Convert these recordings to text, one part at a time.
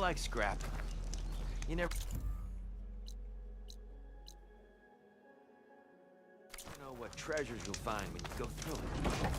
like scrap. You never know what treasures you'll find when you go through it.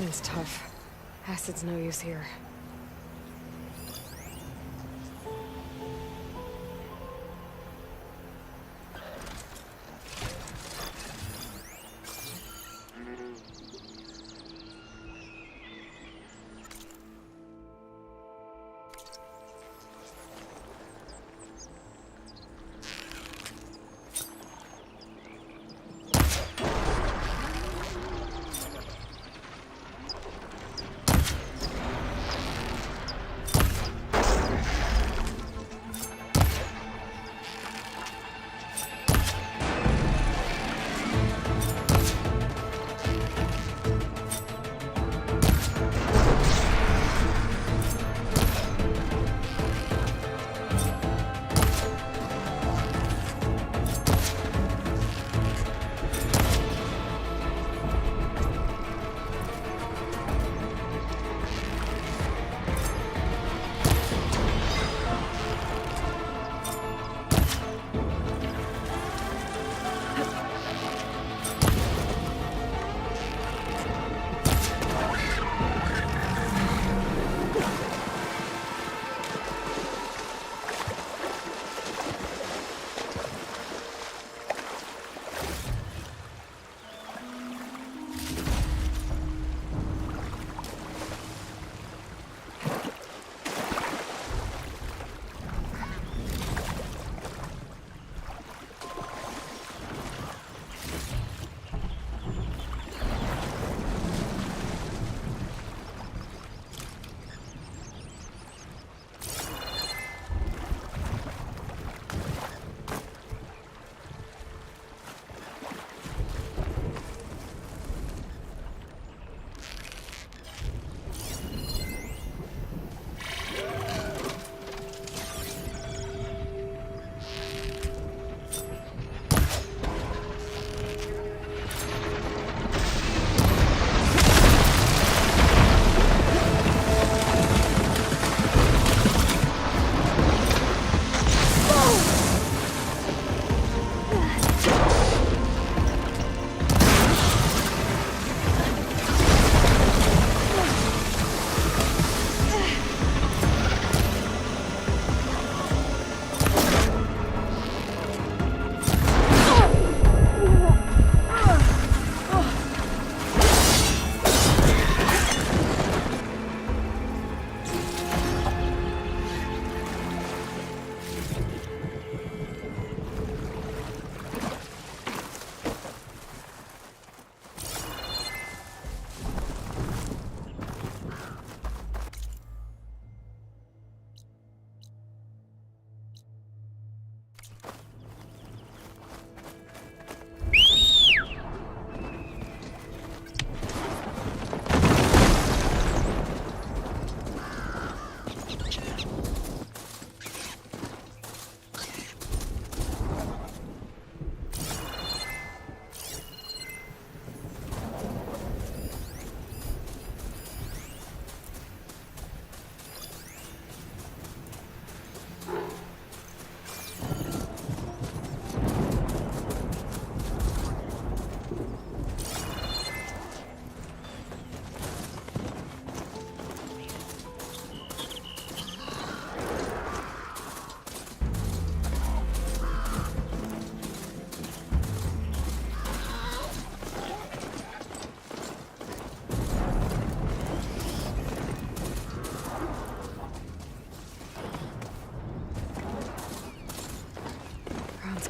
Potion's tough. Acid's no use here.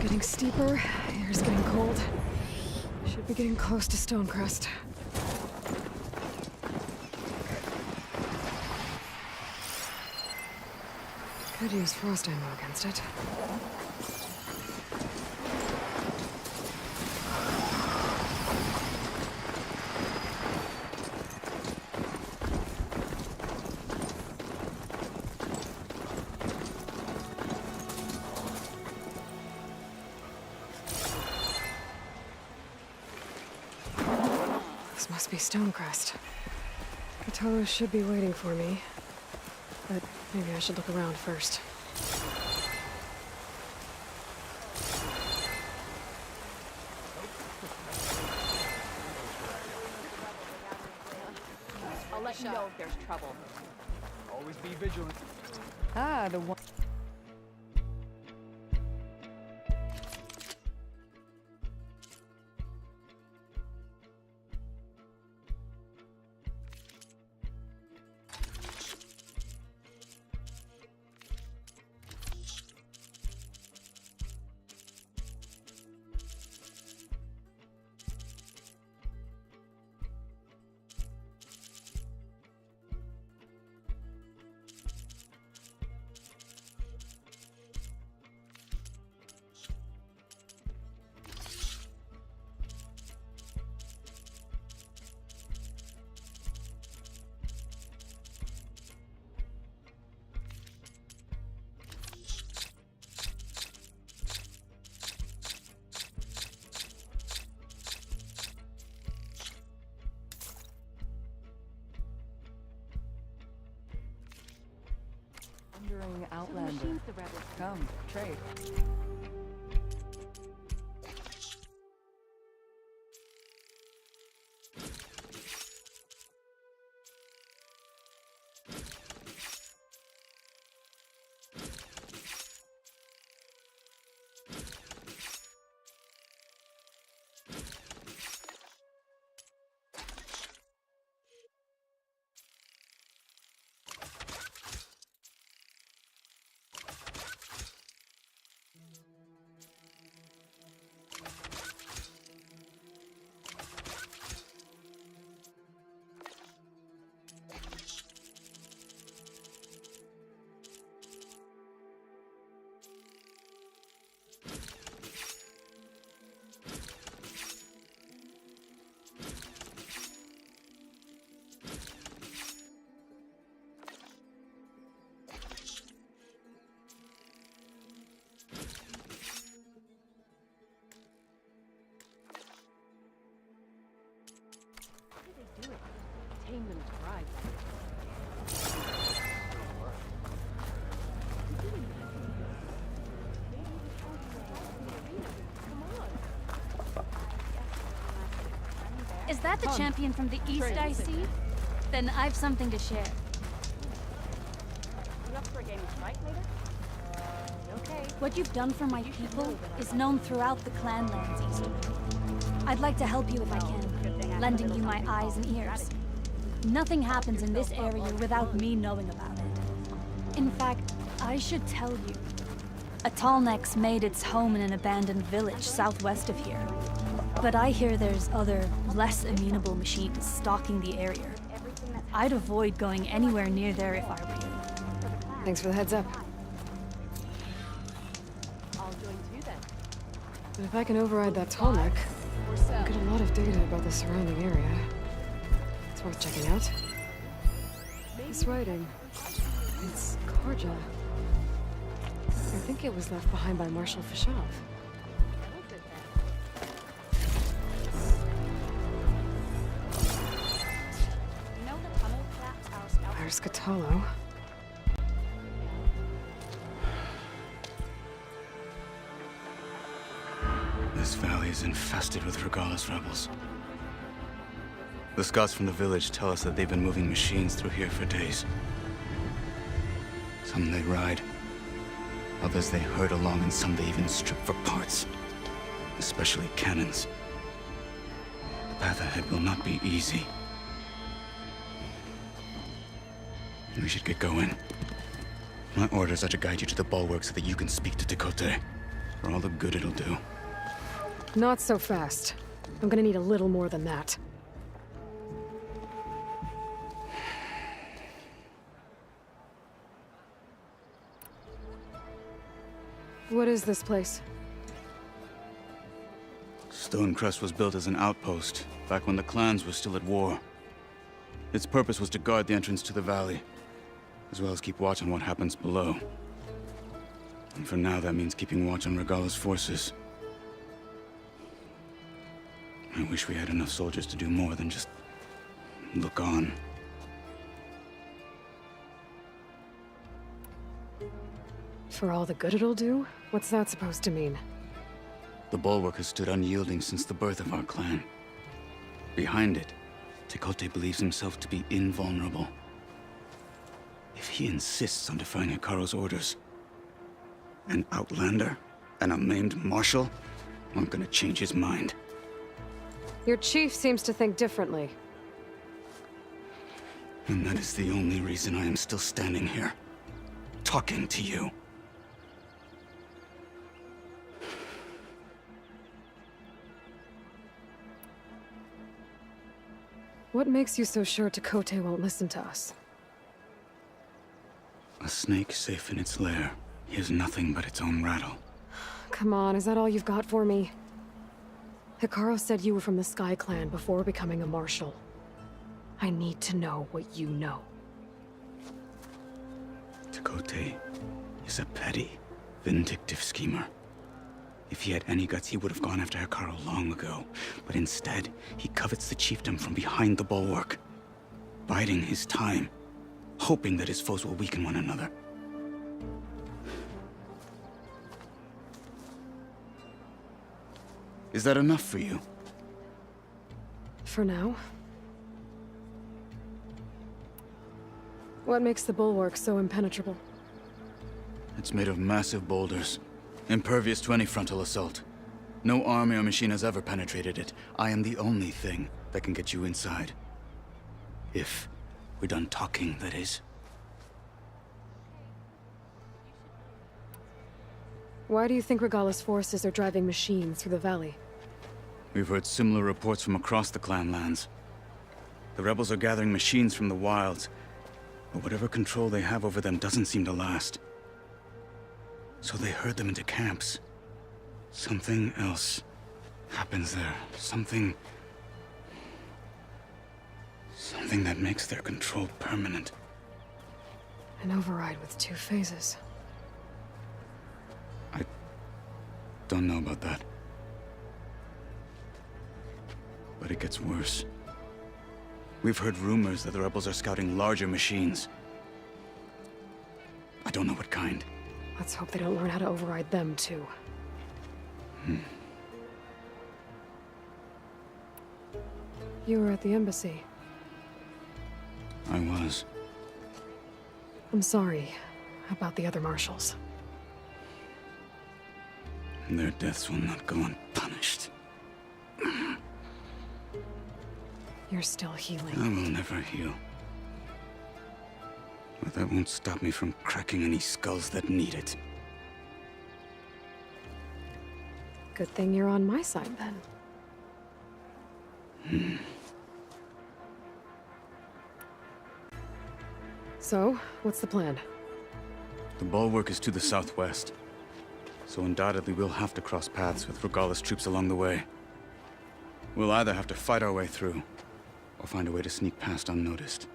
Getting steeper, air's getting cold. Should be getting close to Stonecrest. Could use frost ammo against it. This must be Stonecrest. Kotallo should be waiting for me, but maybe I should look around first. let you know if there's trouble. Always be vigilant. Ah, the one. Wandering Outlander. Machines the rebels. Come, trade. How did they do it? Tame them to ride. Is that the champion from the east I see? Then I've something to share. You up for a game of strike later? Okay. What you've done for my people is known throughout the Clanlands East. I'd like to help you if I can, lending you my eyes and ears. Nothing happens in this area without me knowing about it. In fact, I should tell you. A Tallneck's made its home in an abandoned village southwest of here. But I hear there's other, less amenable machines stalking the area. I'd avoid going anywhere near there if I were you. Thanks for the heads up. I'll join too then. But if I can override that Tallneck, I'll get a lot of data about the surrounding area. It's worth checking out. This writing, it's Karja. I think it was left behind by Marshal Fashov. You know the tunnel collapse our scout. There's Skatalo. This valley is infested with Regalis rebels. The scouts from the village tell us that they've been moving machines through here for days. Some they ride, others they herd along, and some they even strip for parts. Especially cannons. The path ahead will not be easy. We should get going. My orders are to guide you to the bulwark so that you can speak to Tekote. For all the good it'll do. Not so fast. I'm gonna need a little more than that. What is this place? Stonecrest was built as an outpost, back when the clans were still at war. Its purpose was to guard the entrance to the valley, as well as keep watch on what happens below. And for now, that means keeping watch on Regalla's forces. I wish we had enough soldiers to do more than just look on. For all the good it'll do? What's that supposed to mean? The bulwark has stood unyielding since the birth of our clan. Behind it, Tekote believes himself to be invulnerable. If he insists on defying Hikaru's orders, an outlander and a maimed marshal aren't gonna change his mind. Your chief seems to think differently. And that is the only reason I am still standing here, talking to you. What makes you so sure Tekote won't listen to us? A snake safe in its lair hears nothing but its own rattle. Come on, is that all you've got for me? Hikaru said you were from the Sky Clan before becoming a marshal. I need to know what you know. Tekote is a petty, vindictive schemer. If he had any guts, he would have gone after Hikaru long ago. But instead, he covets the chiefdom from behind the bulwark, biding his time, hoping that his foes will weaken one another. Is that enough for you? For now. What makes the bulwark so impenetrable? It's made of massive boulders, impervious to any frontal assault. No army or machine has ever penetrated it. I am the only thing that can get you inside. If we're done talking, that is. Why do you think Regala's forces are driving machines through the valley? We've heard similar reports from across the clan lands. The rebels are gathering machines from the wilds, but whatever control they have over them doesn't seem to last. So they herd them into camps. Something else happens there. Something that makes their control permanent. An override with 2 phases. I don't know about that. But it gets worse. We've heard rumors that the rebels are scouting larger machines. I don't know what kind. Let's hope they don't learn how to override them, too. You were at the embassy. I was. I'm sorry about the other marshals. Their deaths will not go unpunished. You're still healing. I will never heal. But that won't stop me from cracking any skulls that need it. Good thing you're on my side, then. So, what's the plan? The bulwark is to the southwest, so undoubtedly we'll have to cross paths with Regala's troops along the way. We'll either have to fight our way through, or find a way to sneak past unnoticed.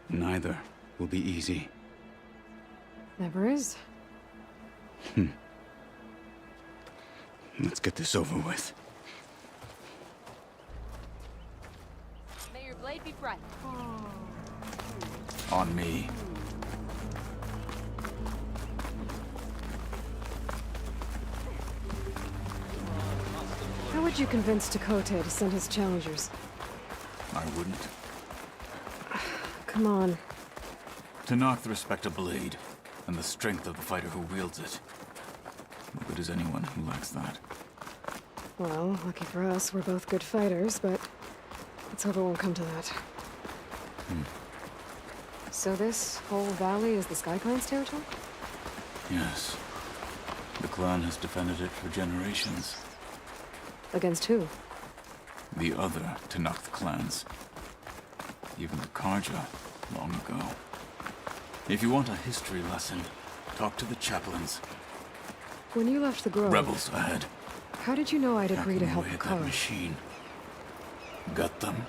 Neither will be easy. Never is. Let's get this over with. May your blade be bright. On me. How would you convince Tekote to send his challengers? I wouldn't. Come on. To knock the respect of blade, and the strength of the fighter who wields it. No good is anyone who lacks that. Well, lucky for us, we're both good fighters, but let's hope it won't come to that. So this whole valley is the Sky Clan's territory? Yes. The clan has defended it for generations. Against who? The other Tenakth clans. Even the Karja, long ago. If you want a history lesson, talk to the chaplains. When you left the Grove, Rebels ahead. how did you know I'd agree to Hacking help away at that Hikaru? machine. Gut them,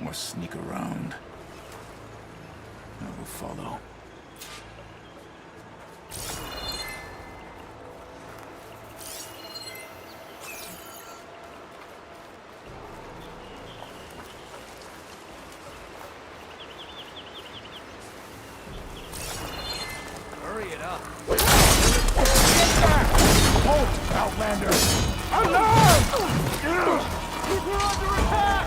or sneak around. I will follow. Hurry it up. Outlander! Alarm! We're under attack!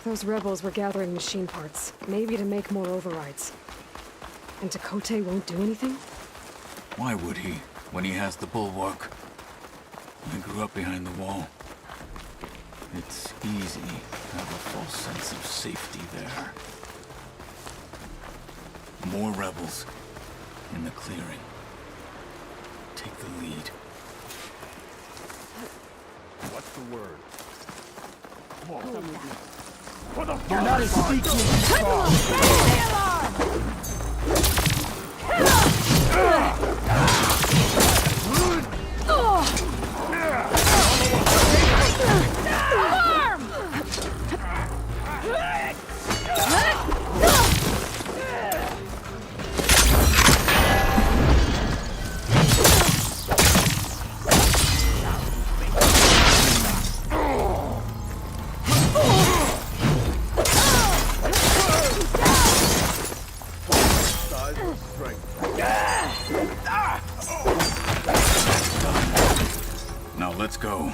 Those rebels were gathering machine parts, maybe to make more overrides. And Tekote won't do anything? Why would he, when he has the bulwark? I grew up behind the wall. It's easy to have a false sense of safety there. More rebels in the clearing. Take the lead. What's the word? You're not as sneaky as you thought. Now let's go.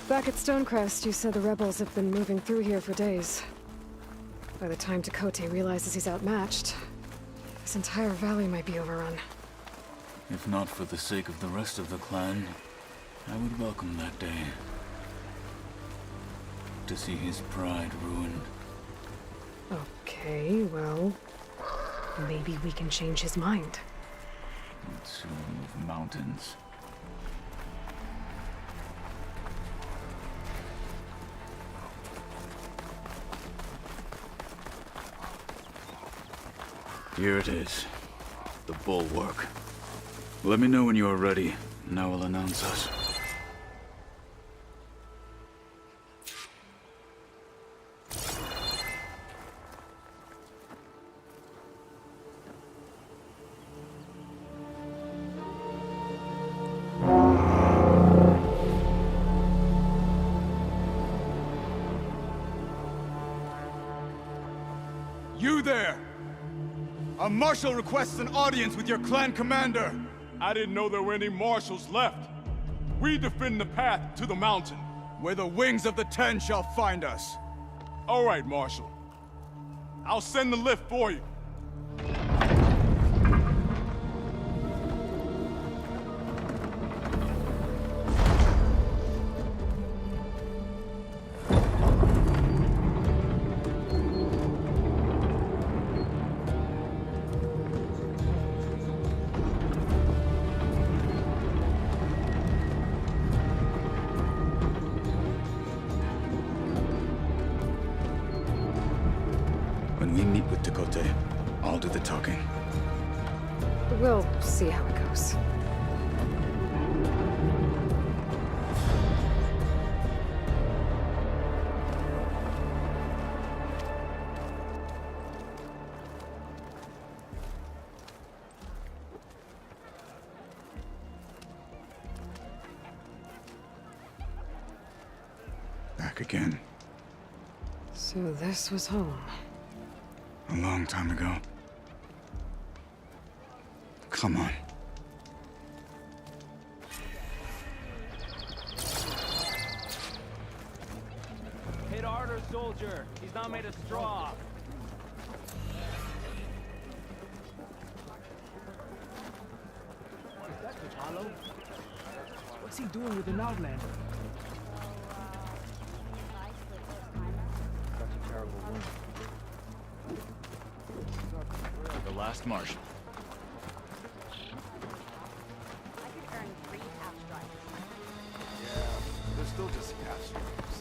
Back at Stonecrest, you said the rebels have been moving through here for days. By the time Tekote realizes he's outmatched, this entire valley might be overrun. If not for the sake of the rest of the clan, I would welcome that day. To see his pride ruined. Okay, well, maybe we can change his mind. Would soon move mountains. Here it is. The bulwark. Let me know when you are ready, and I will announce us. You there! A marshal requests an audience with your clan commander. I didn't know there were any marshals left. We defend the path to the mountain. Where the wings of the Ten shall find us. All right, Marshal. I'll send the lift for you. When we meet with Tekote, I'll do the talking. We'll see how it goes. Back again. So this was home. A long time ago. Come on. Hit harder, soldier. He's not made of straw. Is that T'Challa? What's he doing with an Outlander? Such a terrible woman. The last Marshal. I could earn 3 half stripes. Yeah, they're still just half stripes.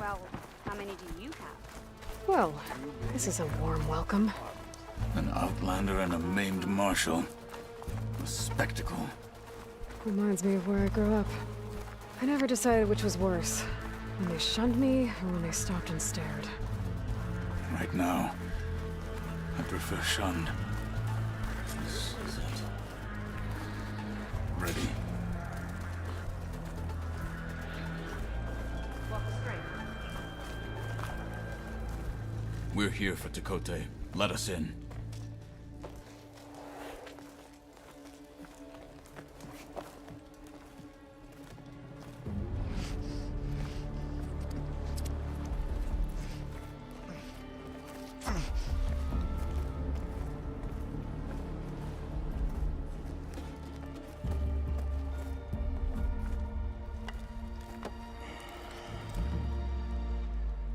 Well, how many do you have? Well, this is a warm welcome. An outlander and a maimed marshal. A spectacle. Reminds me of where I grew up. I never decided which was worse. When they shunned me, or when they stopped and stared. Right now, I prefer shunned. This is it. Ready. We're here for Tekote. Let us in.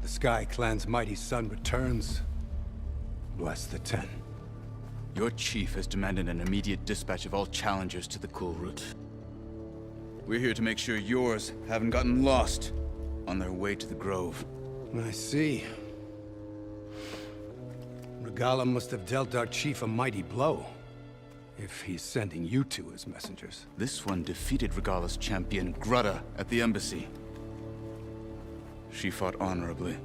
The Sky Clan's mighty son returns. Bless the Ten. Your chief has demanded an immediate dispatch of all challengers to the Kulrut. We're here to make sure yours haven't gotten lost on their way to the Grove. I see. Regala must have dealt our chief a mighty blow, if he's sending you two as messengers. This one defeated Regala's champion, Grudda, at the embassy. She fought honorably.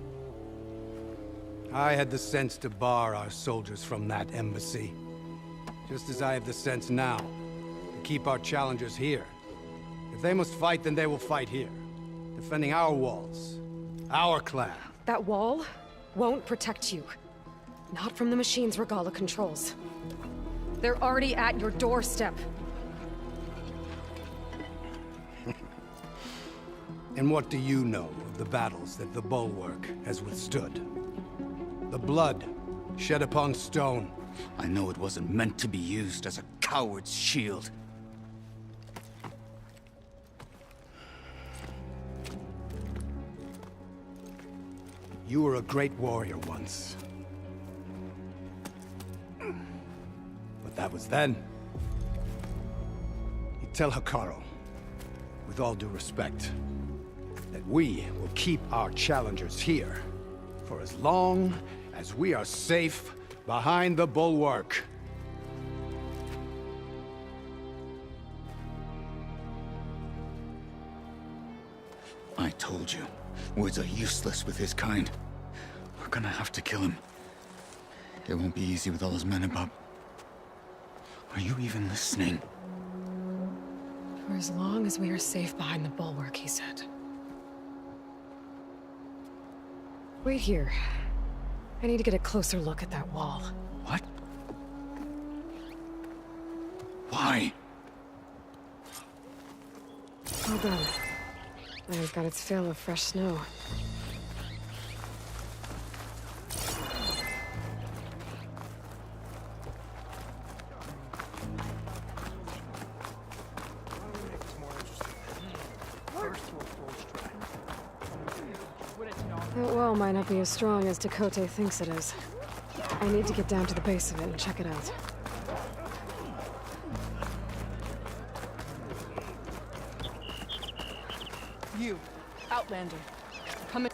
I had the sense to bar our soldiers from that embassy. Just as I have the sense now, to keep our challengers here. If they must fight, then they will fight here. Defending our walls. Our clan. That wall won't protect you. Not from the machines Regala controls. They're already at your doorstep. And what do you know of the battles that the Bulwark has withstood? The blood shed upon stone. I know it wasn't meant to be used as a coward's shield. You were a great warrior once. But that was then. You tell Hekarro, with all due respect, that we will keep our challengers here for as long as we are safe behind the Bulwark. I told you, words are useless with his kind. We're gonna have to kill him. It won't be easy with all his men about. Are you even listening? For as long as we are safe behind the Bulwark, he said. Wait here. I need to get a closer look at that wall. What? Why? Hold on. I've got its fill of fresh snow. That wall might not be as strong as Tekote thinks it is. I need to get down to the base of it and check it out. You, Outlander. Come in.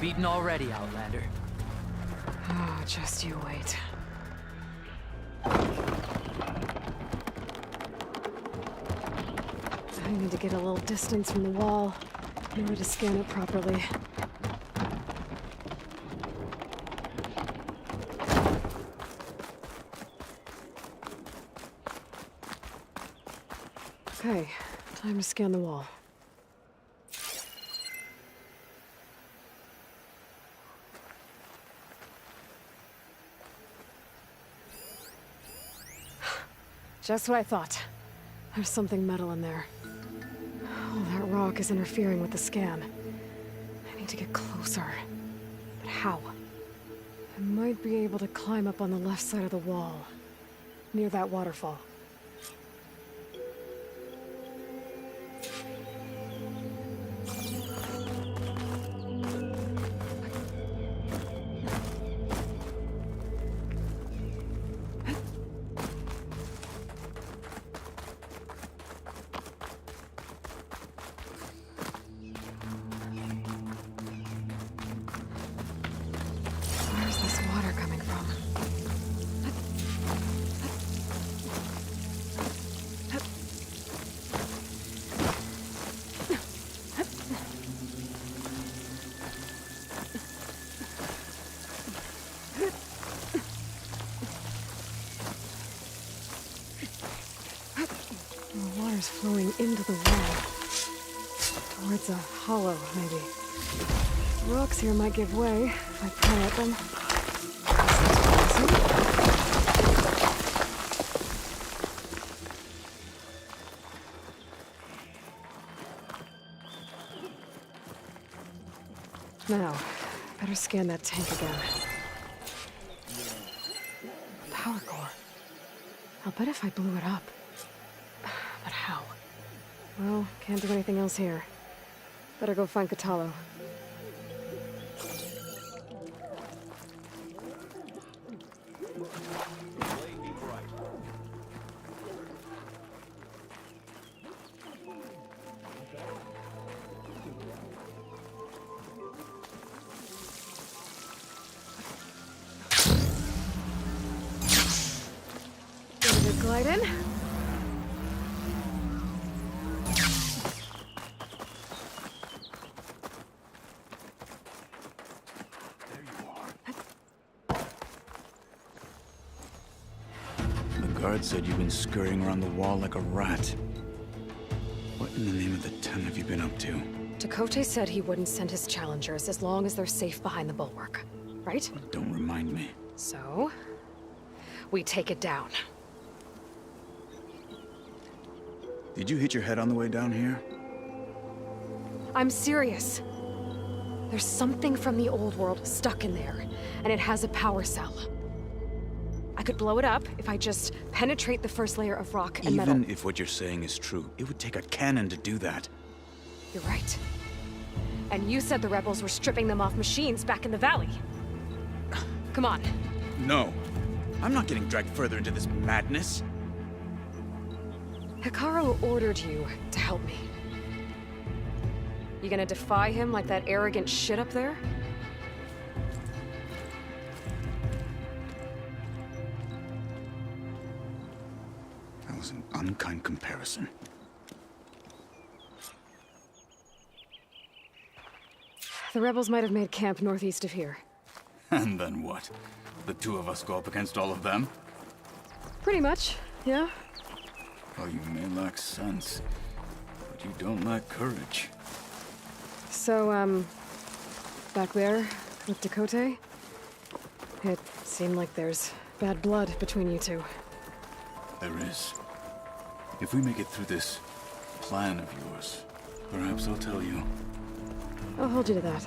beaten already, Outlander. Oh, just you wait. I need to get a little distance from the wall in order to scan it properly. Okay, time to scan the wall. Just what I thought. There's something metal in there. Oh, that rock is interfering with the scan. I need to get closer. But how? I might be able to climb up on the left side of the wall, near that waterfall. Where's this water coming from? The water's flowing into the wall. Towards a hollow, maybe. Rocks here might give way if I pry at them. Now, better scan that tank again. Power core. I'll bet if I blew it up. But how? Well, can't do anything else here. Better go find Kotallo. Ready to glide in? The guard said you've been scurrying around the wall like a rat. What in the name of the Ten have you been up to? Tekote said he wouldn't send his challengers as long as they're safe behind the bulwark. Right? Don't remind me. So, we take it down. Did you hit your head on the way down here? I'm serious. There's something from the old world stuck in there, and it has a power cell. I could blow it up if I just penetrate the first layer of rock and metal. Even if what you're saying is true, it would take a cannon to do that. You're right. And you said the rebels were stripping them off machines back in the valley. Come on. No. I'm not getting dragged further into this madness. Hekarro ordered you to help me. You gonna defy him like that arrogant shit up there? That was an unkind comparison. The rebels might have made camp northeast of here. And then what? The two of us go up against all of them? Pretty much, yeah. Oh, you may lack sense, but you don't lack courage. So, back there with Tekote, it seemed like there's bad blood between you two. There is. If we make it through this plan of yours, perhaps I'll tell you. I'll hold you to that.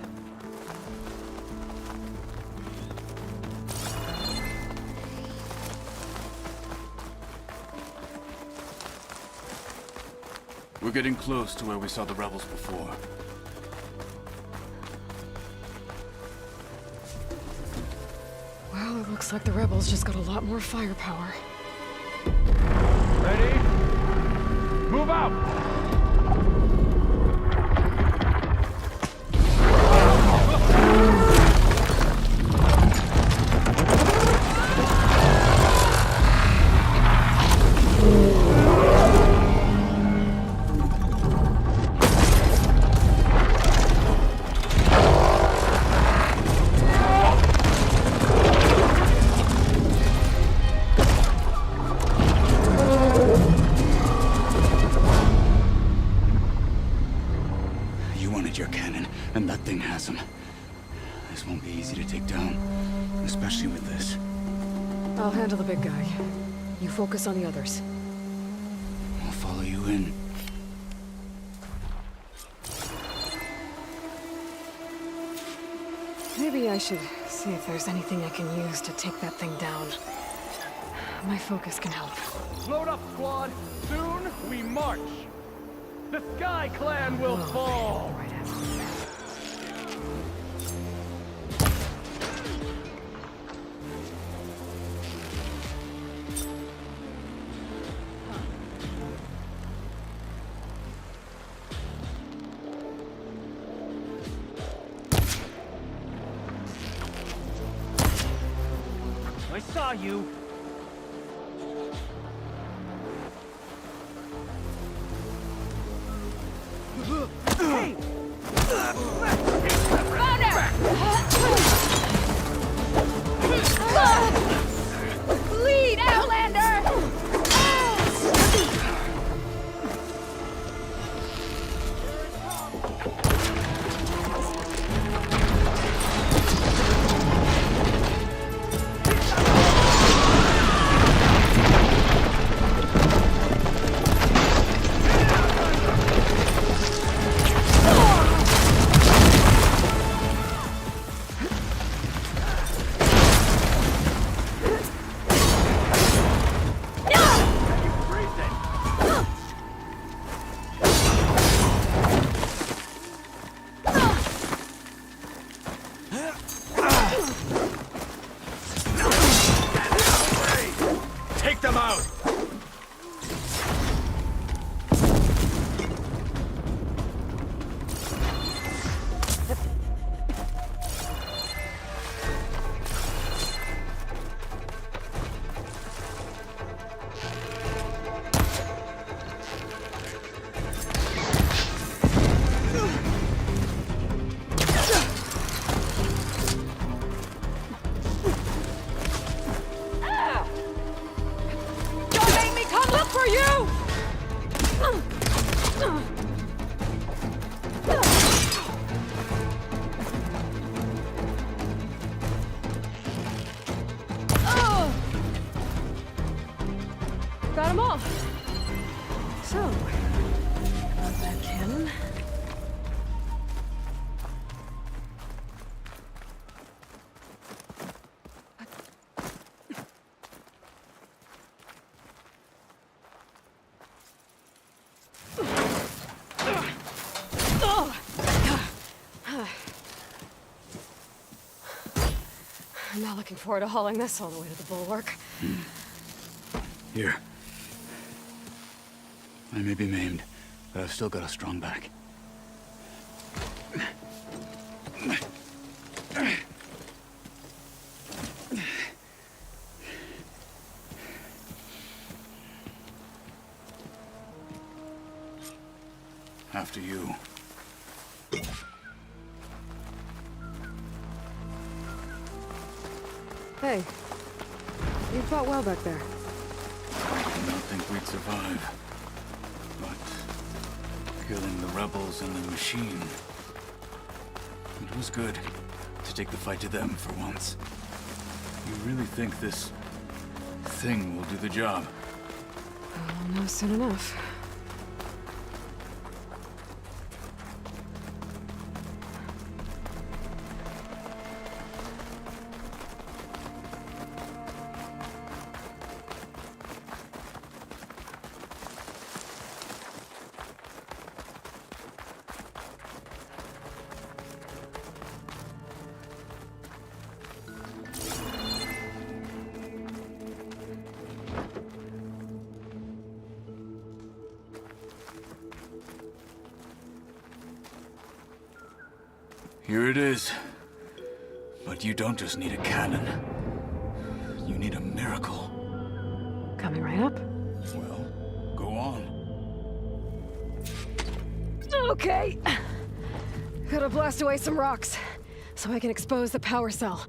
We're getting close to where we saw the rebels before. Well, it looks like the rebels just got a lot more firepower. Ready? Move out! I'll handle the big guy. You focus on the others. I'll follow you in. Maybe I should see if there's anything I can use to take that thing down. My focus can help. Load up, squad. Soon we march. The Sky Clan will fall. Right after that. I saw you. Hey! Lead, Outlander! Take them out! Don't make me come look for you! Got them all. So, that cannon. I'm not looking forward to hauling this all the way to the bulwark. Here. I may be maimed, but I've still got a strong back. After you. Hey, you fought well back there. I did not think we'd survive. But killing the rebels and the machine, it was good to take the fight to them for once. You really think this thing will do the job? I'll know soon enough. Here it is. But you don't just need a cannon. You need a miracle. Coming right up. Well, go on. Okay. Gotta blast away some rocks, so I can expose the power cell.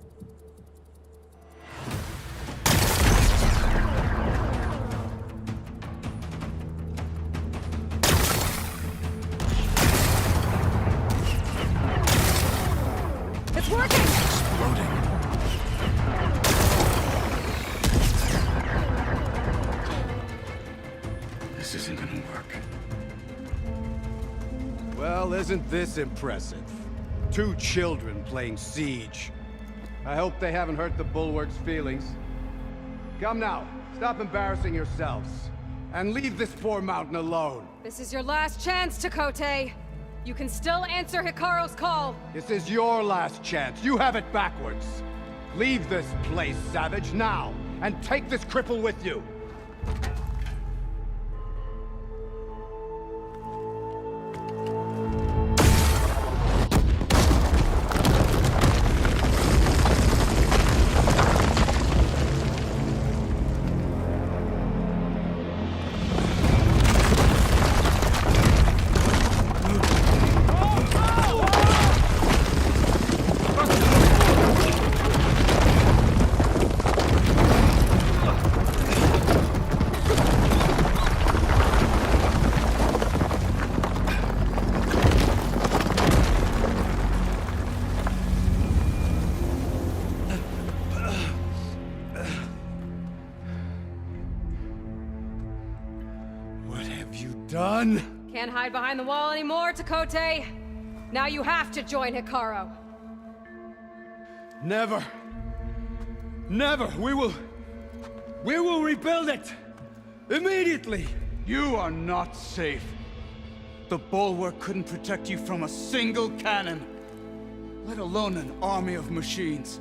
It's working! Exploding. Well, isn't this impressive? 2 children playing siege. I hope they haven't hurt the Bulwark's feelings. Come now, stop embarrassing yourselves. And leave this poor mountain alone. This is your last chance, Chakotay. You can still answer Hikaru's call. This is your last chance. You have it backwards. Leave this place, Savage, now. And take this cripple with you. Done? Can't hide behind the wall anymore, Chakotay. Now you have to join Hikaru. Never. Never. We will rebuild it. Immediately. You are not safe. The Bulwark couldn't protect you from a single cannon, let alone an army of machines.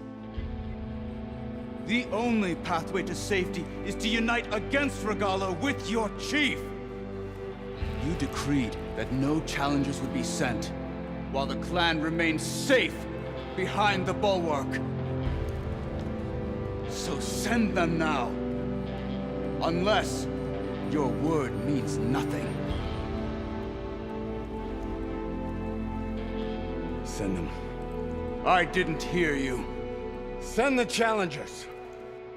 The only pathway to safety is to unite against Regalla with your chief. You decreed that no challengers would be sent, while the clan remained safe behind the Bulwark. So send them now. Unless your word means nothing. Send them. I didn't hear you. Send the challengers.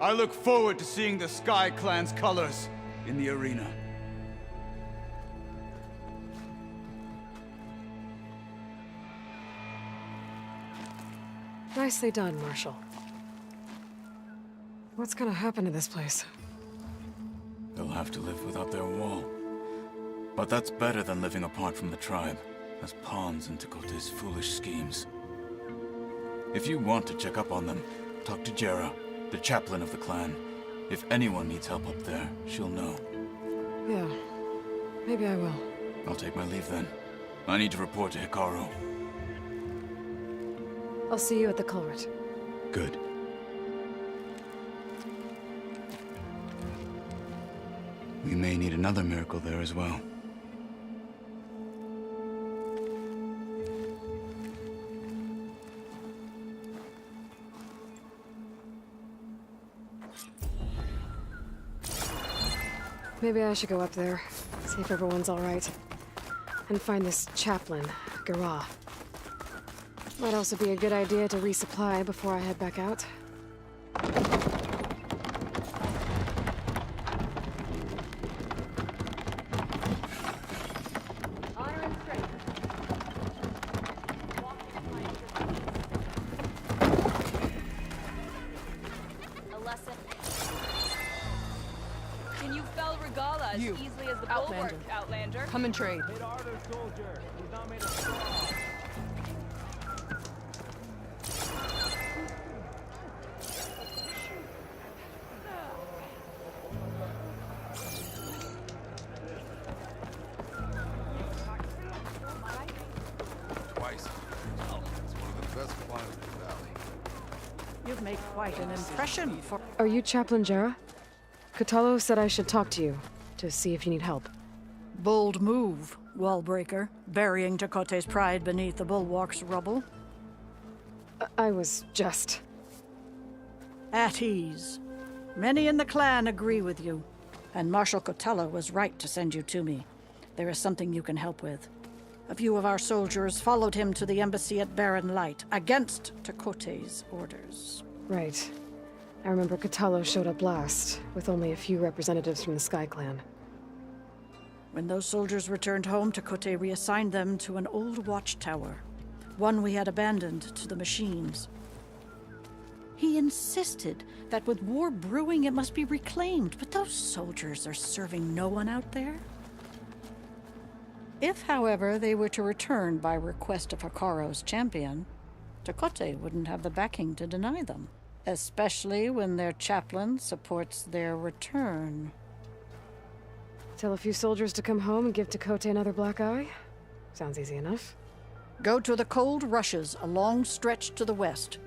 I look forward to seeing the Sky Clan's colors in the arena. Nicely done, Marshal. What's gonna happen to this place? They'll have to live without their wall. But that's better than living apart from the tribe, as pawns in Chakotay's foolish schemes. If you want to check up on them, talk to Jera, the chaplain of the clan. If anyone needs help up there, she'll know. Yeah, maybe I will. I'll take my leave then. I need to report to Hikaru. I'll see you at the culvert. Good. We may need another miracle there as well. Maybe I should go up there, see if everyone's all right. And find this chaplain, Garah. Might also be a good idea to resupply before I head back out. Honor and strength. A lesson. Can you fell Regalla as easily as the Bulwark, Outlander? Come and trade. You've made quite an impression for... Are you Chaplain Jera? Kotallo said I should talk to you, to see if you need help. Bold move, Wallbreaker, burying Chakotay's pride beneath the Bulwark's rubble. I was just... At ease. Many in the clan agree with you, and Marshal Kotallo was right to send you to me. There is something you can help with. A few of our soldiers followed him to the embassy at Barren Light, against Chakotay's orders. Right. I remember Kotallo showed up last, with only a few representatives from the Sky Clan. When those soldiers returned home, Chakotay reassigned them to an old watchtower, one we had abandoned to the machines. He insisted that with war brewing it must be reclaimed, but those soldiers are serving no one out there. If, however, they were to return by request of Hikaru's champion, Tekotte wouldn't have the backing to deny them, especially when their chaplain supports their return. Tell a few soldiers to come home and give Tekotte another black eye? Sounds easy enough. Go to the Cold Rushes, a long stretch to the west.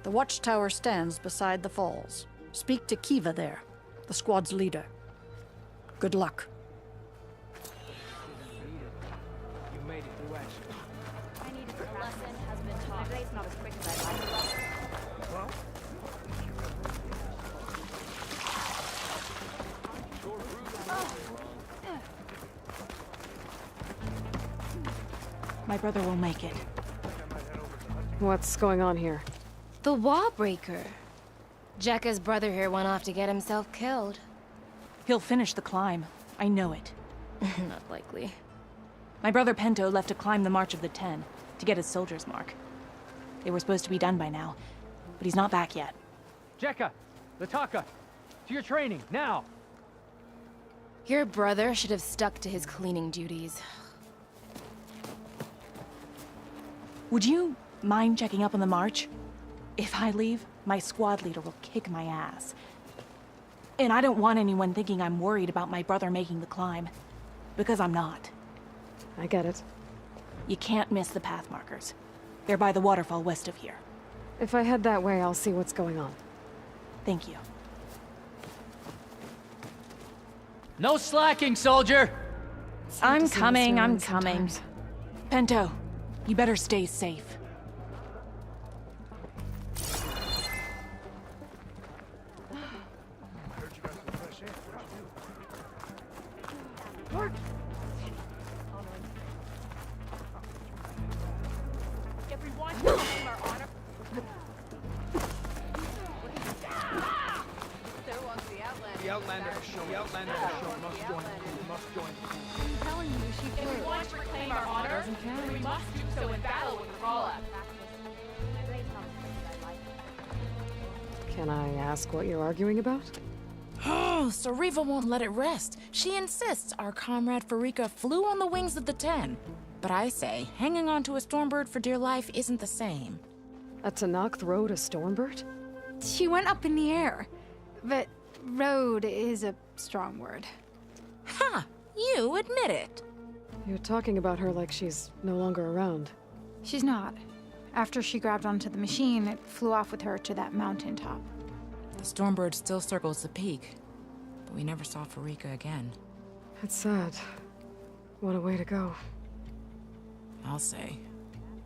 The watchtower stands beside the falls. Speak to Kiva there, the squad's leader. Good luck. You made it through action. I need a lesson has been taught. It's not as quick as I'd like. Well, My brother will make it. What's going on here? The Wall Breaker. Jekka's brother here went off to get himself killed. He'll finish the climb. I know it. Not likely. My brother Pento left to climb the March of the Ten, to get his soldier's mark. They were supposed to be done by now, but he's not back yet. Jekka, Lataka, to your training, now! Your brother should have stuck to his cleaning duties. Would you mind checking up on the march? If I leave, my squad leader will kick my ass. And I don't want anyone thinking I'm worried about my brother making the climb. Because I'm not. I get it. You can't miss the path markers. They're by the waterfall west of here. If I head that way, I'll see what's going on. Thank you. No slacking, soldier! I'm to see coming, this I'm around coming. sometimes. Pento, you better stay safe. If we want to claim our honor. There walks the Outlander. The Outlander has shown. The Outlander has shown. Must join. Must join. I'm telling you, she flew. If we want to reclaim our honor, then we must do so in battle with Rala. Can I ask what you're arguing about? Oh, Sariva won't let it rest. She insists our comrade Farika flew on the wings of the Ten. But I say, hanging on to a Stormbird for dear life isn't the same. A Tanakh rode a Stormbird? She went up in the air. But rode is a strong word. Ha! You admit it. You're talking about her like she's no longer around. She's not. After she grabbed onto the machine, it flew off with her to that mountaintop. The Stormbird still circles the peak, but we never saw Farika again. It's sad. What a way to go. I'll say.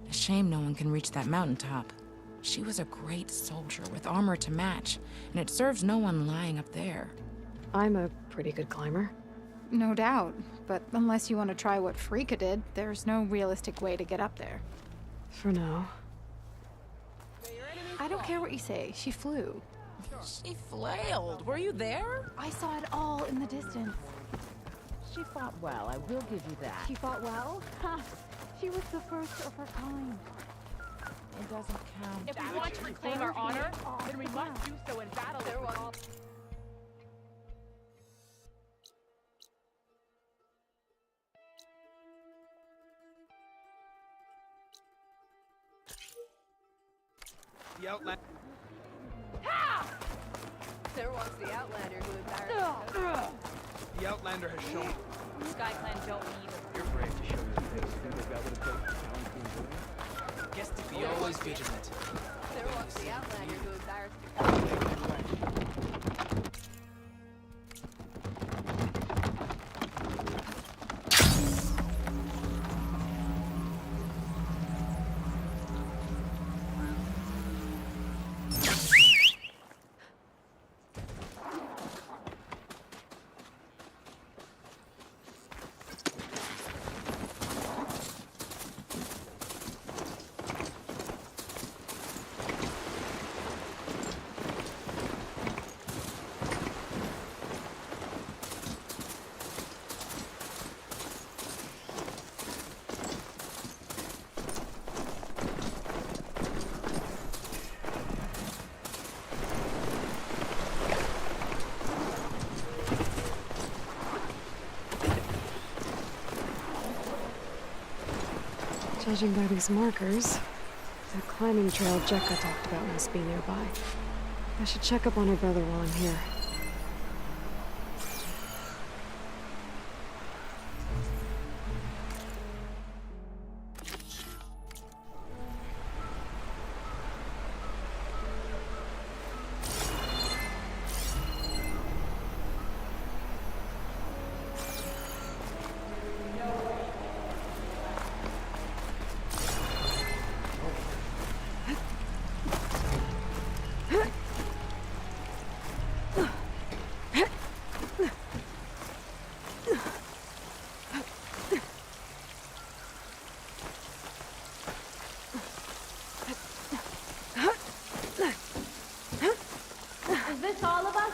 A shame no one can reach that mountaintop. She was a great soldier with armor to match, and it serves no one lying up there. I'm a pretty good climber. No doubt, but unless you want to try what Farika did, there's no realistic way to get up there. For now. I don't care what you say, she flew. She flailed. Were you there? I saw it all in the distance. She fought well, I will give you that. She fought well? Ha! She was the first of her kind. It doesn't count. If we want to reclaim our honor, then we must do so in battle with Rala. The Outlander. There walks the Outlander who embarrassed. The Outlander has shown. Sky Clan don't need a. You're brave to show your face. You think they've got what it takes to challenge the enjoyment? Guess to be always vigilant. There walks the Outlander who embarrassed. Judging by these markers, that climbing trail Jekka talked about must be nearby. I should check up on her brother while I'm here. Is this all of us?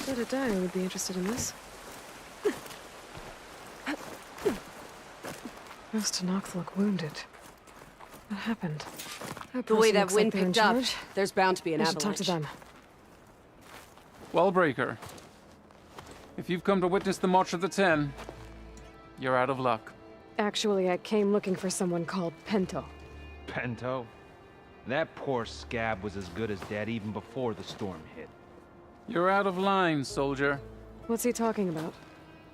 Jedediah would be interested in this. Most Tenakth look wounded. What happened? The way that person looks wind like they're in picked up, charge. there's bound to be an I should avalanche. talk to them. Wellbreaker, if you've come to witness the March of the Ten, you're out of luck. Actually, I came looking for someone called Pento. Pento? That poor scab was as good as dead even before the storm hit. You're out of line, soldier. What's he talking about?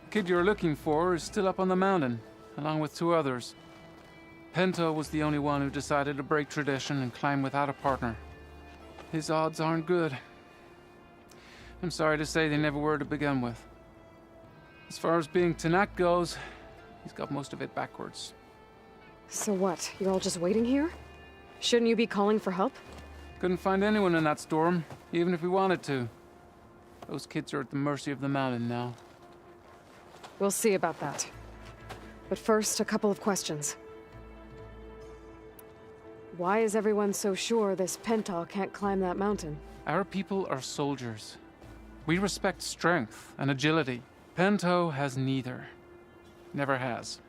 The kid you're looking for is still up on the mountain, along with 2 others. Pento was the only one who decided to break tradition and climb without a partner. His odds aren't good. I'm sorry to say they never were to begin with. As far as being Tenakth goes, he's got most of it backwards. So what? You're all just waiting here? Shouldn't you be calling for help? Couldn't find anyone in that storm, even if we wanted to. Those kids are at the mercy of the mountain now. We'll see about that. But first, a couple of questions. Why is everyone so sure this Pento can't climb that mountain? Our people are soldiers. We respect strength and agility. Pento has neither. Never has.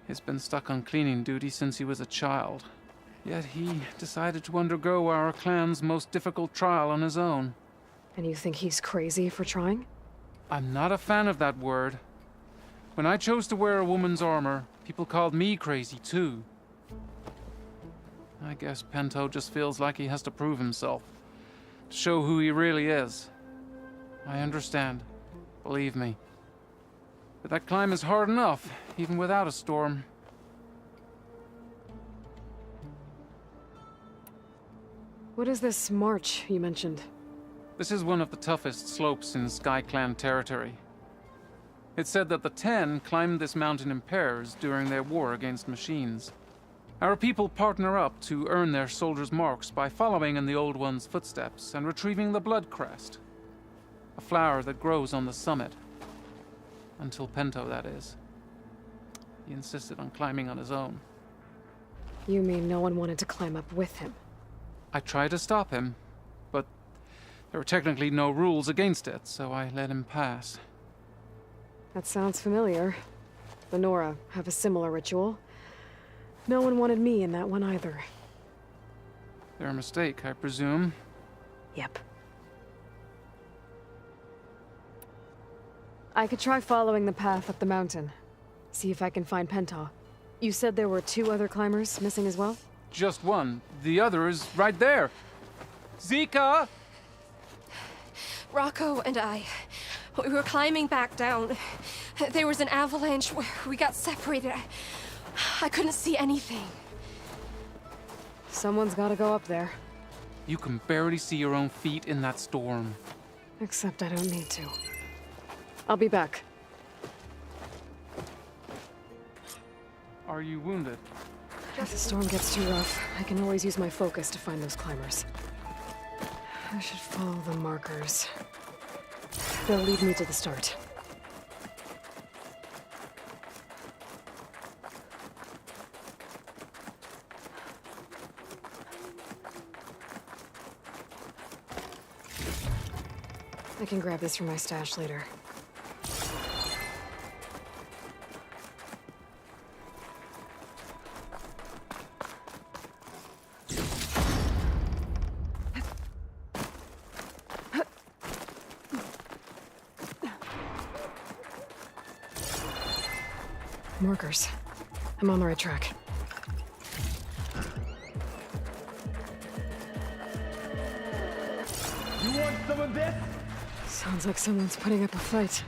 He's been stuck on cleaning duty since he was a child. Yet he decided to undergo our clan's most difficult trial on his own. And you think he's crazy for trying? I'm not a fan of that word. When I chose to wear a woman's armor, people called me crazy too. I guess Pento just feels like he has to prove himself, to show who he really is. I understand, believe me. But that climb is hard enough, even without a storm. What is this march you mentioned? This is one of the toughest slopes in SkyClan territory. It's said that the Ten climbed this mountain in pairs during their war against machines. Our people partner up to earn their soldiers' marks by following in the Old One's footsteps and retrieving the Blood Crest, a flower that grows on the summit. Until Pento, that is. He insisted on climbing on his own. You mean no one wanted to climb up with him? I tried to stop him, but there were technically no rules against it, so I let him pass. That sounds familiar. The Nora have a similar ritual. No one wanted me in that one either. Their mistake, I presume. Yep. I could try following the path up the mountain. See if I can find Pento. You said there were 2 other climbers missing as well? Just one. The other is right there. Zika! Rocco and I, we were climbing back down. There was an avalanche. We got separated. I couldn't see anything. Someone's gotta go up there. You can barely see your own feet in that storm. Except I don't need to. I'll be back. Are you wounded? If the storm gets too rough, I can always use my focus to find those climbers. I should follow the markers. They'll lead me to the start. I can grab this from my stash later. markers. I'm on the right track. You want some of this? Sounds like someone's putting up a fight.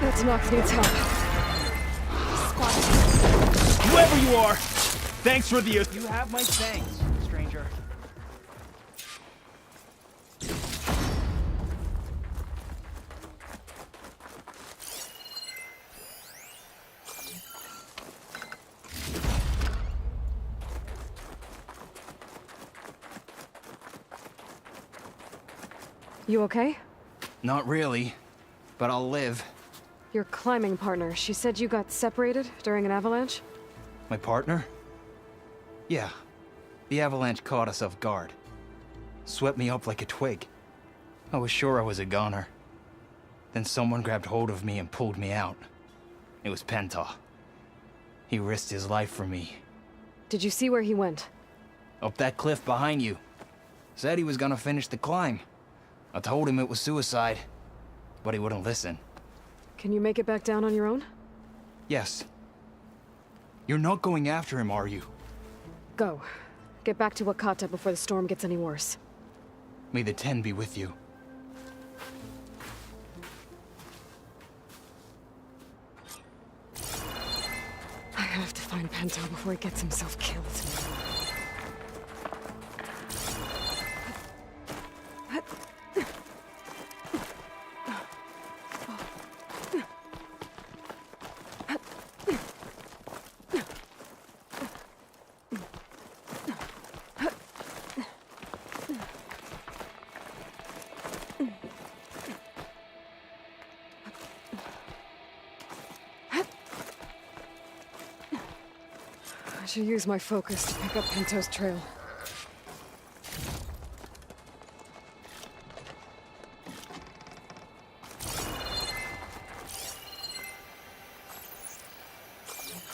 That's Nox needs help. Whoever you are, thanks for the... You have my thanks, stranger. You okay? Not really, but I'll live. Your climbing partner, she said you got separated during an avalanche? My partner? Yeah. The avalanche caught us off guard. Swept me up like a twig. I was sure I was a goner. Then someone grabbed hold of me and pulled me out. It was Penta. He risked his life for me. Did you see where he went? Up that cliff behind you. Said he was gonna finish the climb. I told him it was suicide, but he wouldn't listen. Can you make it back down on your own? Yes. You're not going after him, are you? Go. Get back to Wakata before the storm gets any worse. May the Ten be with you. I have to find Pento before he gets himself killed. I should use my focus to pick up Pento's trail.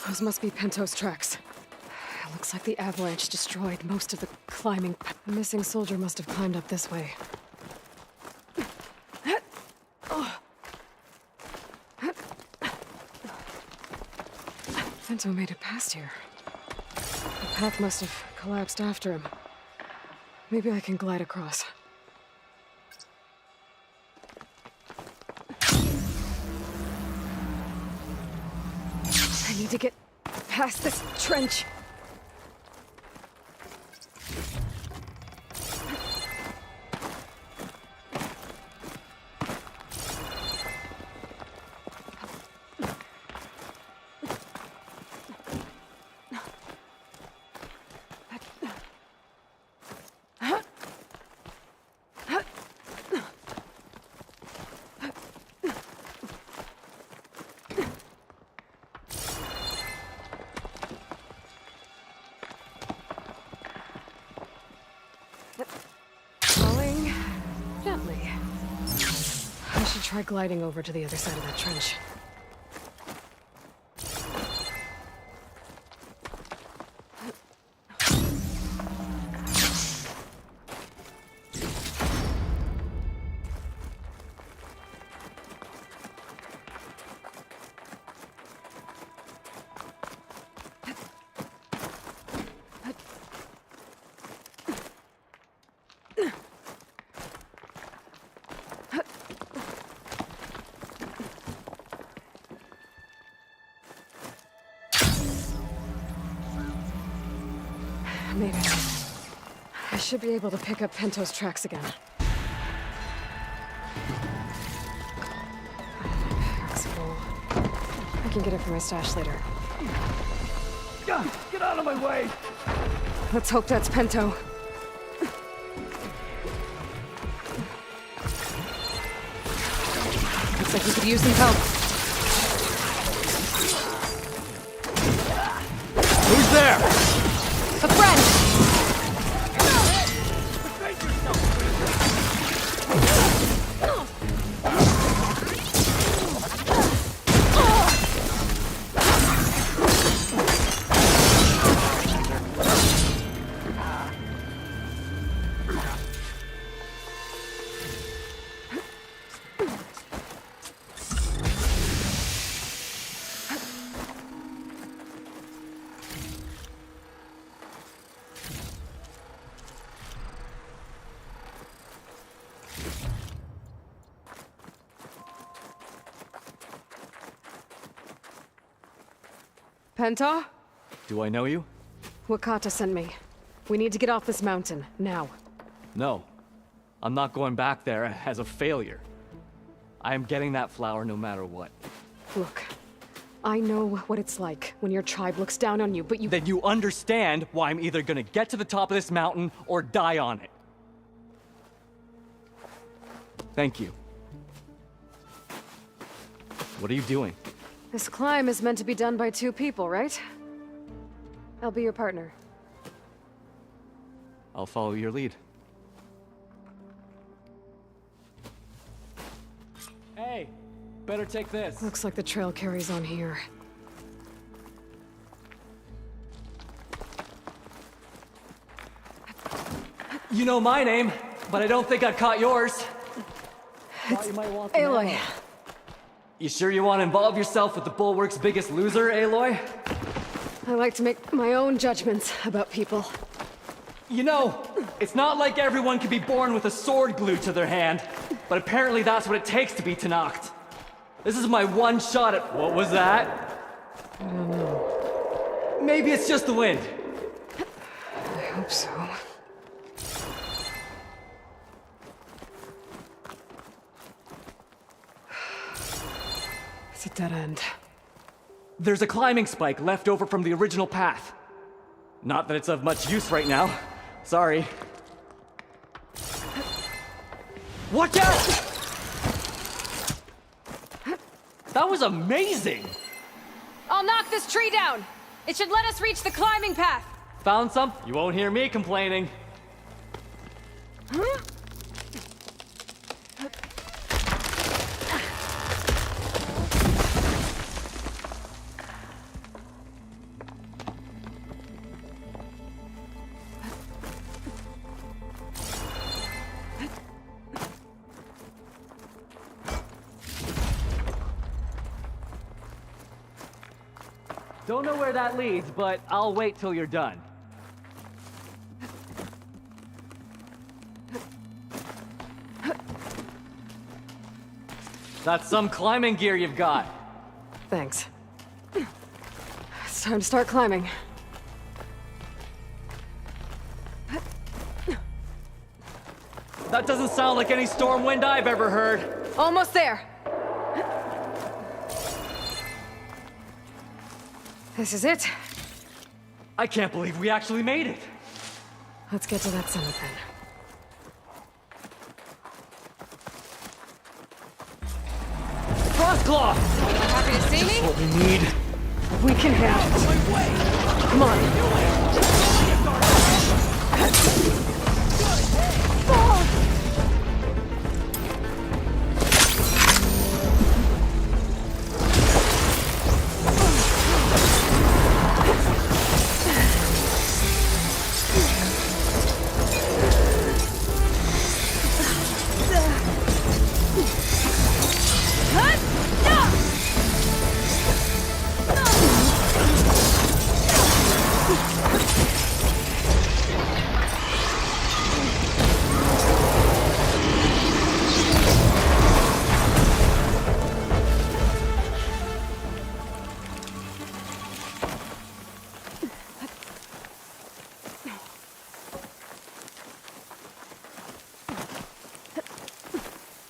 Those must be Pento's tracks. It looks like the avalanche destroyed most of the climbing. The missing soldier must have climbed up this way. Pento made it past here. The path must have collapsed after him. Maybe I can glide across. I need to get past this trench. Falling gently. I should try gliding over to the other side of that trench. Maybe. I should be able to pick up Pento's tracks again. Flexible. I can get it from my stash later. Get out of my way! Let's hope that's Pento. Looks like we could use some help. Who's there? A friend! Penta? Do I know you? Wakata sent me. We need to get off this mountain, now. No. I'm not going back there as a failure. I am getting that flower no matter what. Look, I know what it's like when your tribe looks down on you, but you— Then you understand why I'm either gonna get to the top of this mountain or die on it. Thank you. What are you doing? This climb is meant to be done by 2 people, right? I'll be your partner. I'll follow your lead. Hey, better take this. Looks like the trail carries on here. You know my name, but I don't think I've caught yours. It's Aloy. You sure you want to involve yourself with the Bulwark's biggest loser, Aloy? I like to make my own judgments about people. You know, it's not like everyone can be born with a sword glued to their hand, but apparently that's what it takes to be Tenakth. This is my one shot at— What was that? I don't know. Maybe it's just the wind. I hope so. It's a dead end. There's a climbing spike left over from the original path. Not that it's of much use right now. Sorry. Watch out! That was amazing! I'll knock this tree down! It should let us reach the climbing path! Found some? You won't hear me complaining. Huh? Don't know where that leads, but I'll wait till you're done. That's some climbing gear you've got. Thanks. It's time to start climbing. That doesn't sound like any storm wind I've ever heard. Almost there. This is it. I can't believe we actually made it. Let's get to that summit then. Frostclaw! Happy to see me? What we need. We can handle it. Come on.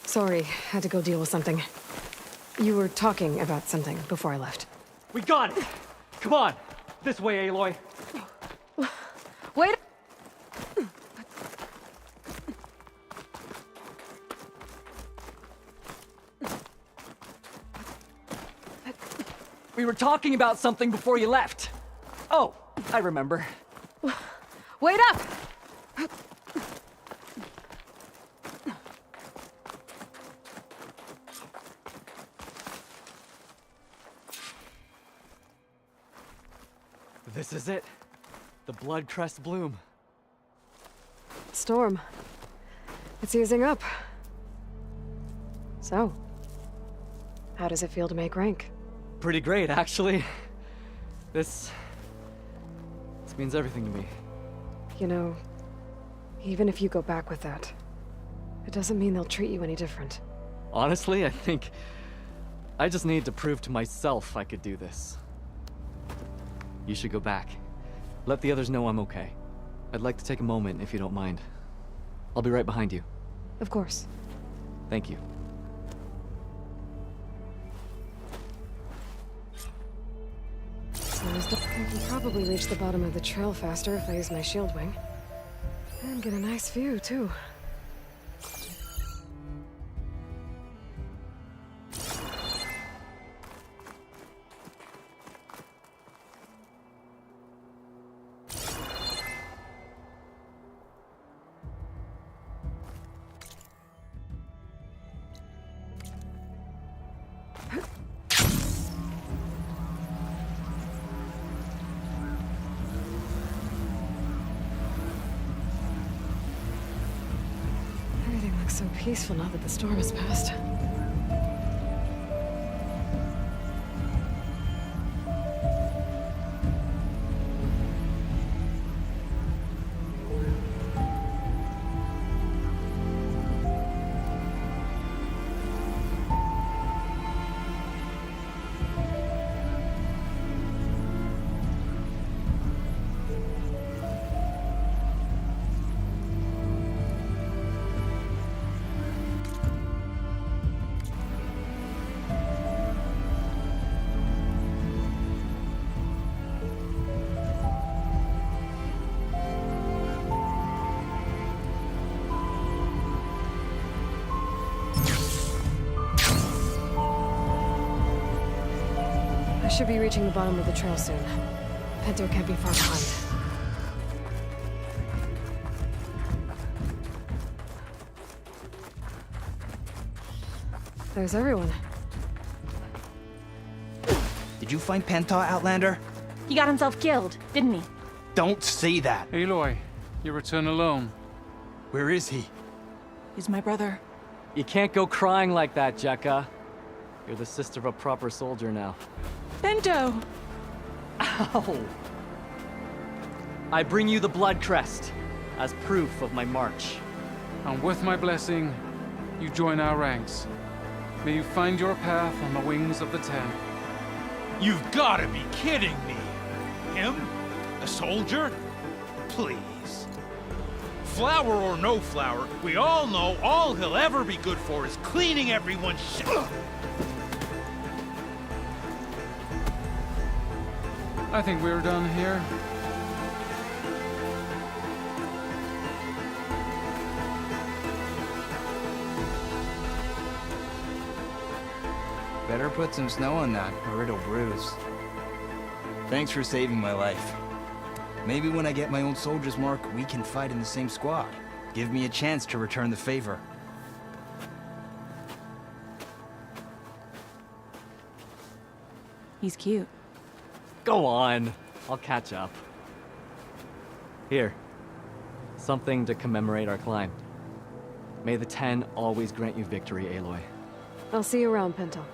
Sorry, had to go deal with something. You were talking about something before I left. We got it! Come on! This way, Aloy. Wait! We were talking about something before you left. Oh, I remember. Wait up! This is it. The blood crest bloom. Storm. It's easing up. So, how does it feel to make rank? Pretty great, actually. This means everything to me. You know, even if you go back with that, it doesn't mean they'll treat you any different. Honestly, I think I just need to prove to myself I could do this. You should go back. Let the others know I'm okay. I'd like to take a moment, if you don't mind. I'll be right behind you. Of course. Thank you. I can probably reach the bottom of the trail faster if I use my shield wing. And get a nice view, too. Everything looks so peaceful now that the storm has passed. I should be reaching the bottom of the trail soon. Pinto can't be far behind. There's everyone. Did you find Penta, Outlander? He got himself killed, didn't he? Don't say that. Aloy, you return alone. Where is he? He's my brother. You can't go crying like that, Jekka. You're the sister of a proper soldier now. Bento! Ow! I bring you the blood crest as proof of my march. And with my blessing, you join our ranks. May you find your path on the wings of the Ten. You've got to be kidding me. Him? A soldier? Please. Flower or no flower, we all know all he'll ever be good for is cleaning everyone's shit. I think we're done here. Better put some snow on that, or it'll bruise. Thanks for saving my life. Maybe when I get my own soldier's mark, we can fight in the same squad. Give me a chance to return the favor. He's cute. Go on. I'll catch up. Here. Something to commemorate our climb. May the Ten always grant you victory, Aloy. I'll see you around, Pinto.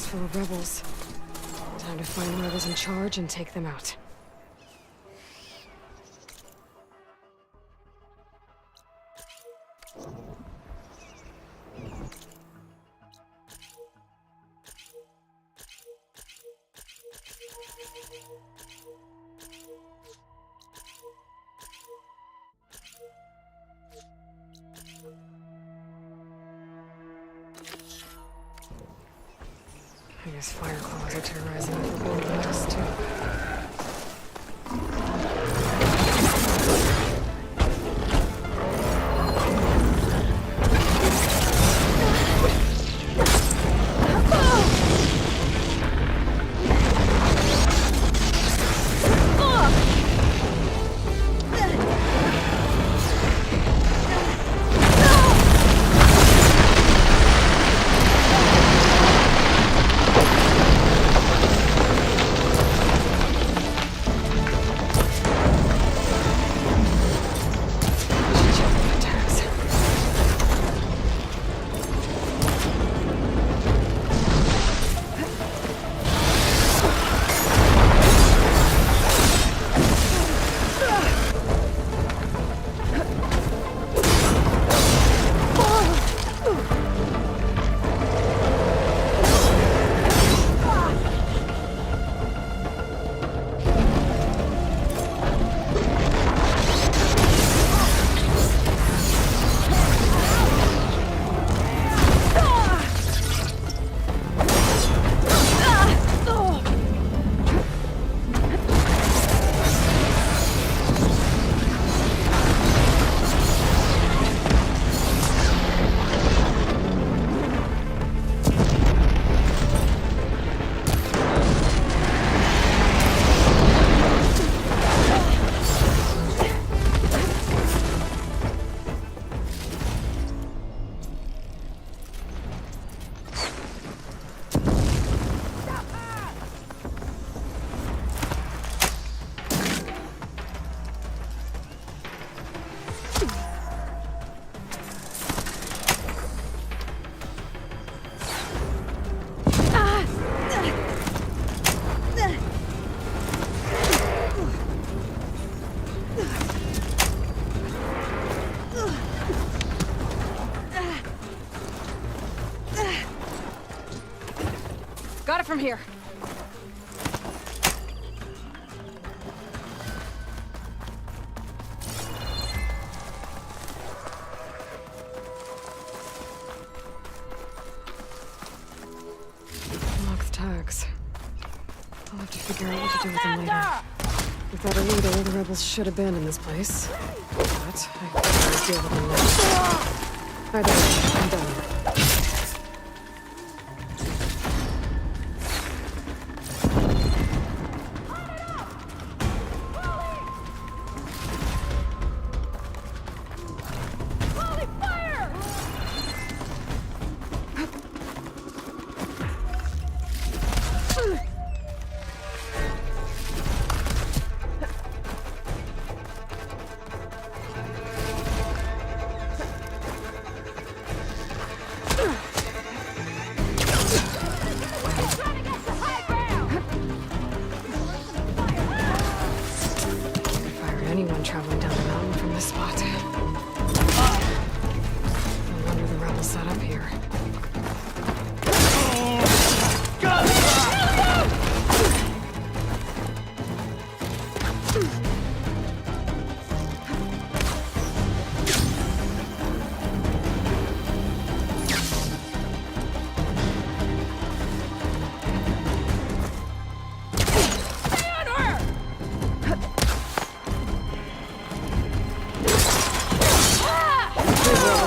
full of rebels. Time to find whoever's in charge and take them out. I guess Fireclaws are terrorizing the Forbidden West, too. Got it from here. Locked tags. I'll have to figure out what to do with them later. Without a leader, the rebels should abandon this place. But I better deal with them now. Either way, I'm done. Traveling down the mountain from this spot. No wonder the rebels set up here.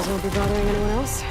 Won't be bothering anyone else.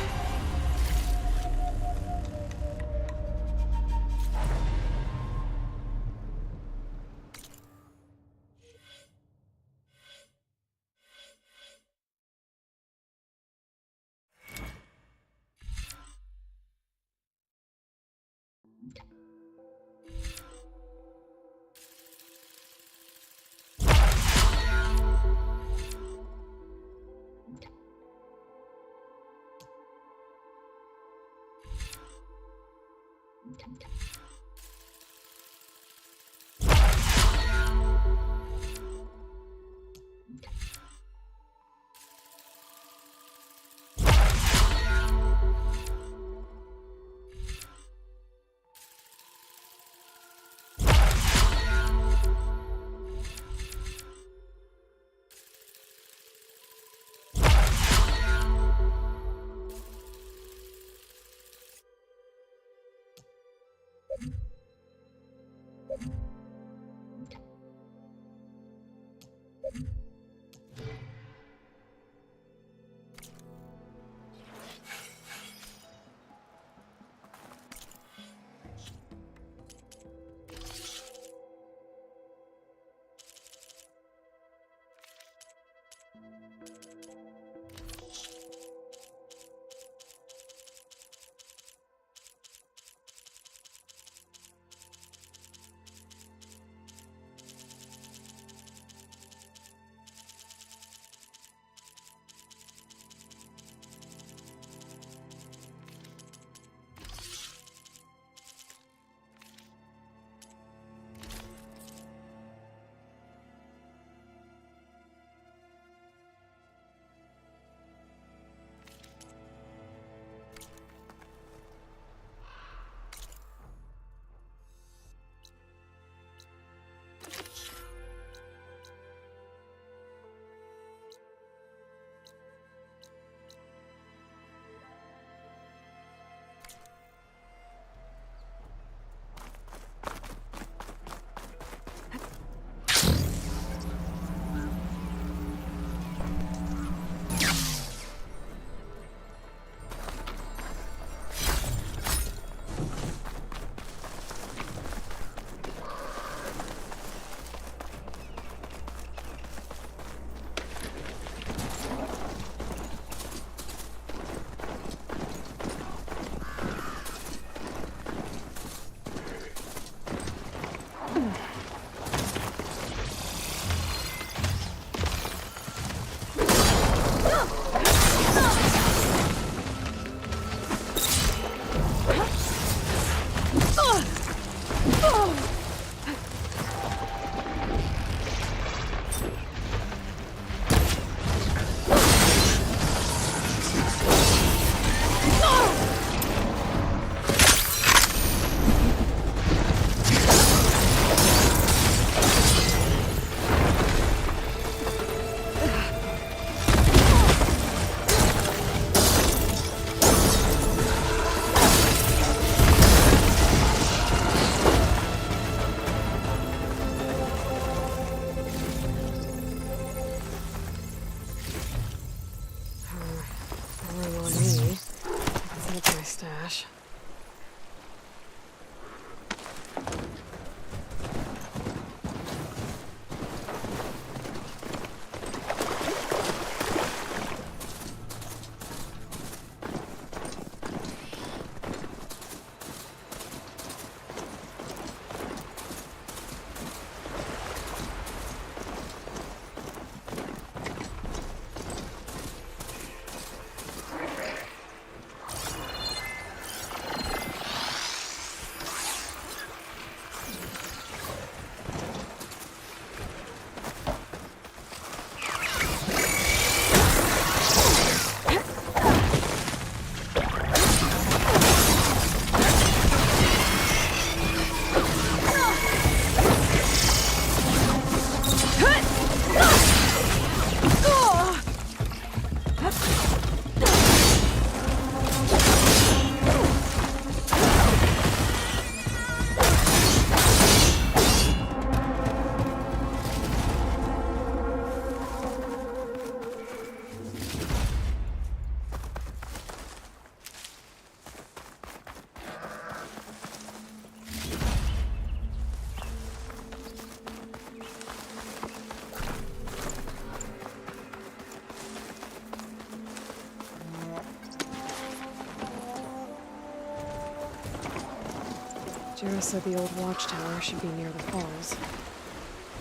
Jira said the old watchtower should be near the falls.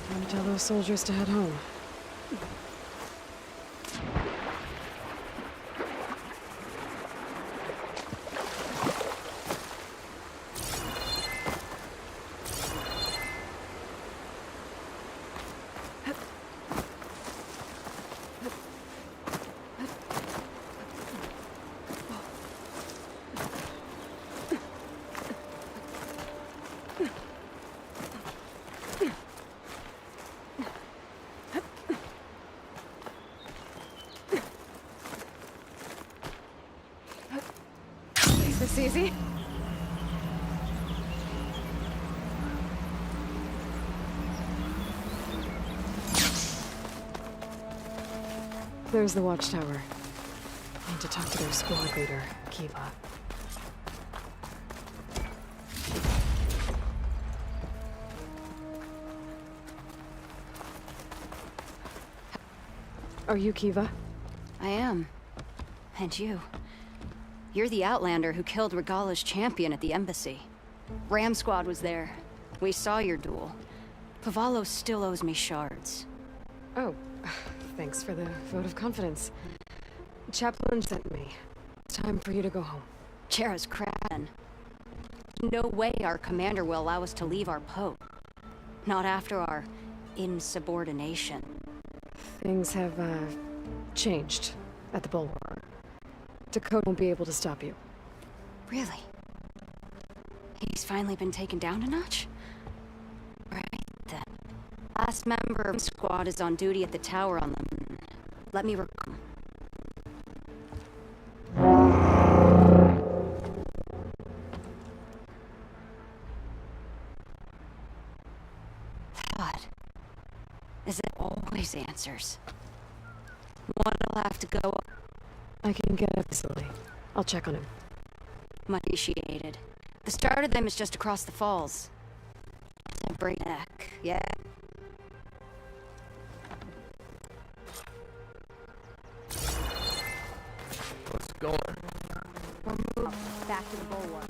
Time to tell those soldiers to head home. This easy? There's the watchtower. I need to talk to their squad leader, Kiva. Are you Kiva? I am. And you. You're the Outlander who killed Regala's champion at the embassy. Ram Squad was there. We saw your duel. Pavalo still owes me shards. Oh, thanks for the vote of confidence. Chaplain sent me. It's time for you to go home. Chera's crabbing. No way our commander will allow us to leave our post. Not after our insubordination. Things have, changed at the Bulwark. Dakota won't be able to stop you. Really? He's finally been taken down a notch? Right then. Last member of the squad is on duty at the tower on the... Let me recall. God. Is it always answers? One'll have to go... I can get up easily. I'll check on him. Much appreciated. The start of them is just across the falls. It's a breakneck, yeah. What's going? We're moving back to the Bulwark.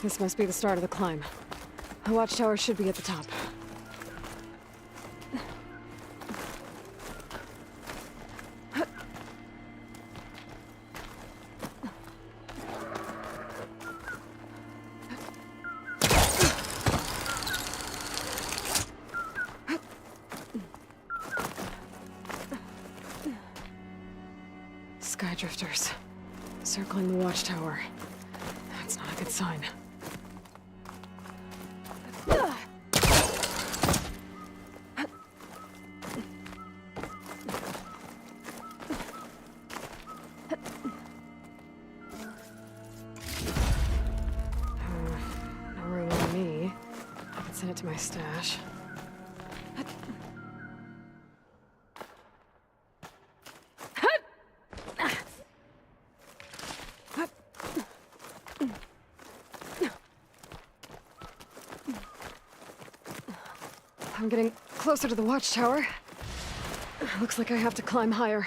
This must be the start of the climb. The watchtower should be at the top. Skydrifters. Circling the watchtower. That's not a good sign. No room on me. I can send it to my stash. I'm getting closer to the watchtower. Looks like I have to climb higher.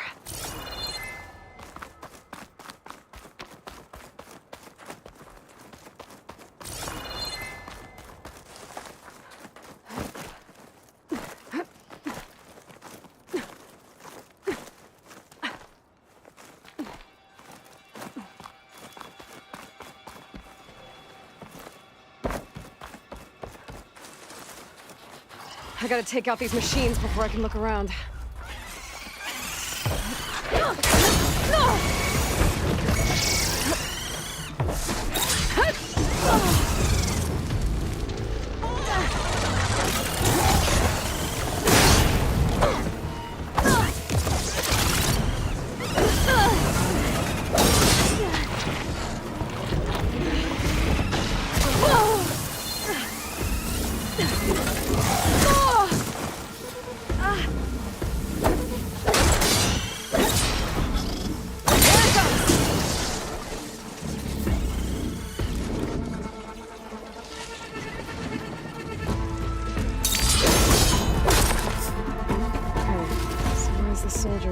I gotta take out these machines before I can look around.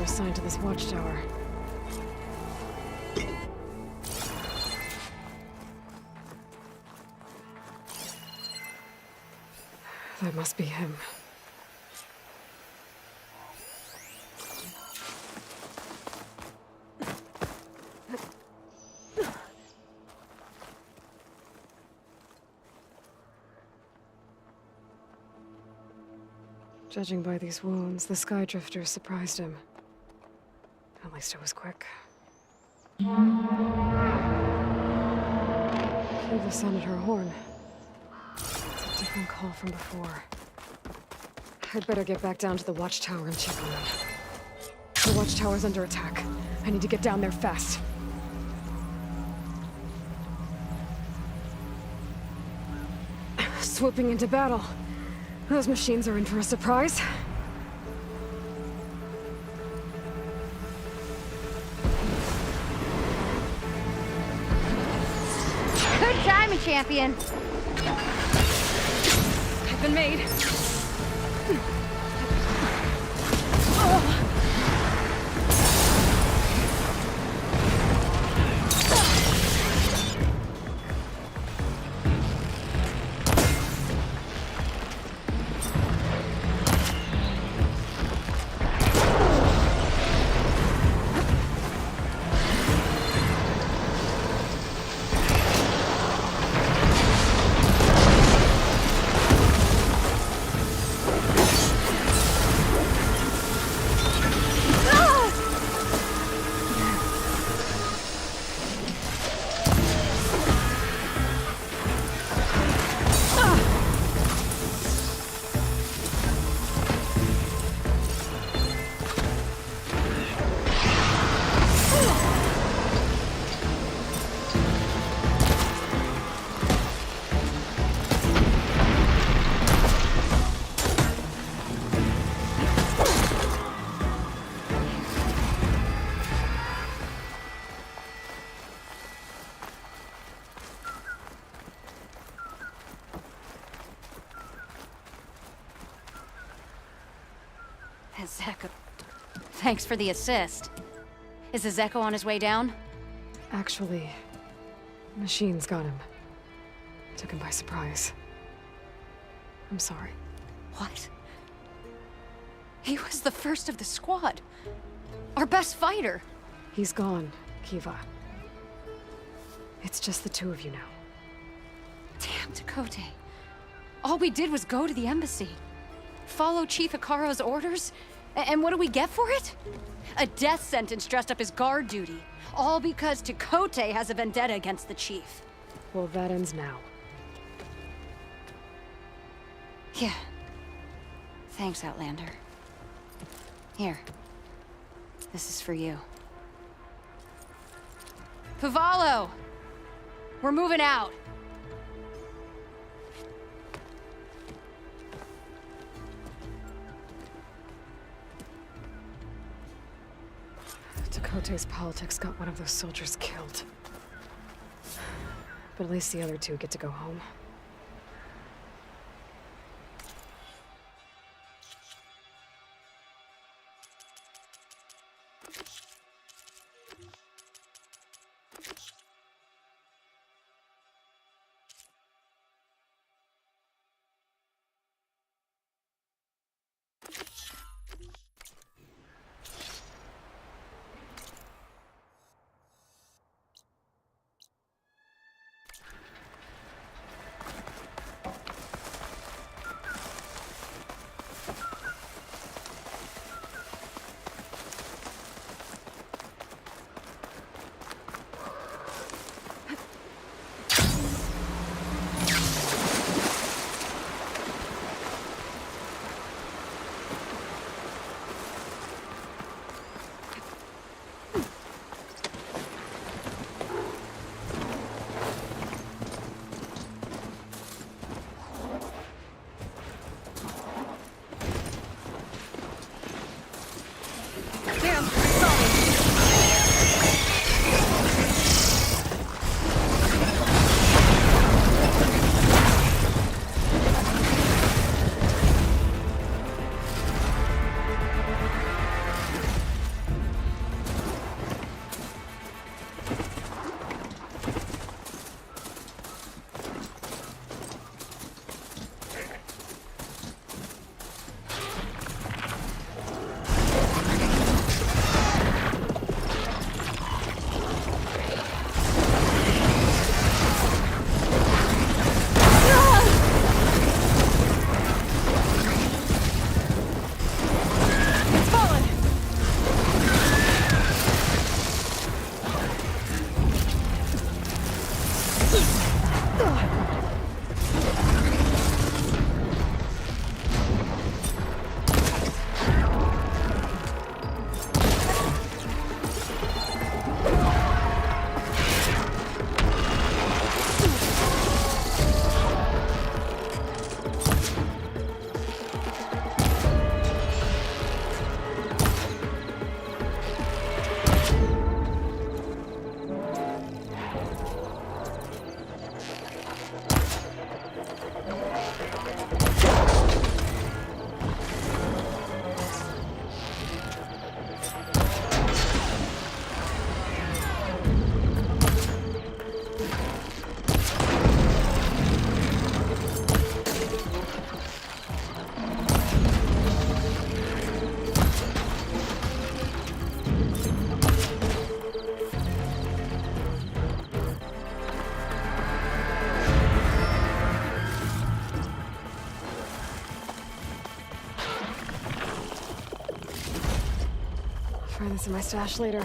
Assigned to this watchtower. That must be him. Judging by these wounds, the Skydrifters surprised him. At least it was quick. Kiva sounded her horn. It's a different call from before. I'd better get back down to the watchtower and check on them. The watchtower's under attack. I need to get down there fast. Swooping into battle. Those machines are in for a surprise. Good timing, champion. I've been made. Zeko. Thanks for the assist. Is the Zeko on his way down? Actually, machines got him. Took him by surprise. I'm sorry. What? He was the first of the squad. Our best fighter. He's gone, Kiva. It's just the two of you now. Damn, Tekotteh. All we did was go to the embassy. Follow Chief Hekarro's orders? And what do we get for it? A death sentence dressed up as guard duty. All because Tekotteh has a vendetta against the chief. Well, that ends now. Yeah. Thanks, Outlander. Here. This is for you. Puvalo! We're moving out. Tekotteh's politics got one of those soldiers killed. But at least the other two get to go home. Find this in my stash later.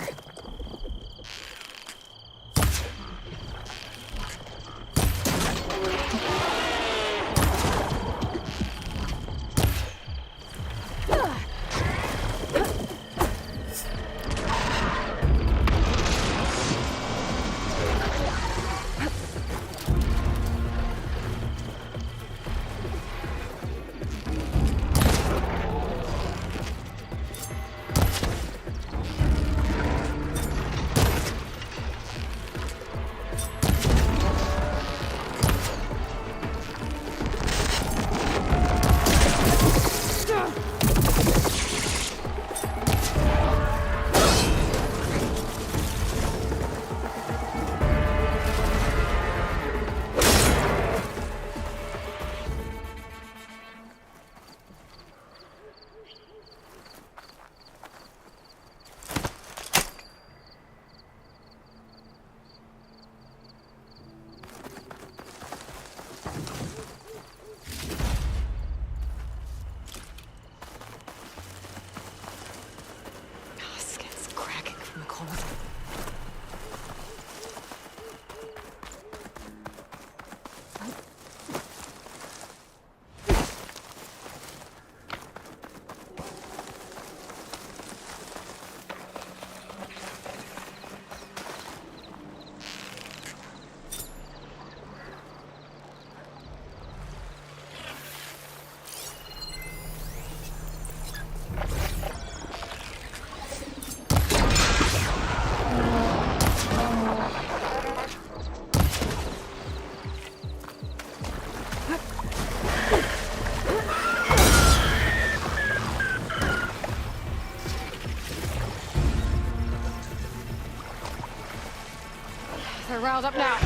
riled up now.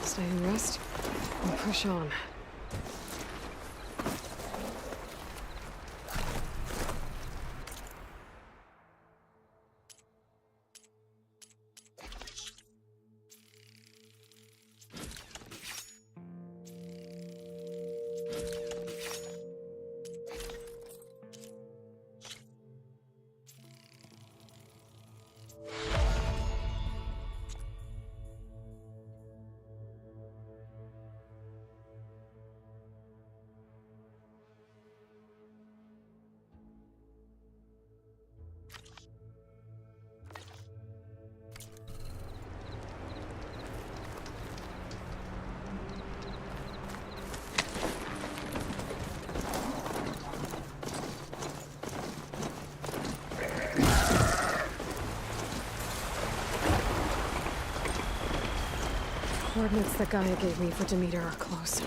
Stay and rest, and push on. Coordinates that Gaia gave me for Demeter are close.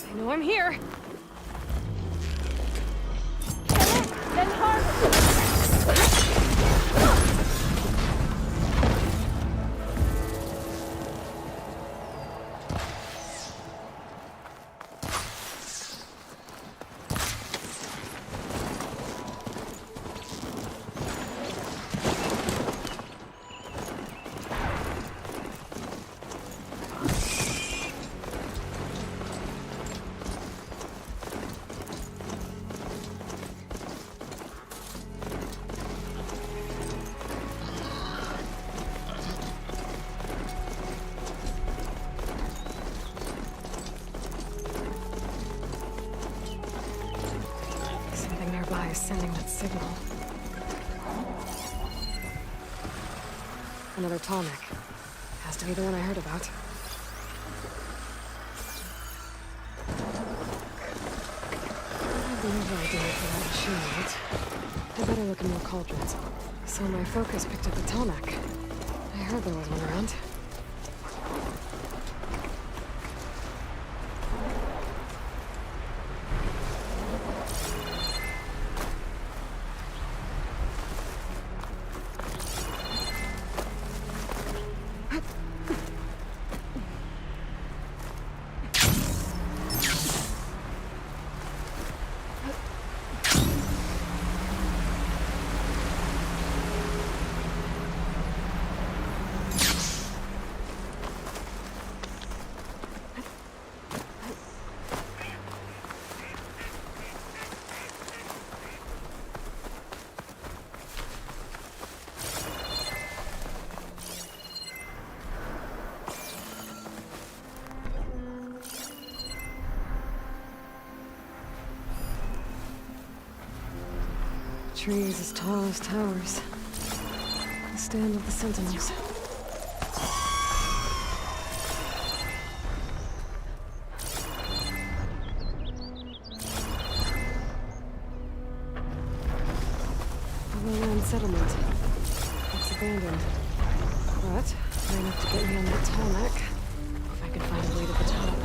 I know I'm here. Then harm. is sending that signal. Another Tallneck. Has to be the one I heard about. I have the other idea for that machine, right? I better look in more cauldrons. So my focus picked up the Tallneck. I heard there was one around. Trees as tall as towers. The stand of the Sentinels. A lowland settlement. Looks abandoned. But high enough to get me on that Tallneck. If I can find a way to the top.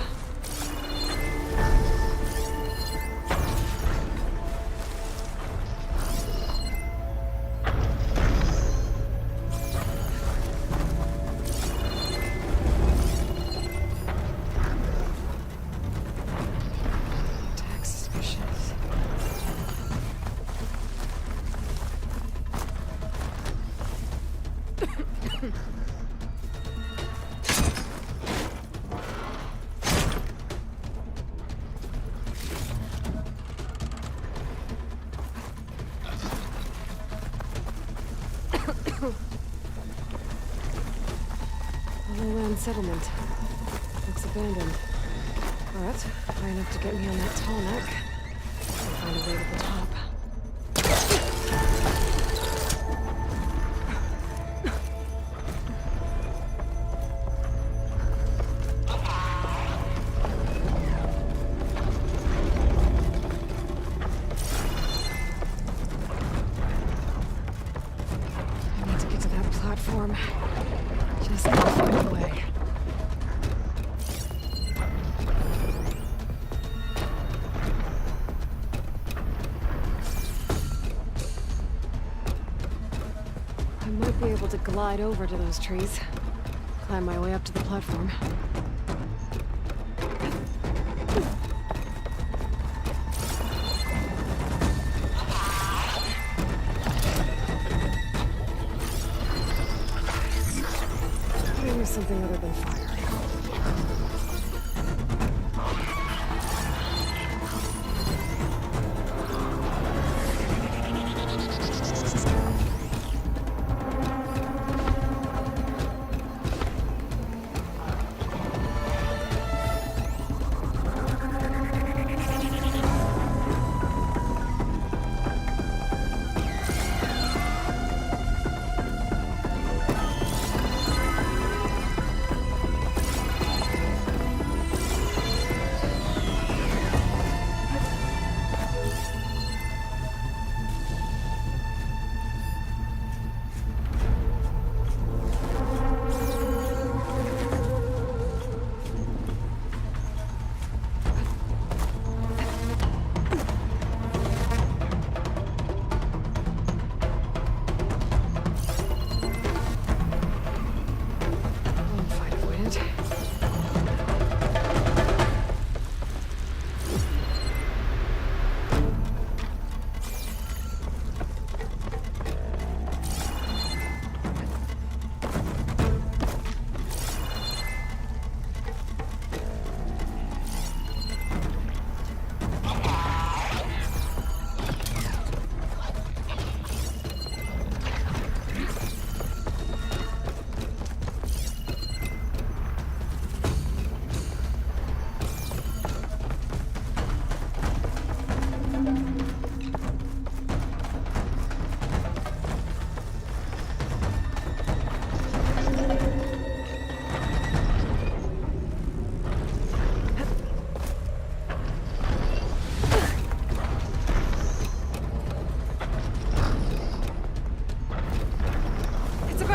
A lowland settlement. Looks abandoned. But high enough to get me on that Tallneck. I'll find a way to the top. I need to get to that platform. Just need to find a way. I might be able to glide over to those trees. Climb my way up to the platform. Maybe something other than fire.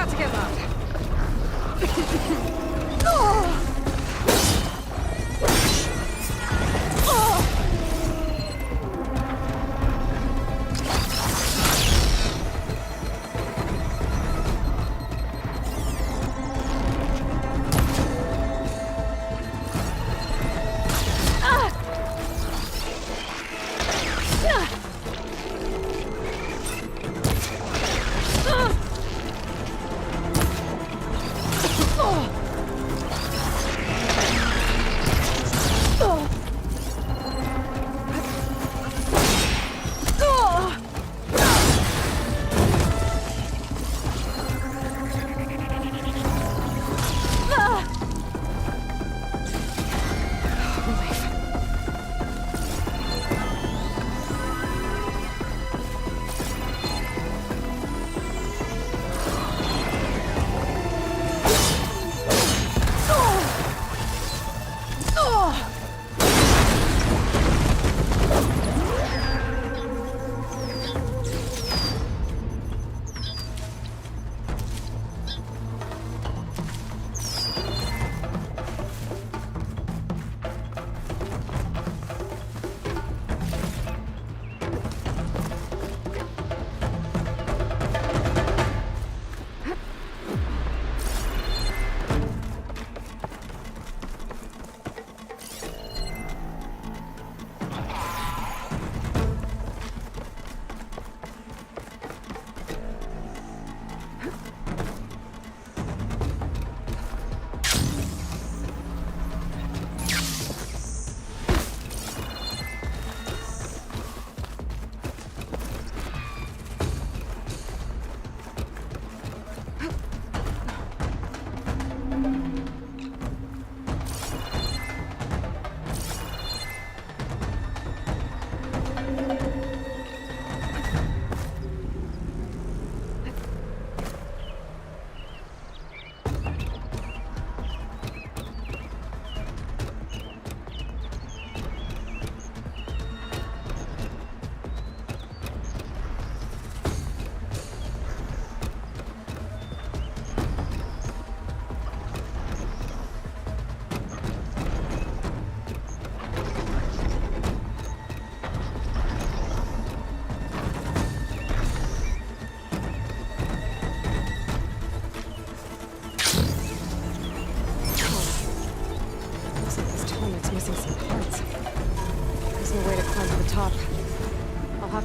got to get loud.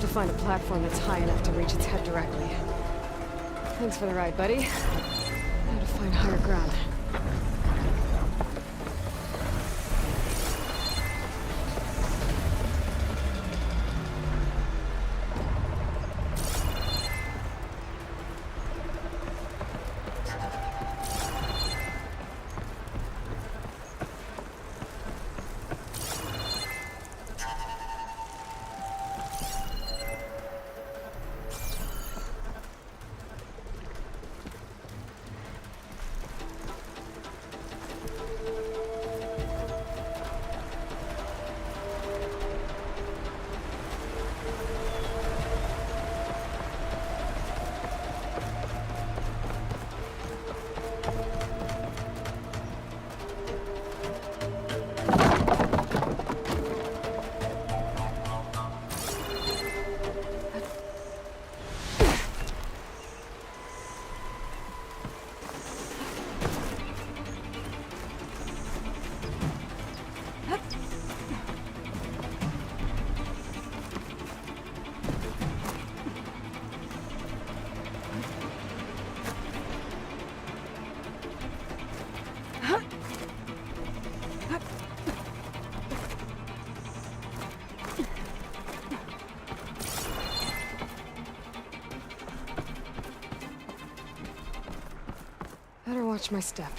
Find a platform that's high enough to reach its head directly. Thanks for the ride, buddy. Now to find higher ground. Better watch my step.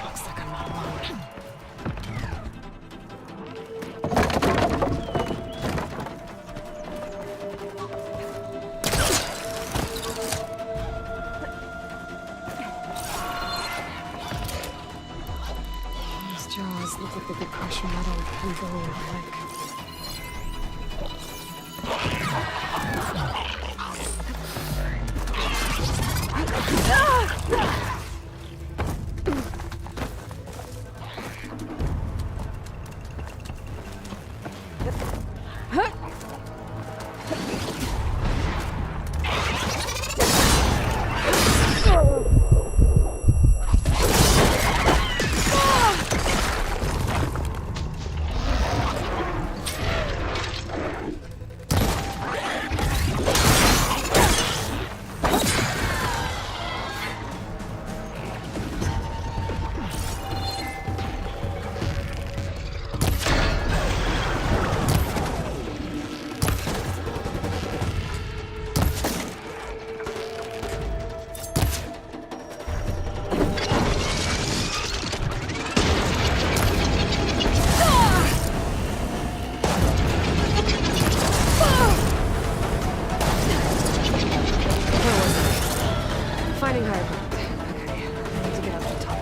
Looks like I'm not alone. jaws look like they could crush metal and bone alike. Finding higher ground. Okay, I need to get up to the top.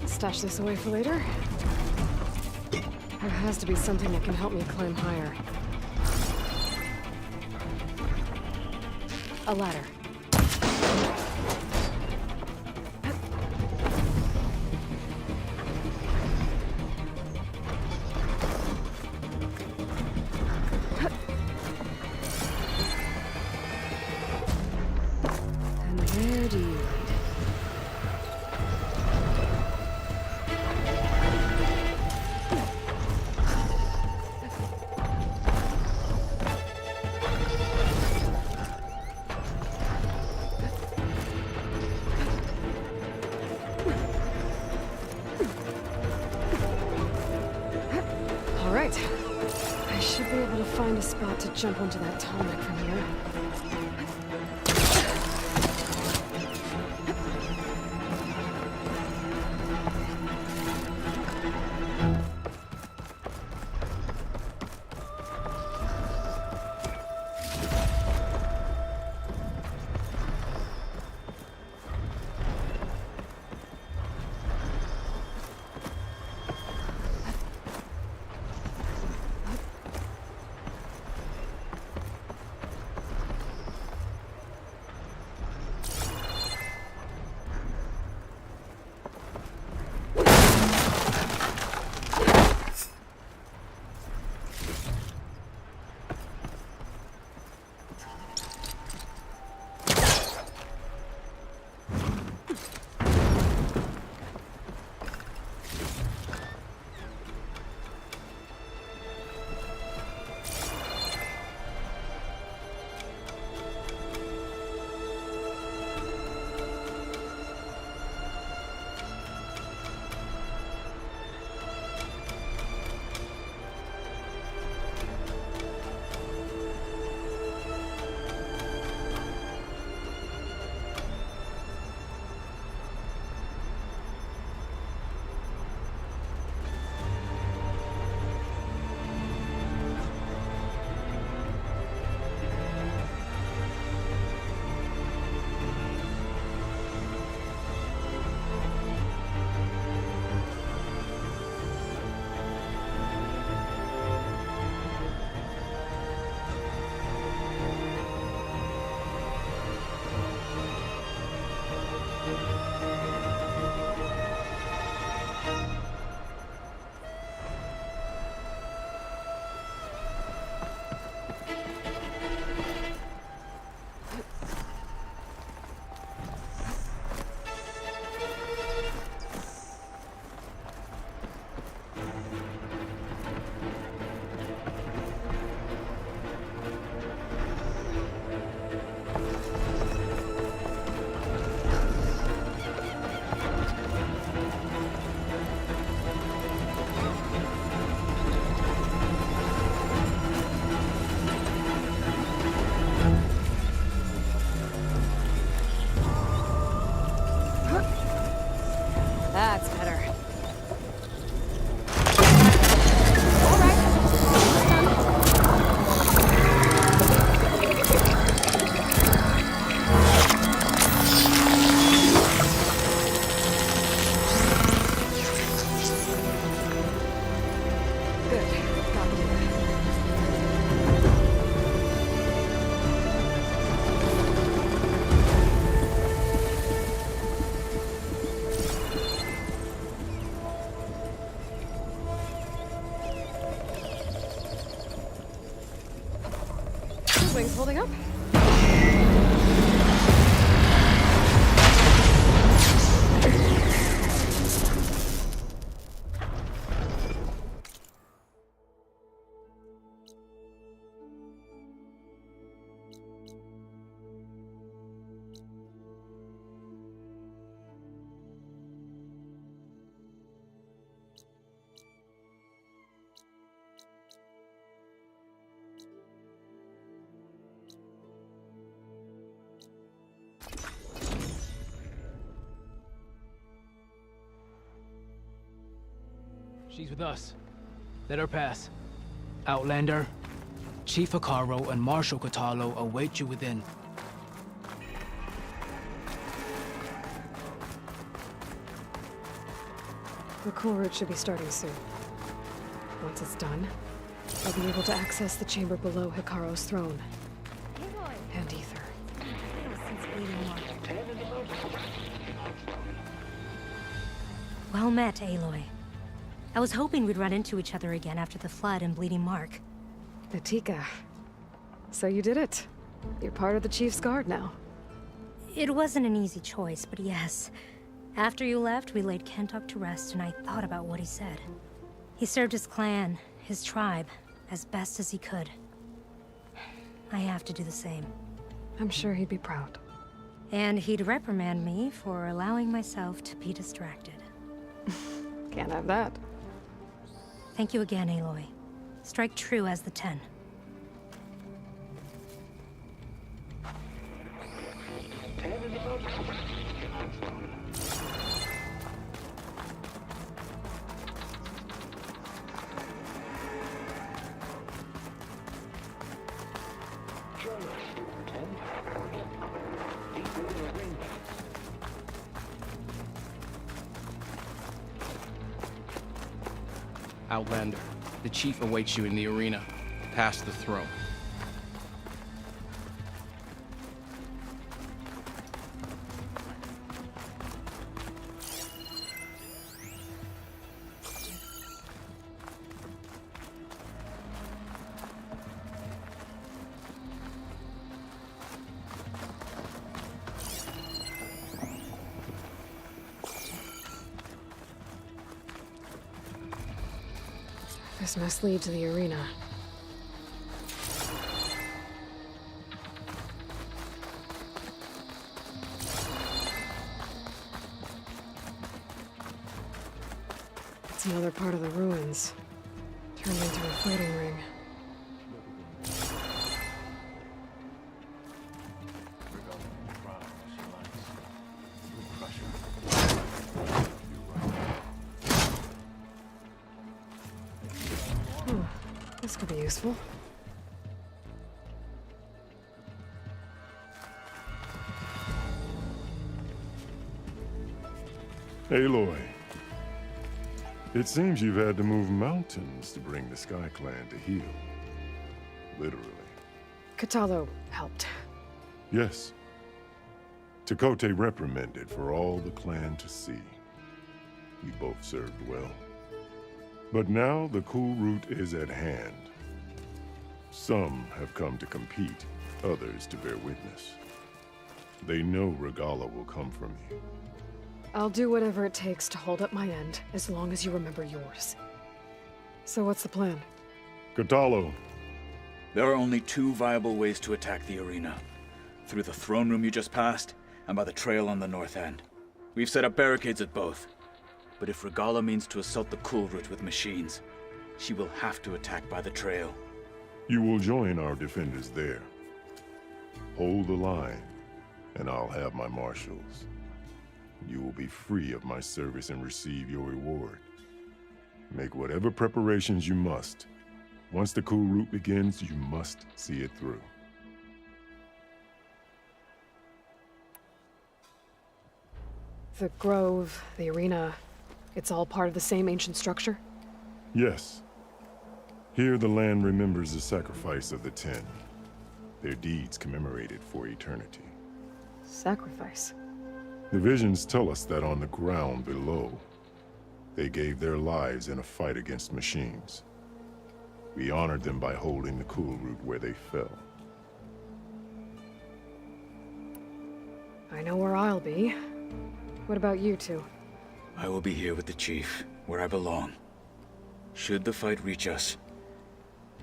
Stash this away for later. There has to be something that can help me climb higher. A ladder. Where do you lead? All right. I should be able to find a spot to jump onto that tall neck from here. wings holding up? She's with us. Let her pass. Outlander, Chief Hekarro and Marshal Kotallo await you within. The cool route should be starting soon. Once it's done, I'll be able to access the chamber below Hekarro's throne. And Ether. Well met, Aloy. I was hoping we'd run into each other again after the flood and Bleeding Mark. Atika. So you did it. You're part of the Chief's Guard now. It wasn't an easy choice, but yes. After you left, we laid Kentuck to rest, and I thought about what he said. He served his clan, his tribe, as best as he could. I have to do the same. I'm sure he'd be proud. And he'd reprimand me for allowing myself to be distracted. Can't have that. Thank you again, Aloy. Strike true as the 10. Outlander, the Chief awaits you in the arena, past the throne. This must lead to the arena. It's another part of the ruins, turned into a floating ring. This could be useful. Aloy, it seems you've had to move mountains to bring the Sky Clan to heel. Literally. Kotallo helped. Yes. Tekote reprimanded for all the clan to see. We both served well. But now the cool route is at hand. Some have come to compete, others to bear witness. They know Regalla will come for me. I'll do whatever it takes to hold up my end, as long as you remember yours. So what's the plan? Kotallo. There are only two viable ways to attack the arena. Through the throne room you just passed, and by the trail on the north end. We've set up barricades at both. But if Regalla means to assault the cool route with machines, she will have to attack by the trail. You will join our defenders there. Hold the line, and I'll have my marshals. You will be free of my service and receive your reward. Make whatever preparations you must. Once the cool route begins, you must see it through. The grove, the arena, it's all part of the same ancient structure? Yes. Here the land remembers the sacrifice of the 10. Their deeds commemorated for eternity. Sacrifice? The visions tell us that on the ground below, they gave their lives in a fight against machines. We honored them by holding the cool route where they fell. I know where I'll be. What about you two? I will be here with the chief, where I belong. Should the fight reach us,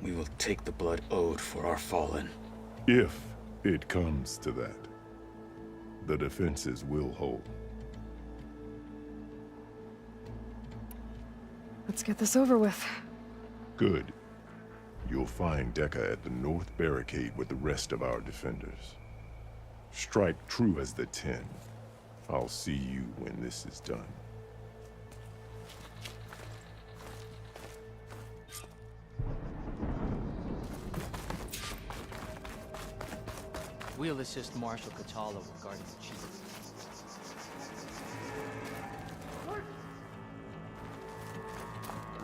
we will take the blood owed for our fallen. If it comes to that, the defenses will hold. Let's get this over with. Good. You'll find Dekka at the north barricade with the rest of our defenders. Strike true as the 10. I'll see you when this is done. We'll assist Marshal Kotallo with guarding the chief.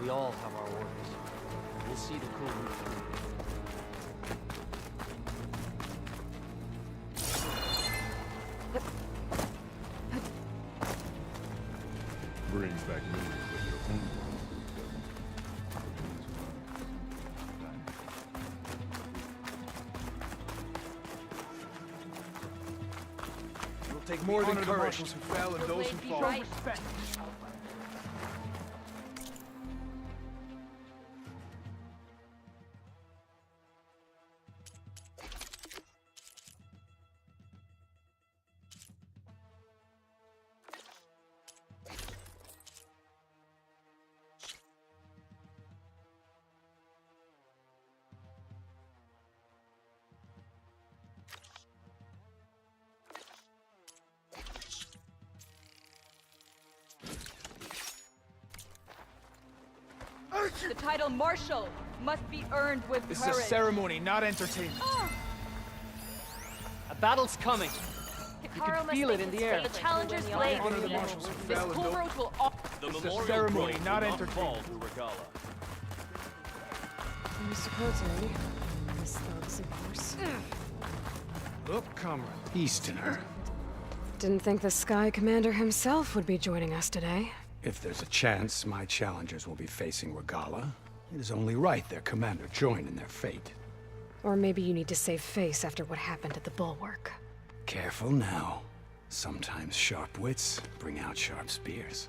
We all have our orders. We'll see the cool route. Brings back memories of your home. It'll take more than courage who fell and those who fall. Respect. The title Marshal must be earned with This courage. is a ceremony, not entertainment. A battle's coming. You can feel it in the air. The challenger's blade. Honor the marshals who This fell and cool those... road will all... This is a ceremony, not entertainment. Mr. Cote, Miss Thugs, of course. Look, comrade. Easterner. Didn't think the Sky Commander himself would be joining us today. If there's a chance my challengers will be facing Regalla, it is only right their commander join in their fate. Or maybe you need to save face after what happened at the Bulwark. Careful now. Sometimes sharp wits bring out sharp spears.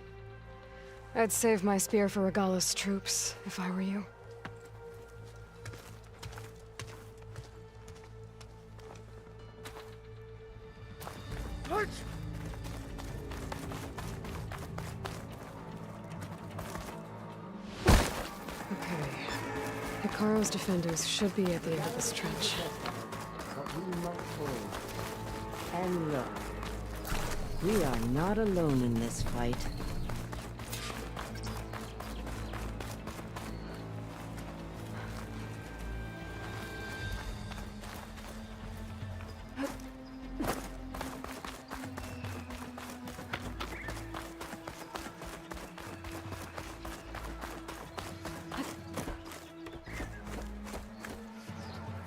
I'd save my spear for Regalla's troops, if I were you. Okay. Hikaru's defenders should be at the end of this trench. And look, we are not alone in this fight.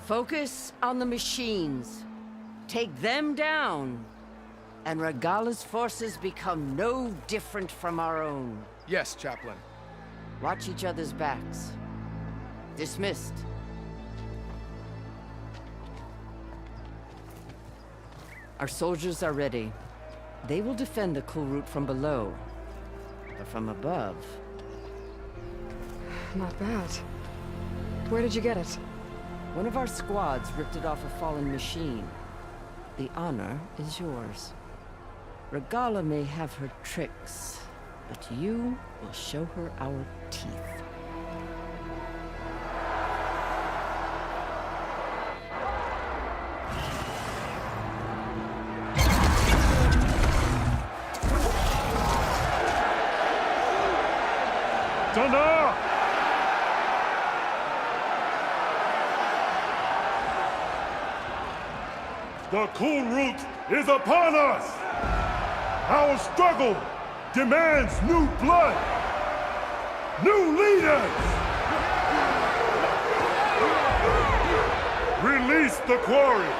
Focus on the machines. Take them down, and Regalla's forces become no different from our own. Yes, Chaplain. Watch each other's backs. Dismissed. Our soldiers are ready. They will defend the cool route from below. But from above... Not bad. Where did you get it? One of our squads ripped it off a fallen machine. The honor is yours. Regalla may have her tricks, but you will show her our teeth. Thunder! The cool route is upon us! Our struggle demands new blood! New leaders! Release the quarry!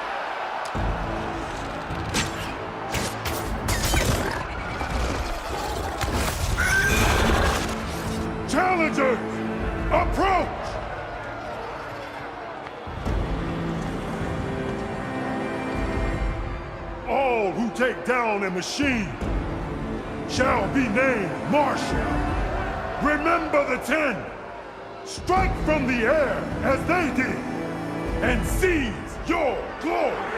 Challengers, approach! All who take down a machine shall be named Marshall. Remember the 10. Strike from the air as they did, and seize your glory.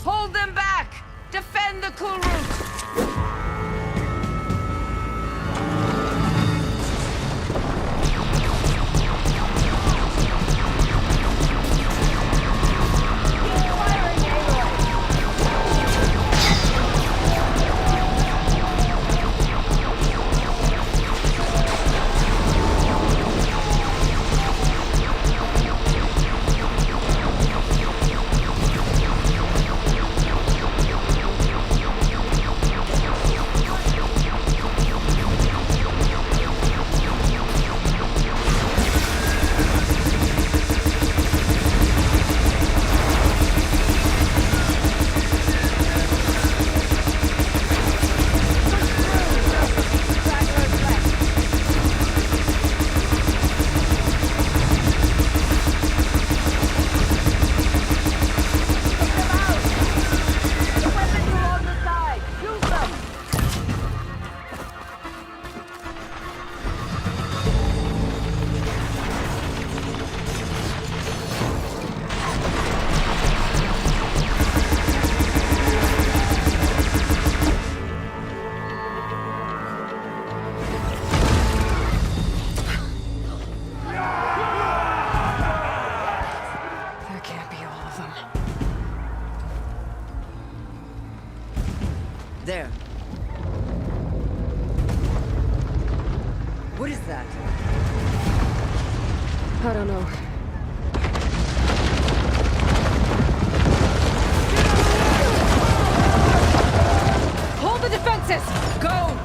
Hold them back! Defend the cool route! There. What is that? I don't know. Hold the defenses! Go!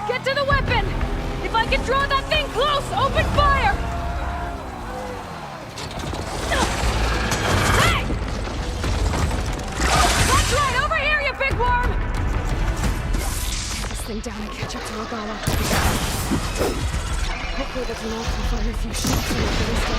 Get to the weapon! If I can draw that thing close, open fire! Hey! That's right, over here, you big worm! Get this thing down and catch up to Regalla. Hopefully the Tenakth can fire a few shots on the ballista.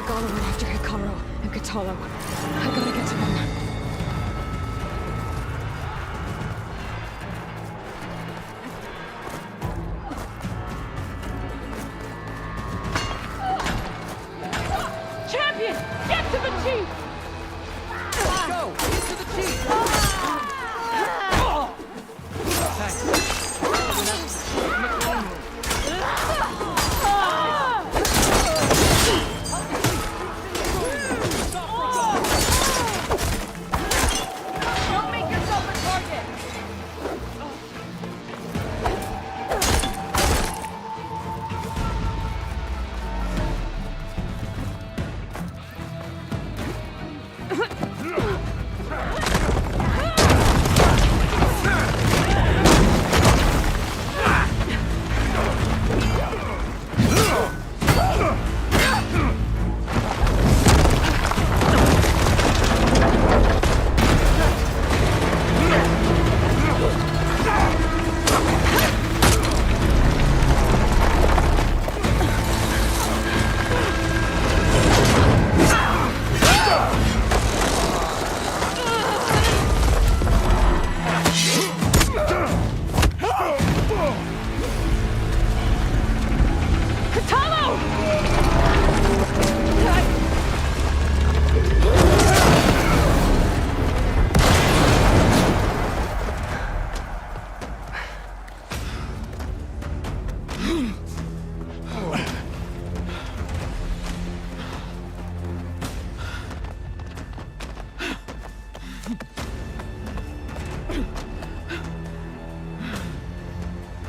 Regalla went after Hikaru and Kotallo. I gotta get to them. Champion, get to the chief! Go! Get to the chief! Don't make yourself a target!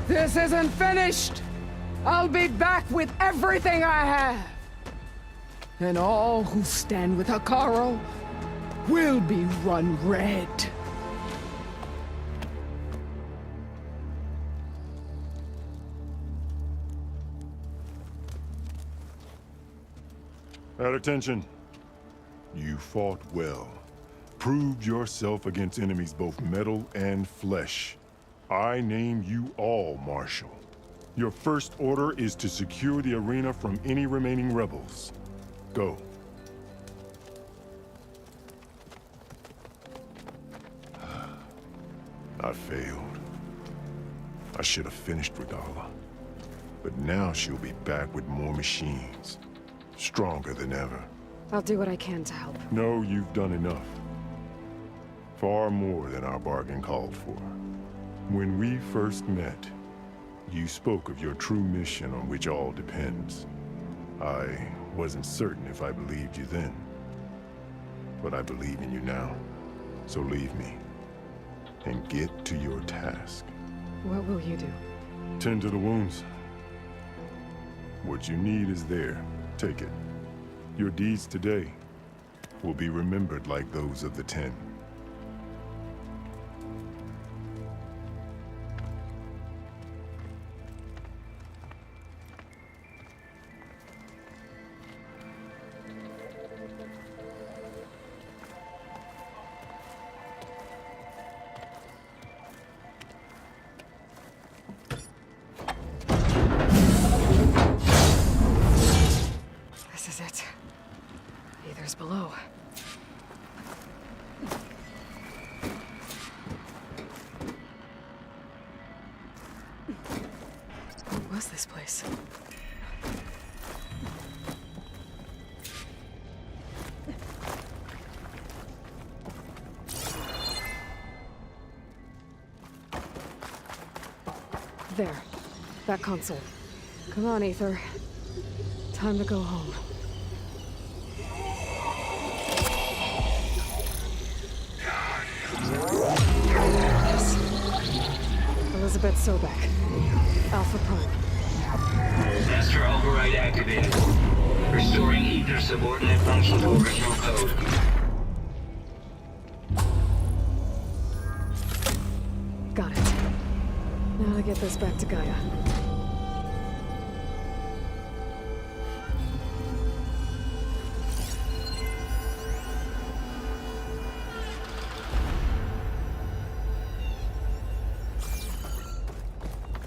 This isn't finished! I'll be back with everything I have! And all who stand with Hikaru will be run red. At attention. You fought well. Proved yourself against enemies both metal and flesh. I name you all Marshal. Your first order is to secure the arena from any remaining rebels. Go. I failed. I should have finished Regalla. But now she'll be back with more machines. Stronger than ever. I'll do what I can to help. No, you've done enough. Far more than our bargain called for. When we first met, you spoke of your true mission on which all depends. I wasn't certain if I believed you then. But I believe in you now. So leave me. And get to your task. What will you do? Tend to the wounds. What you need is there. Take it. Your deeds today will be remembered like those of the 10. This is it. Aether's below. What was this place? There. That console. Come on, Aether. Time to go home. Yes. Elizabeth Sobek. Alpha Prime. Master override activated. Restoring Aether subordinate function to original code. Got it. Now to get this back to Gaia.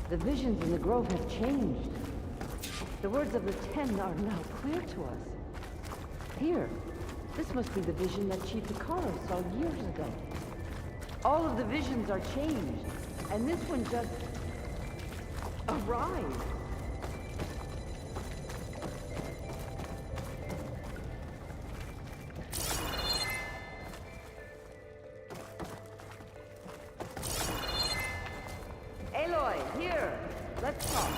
The visions in the Grove have changed. The words of the 10 are now clear to us. Here. This must be the vision that Chief Hikaru saw years ago. All of the visions are changed, and this one just arrived. Aloy, here. Let's talk.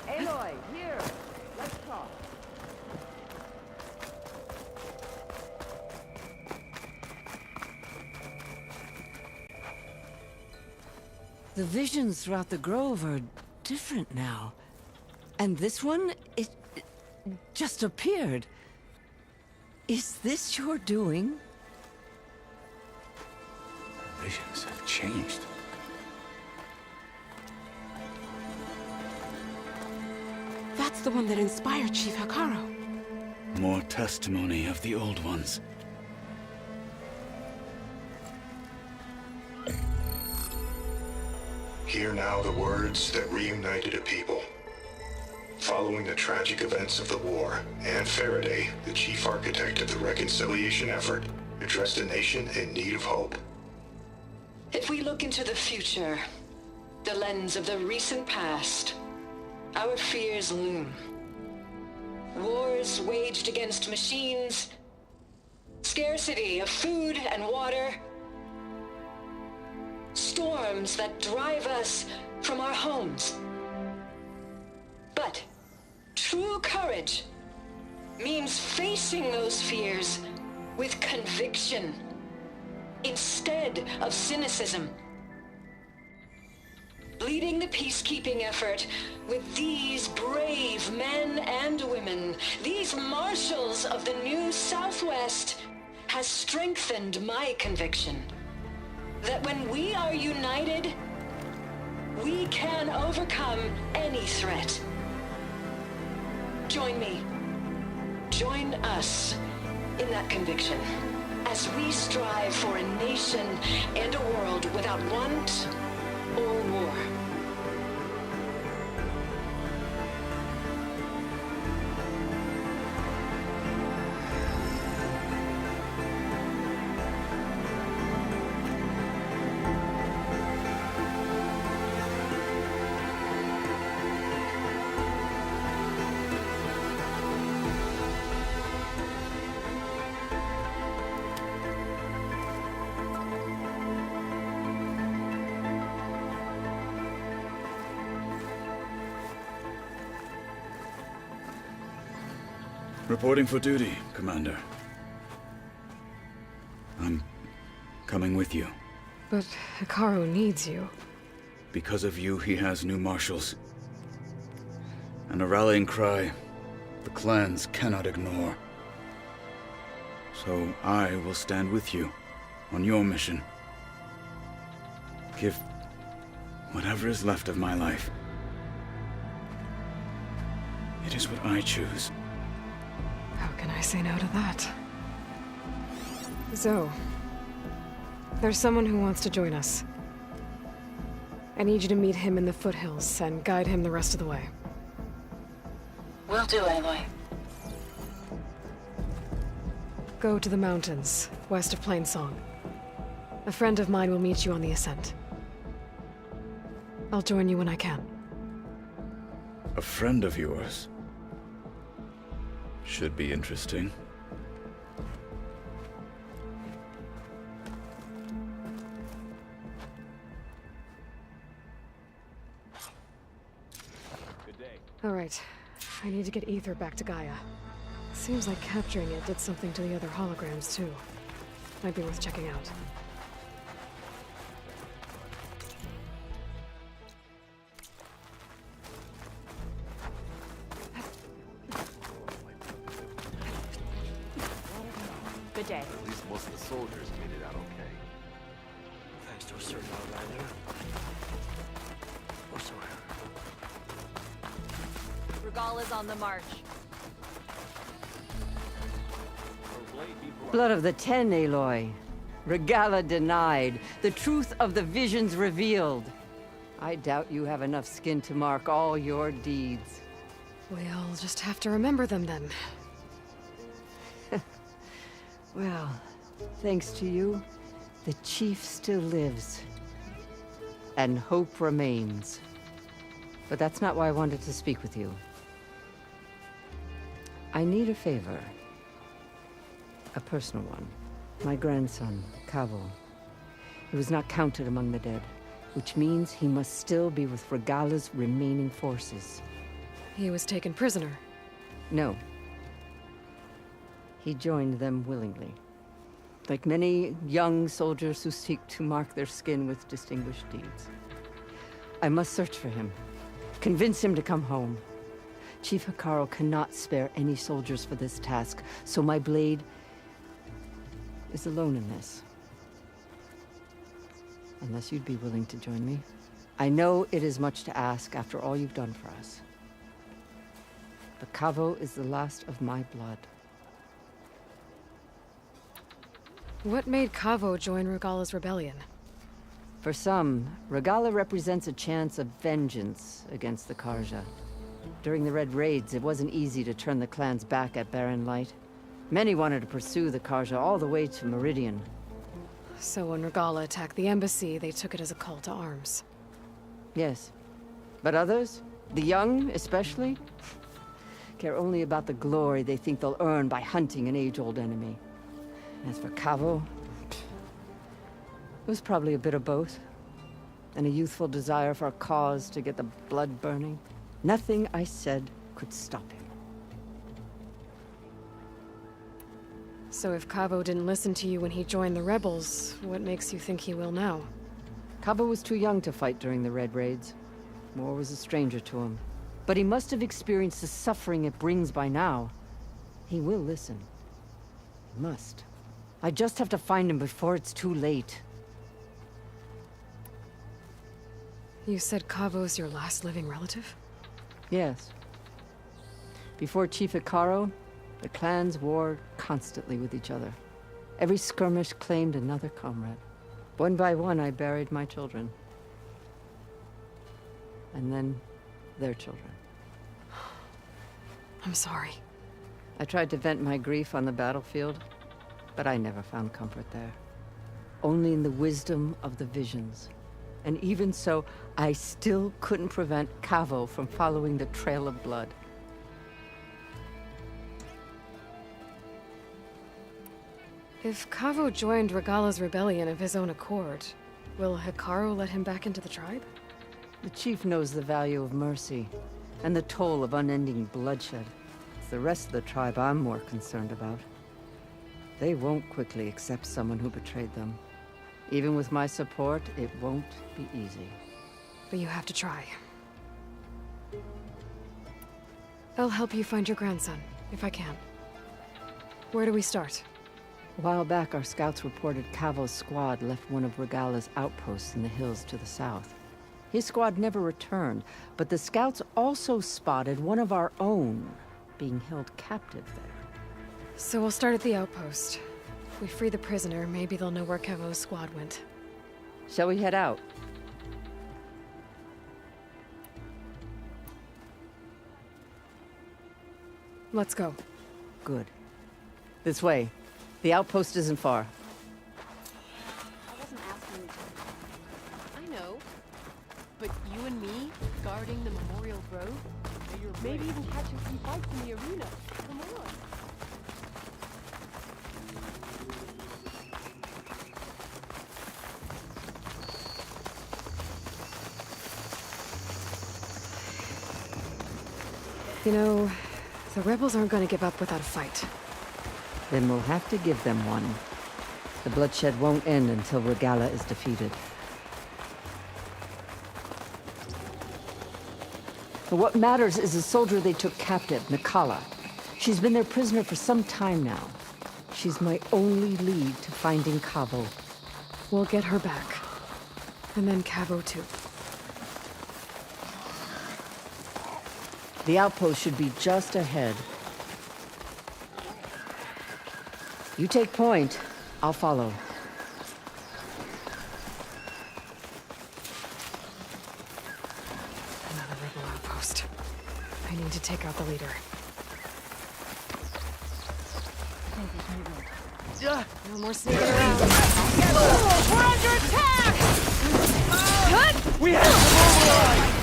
Aloy, here. Let's talk. The visions throughout the grove are different now. And this one, it just appeared. Is this your doing? Visions have changed. That's the one that inspired Chief Hikaru. More testimony of the old ones. Hear now the words that reunited a people. Following the tragic events of the war, Anne Faraday, the chief architect of the reconciliation effort, addressed a nation in need of hope. If we look into the future, the lens of the recent past, our fears loom. Wars waged against machines, scarcity of food and water, storms that drive us from our homes. But true courage means facing those fears with conviction instead of cynicism. Leading the peacekeeping effort with these brave men and women, these marshals of the new Southwest, has strengthened my conviction that when we are united, we can overcome any threat. Join me. Join us in that conviction as we strive for a nation and a world without want or war. Reporting for duty, Commander. I'm coming with you. But Hikaru needs you. Because of you, he has new marshals. And a rallying cry the clans cannot ignore. So I will stand with you on your mission. Give whatever is left of my life. It is what I choose. How can I say no to that? Zoe, there's someone who wants to join us. I need you to meet him in the foothills and guide him the rest of the way. Will do, Aloy. Go to the mountains, west of Plainsong. A friend of mine will meet you on the ascent. I'll join you when I can. A friend of yours? Should be interesting. All right. I need to get Ether back to Gaia. Seems like capturing it did something to the other holograms, too. Might be worth checking out. Good day. At least most of the soldiers made it out okay. Thanks to a certain Outlander. Or so I heard. Regalla's on the march. Blood of the Ten, Aloy. Regalla denied. The truth of the visions revealed. I doubt you have enough skin to mark all your deeds. We'll just have to remember them then. Well, thanks to you, the Chief still lives. And hope remains. But that's not why I wanted to speak with you. I need a favor. A personal one. My grandson, Kavo. He was not counted among the dead, which means he must still be with Regalla's remaining forces. He was taken prisoner. No. He joined them willingly. Like many young soldiers who seek to mark their skin with distinguished deeds. I must search for him. Convince him to come home. Chief Hekarro cannot spare any soldiers for this task, so my blade is alone in this. Unless you'd be willing to join me. I know it is much to ask after all you've done for us. But Kavo is the last of my blood. What made Kavo join Regalla's rebellion? For some, Regalla represents a chance of vengeance against the Carja. During the Red Raids, it wasn't easy to turn the clans back at Barren Light. Many wanted to pursue the Carja all the way to Meridian. So when Regalla attacked the embassy, they took it as a call to arms. Yes. But others, the young especially, care only about the glory they think they'll earn by hunting an age-old enemy. As for Kavo, it was probably a bit of both. And a youthful desire for a cause to get the blood burning. Nothing I said could stop him. So if Kavo didn't listen to you when he joined the rebels, what makes you think he will now? Kavo was too young to fight during the Red Raids. War was a stranger to him. But he must have experienced the suffering it brings by now. He will listen. He must. I just have to find him before it's too late. You said Kavo's your last living relative? Yes. Before Chief Hekarro, the clans warred constantly with each other. Every skirmish claimed another comrade. One by one, I buried my children. And then their children. I'm sorry. I tried to vent my grief on the battlefield, but I never found comfort there. Only in the wisdom of the visions. And even so, I still couldn't prevent Kavo from following the trail of blood. If Kavo joined Regalla's rebellion of his own accord, will Hekarro let him back into the tribe? The chief knows the value of mercy, and the toll of unending bloodshed. It's the rest of the tribe I'm more concerned about. They won't quickly accept someone who betrayed them. Even with my support, it won't be easy. But you have to try. I'll help you find your grandson, if I can. Where do we start? A while back, our scouts reported Kavo's squad left one of Regalla's outposts in the hills to the south. His squad never returned, but the scouts also spotted one of our own being held captive there. So we'll start at the outpost. If we free the prisoner, maybe they'll know where Kavo's squad went. Shall we head out? Let's go. Good. This way. The outpost isn't far. I wasn't asking. I know. But you and me, guarding the Memorial Grove? Maybe even catching some fights in the arena. Come on. You know, the rebels aren't going to give up without a fight. Then we'll have to give them one. The bloodshed won't end until Regalla is defeated. But what matters is the soldier they took captive, Nikala. She's been their prisoner for some time now. She's my only lead to finding Kavo. We'll get her back. And then Kavo too. The outpost should be just ahead. You take point. I'll follow. Another rebel outpost. I need to take out the leader. No more sneaking around. We're under attack! We have to mobilize!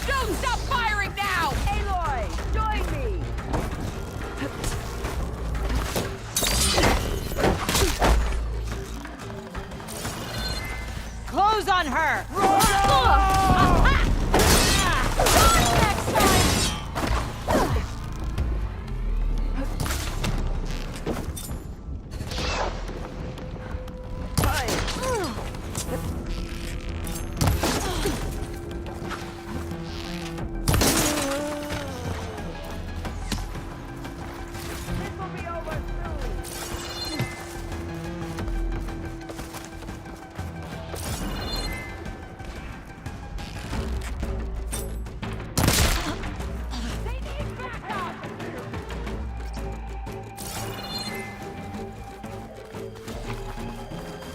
Don't stop firing now! Aloy, join me! Close on her!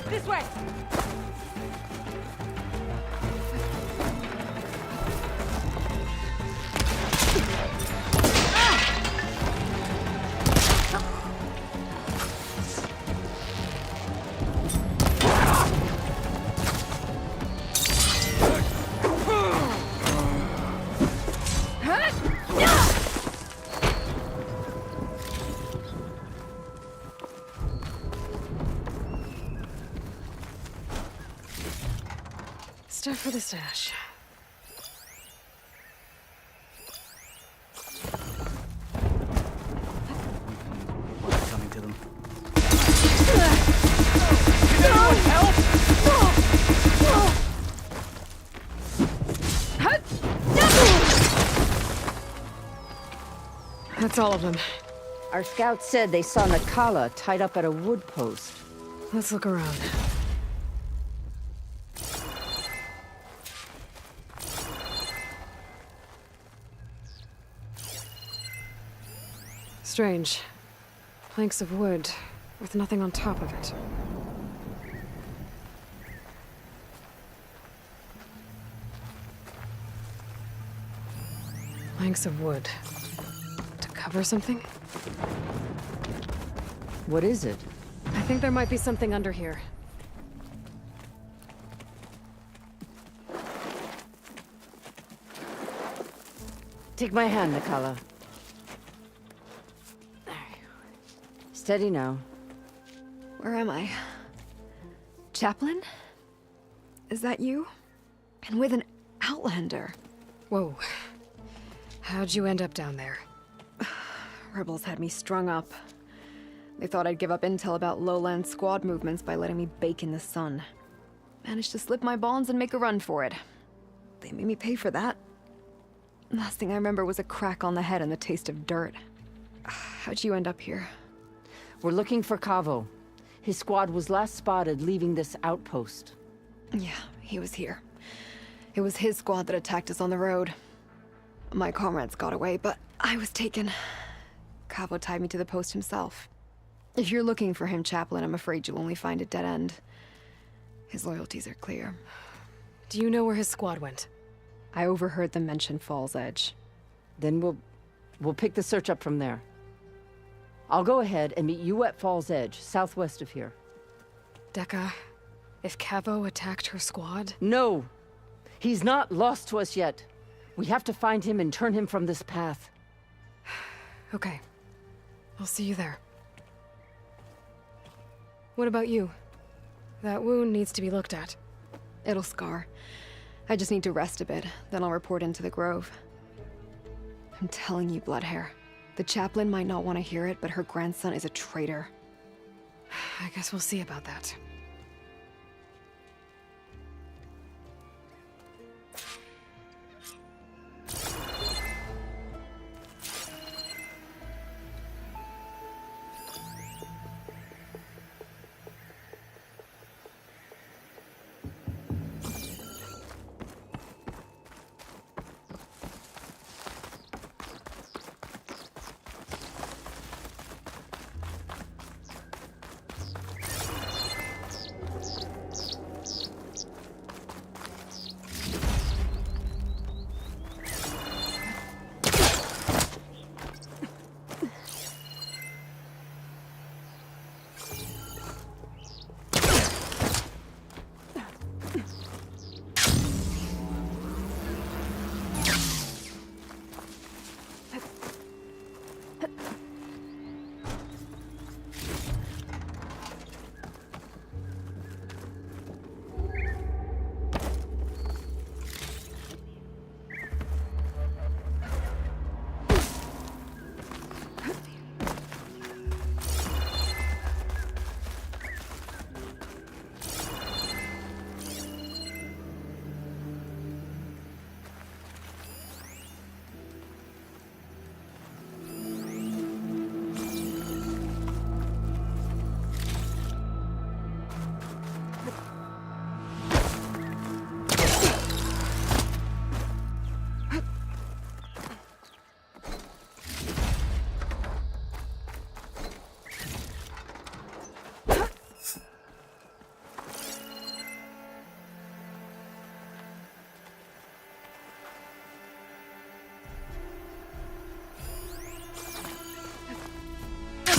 This way! Stuff for the stash. Coming to them. That's all of them. Our scouts said they saw Nakala tied up at a wood post. Let's look around. Strange. Planks of wood, with nothing on top of it. Planks of wood. To cover something? What is it? I think there might be something under here. Take my hand, Nakala. Steady now. Where am I? Chaplain? Is that you? And with an Outlander. Whoa. How'd you end up down there? Rebels had me strung up. They thought I'd give up intel about lowland squad movements by letting me bake in the sun. Managed to slip my bonds and make a run for it. They made me pay for that. Last thing I remember was a crack on the head and the taste of dirt. How'd you end up here? We're looking for Kavo. His squad was last spotted leaving this outpost. Yeah, he was here. It was his squad that attacked us on the road. My comrades got away, but I was taken. Kavo tied me to the post himself. If you're looking for him, Chaplain, I'm afraid you'll only find a dead end. His loyalties are clear. Do you know where his squad went? I overheard them mention Fall's Edge. Then we'll pick the search up from there. I'll go ahead and meet you at Fall's Edge, southwest of here. Dekka, if Kavo attacked her squad? No! He's not lost to us yet. We have to find him and turn him from this path. Okay. I'll see you there. What about you? That wound needs to be looked at. It'll scar. I just need to rest a bit, then I'll report into the Grove. I'm telling you, Bloodhair. The chaplain might not want to hear it, but her grandson is a traitor. I guess we'll see about that.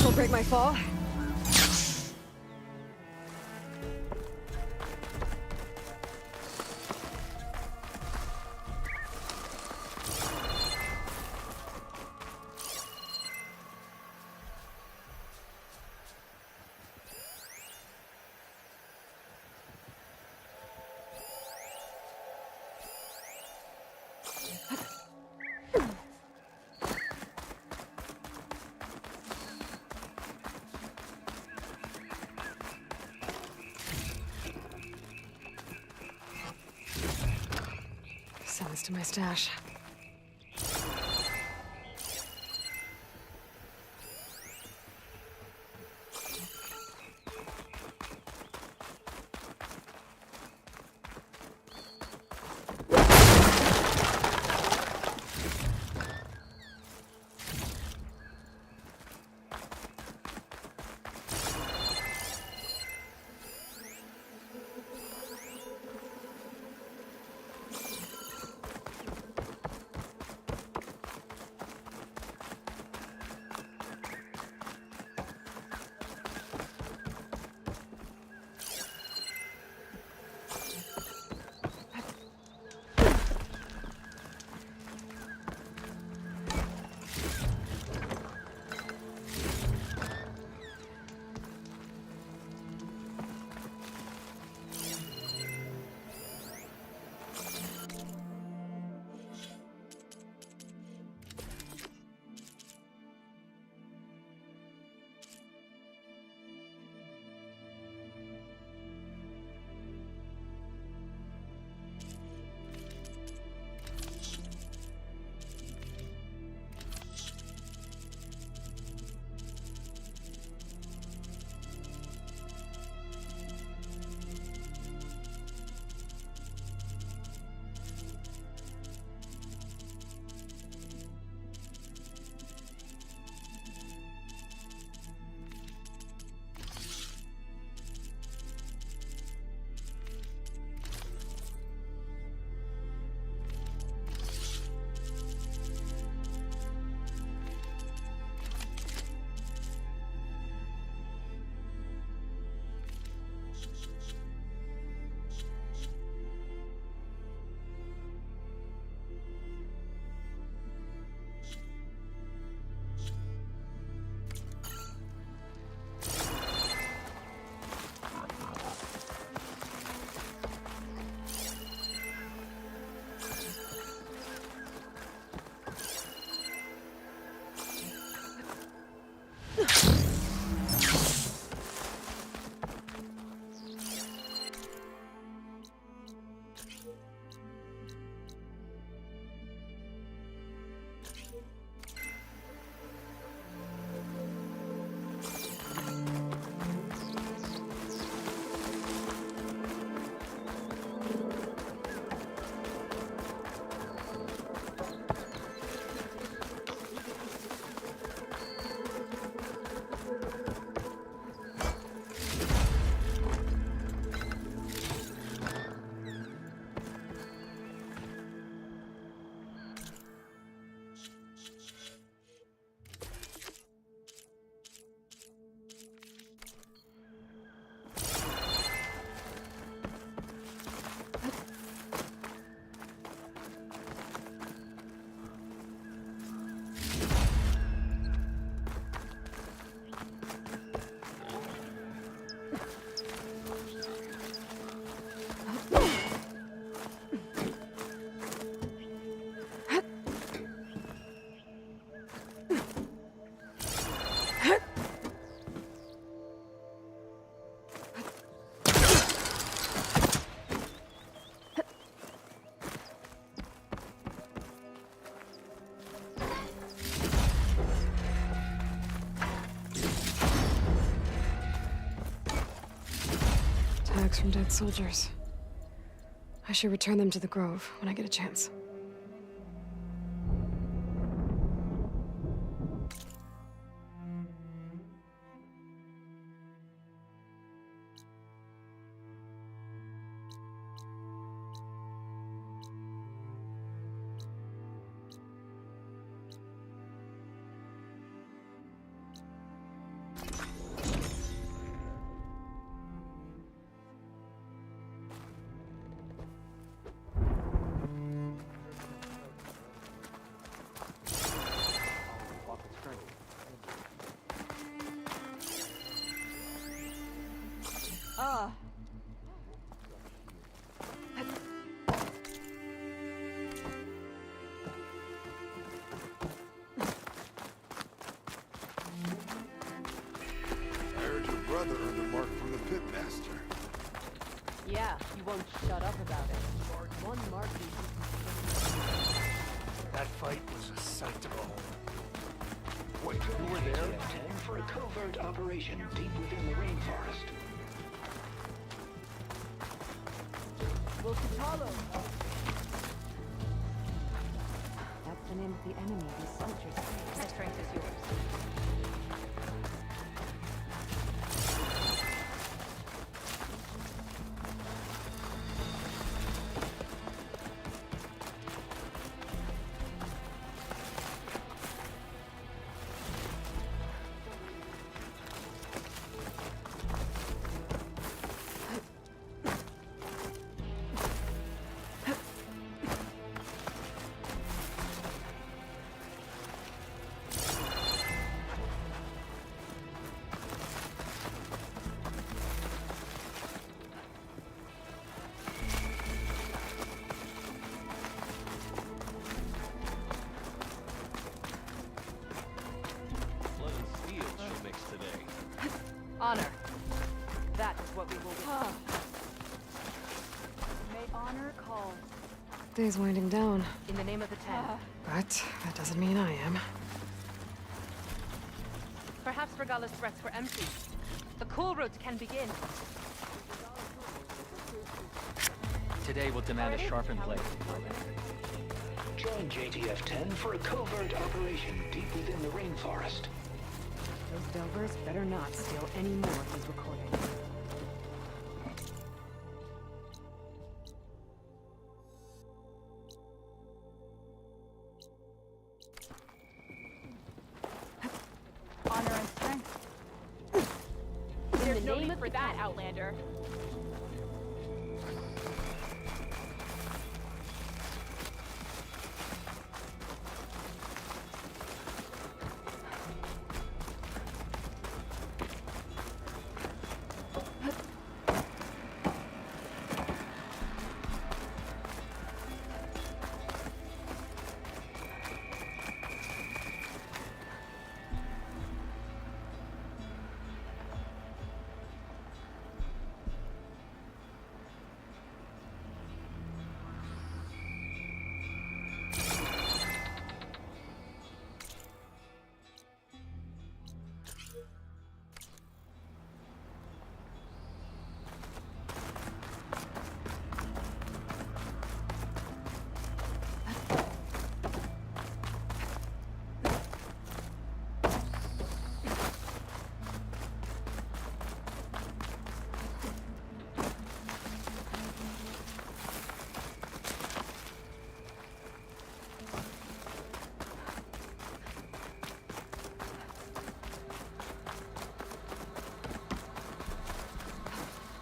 Will break my fall. Send this to my stash. artifacts from dead soldiers. I should return them to the Grove when I get a chance. I heard your brother earned a mark from the pitmaster. Yeah, you won't shut up about it. One mark. That fight was a sight to behold. Wait, you were there? 10 for a covert operation deep within the rainforest. Will Kitalo. That's the name of the enemy these soldiers face. My strength is yours. Honor. That is what we will do. May honor call. Day's winding down, In the name of the Ten. but that doesn't mean I am. Perhaps Regalla's threats were empty. The cool route can begin. Today will demand a sharpened blade. Join JTF-10 for a covert operation deep within the rainforest. Those Delvers better not steal any more of his recordings. Honor and strength. There's no need for that, Outlander.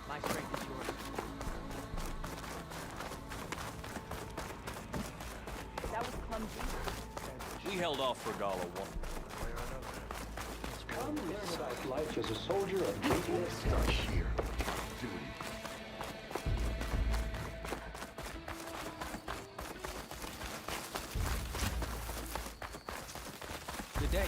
My strength is yours. That was clumsy. We held off Regalla one. Come live without life as a soldier of JTF. Start here. Duty. Good day.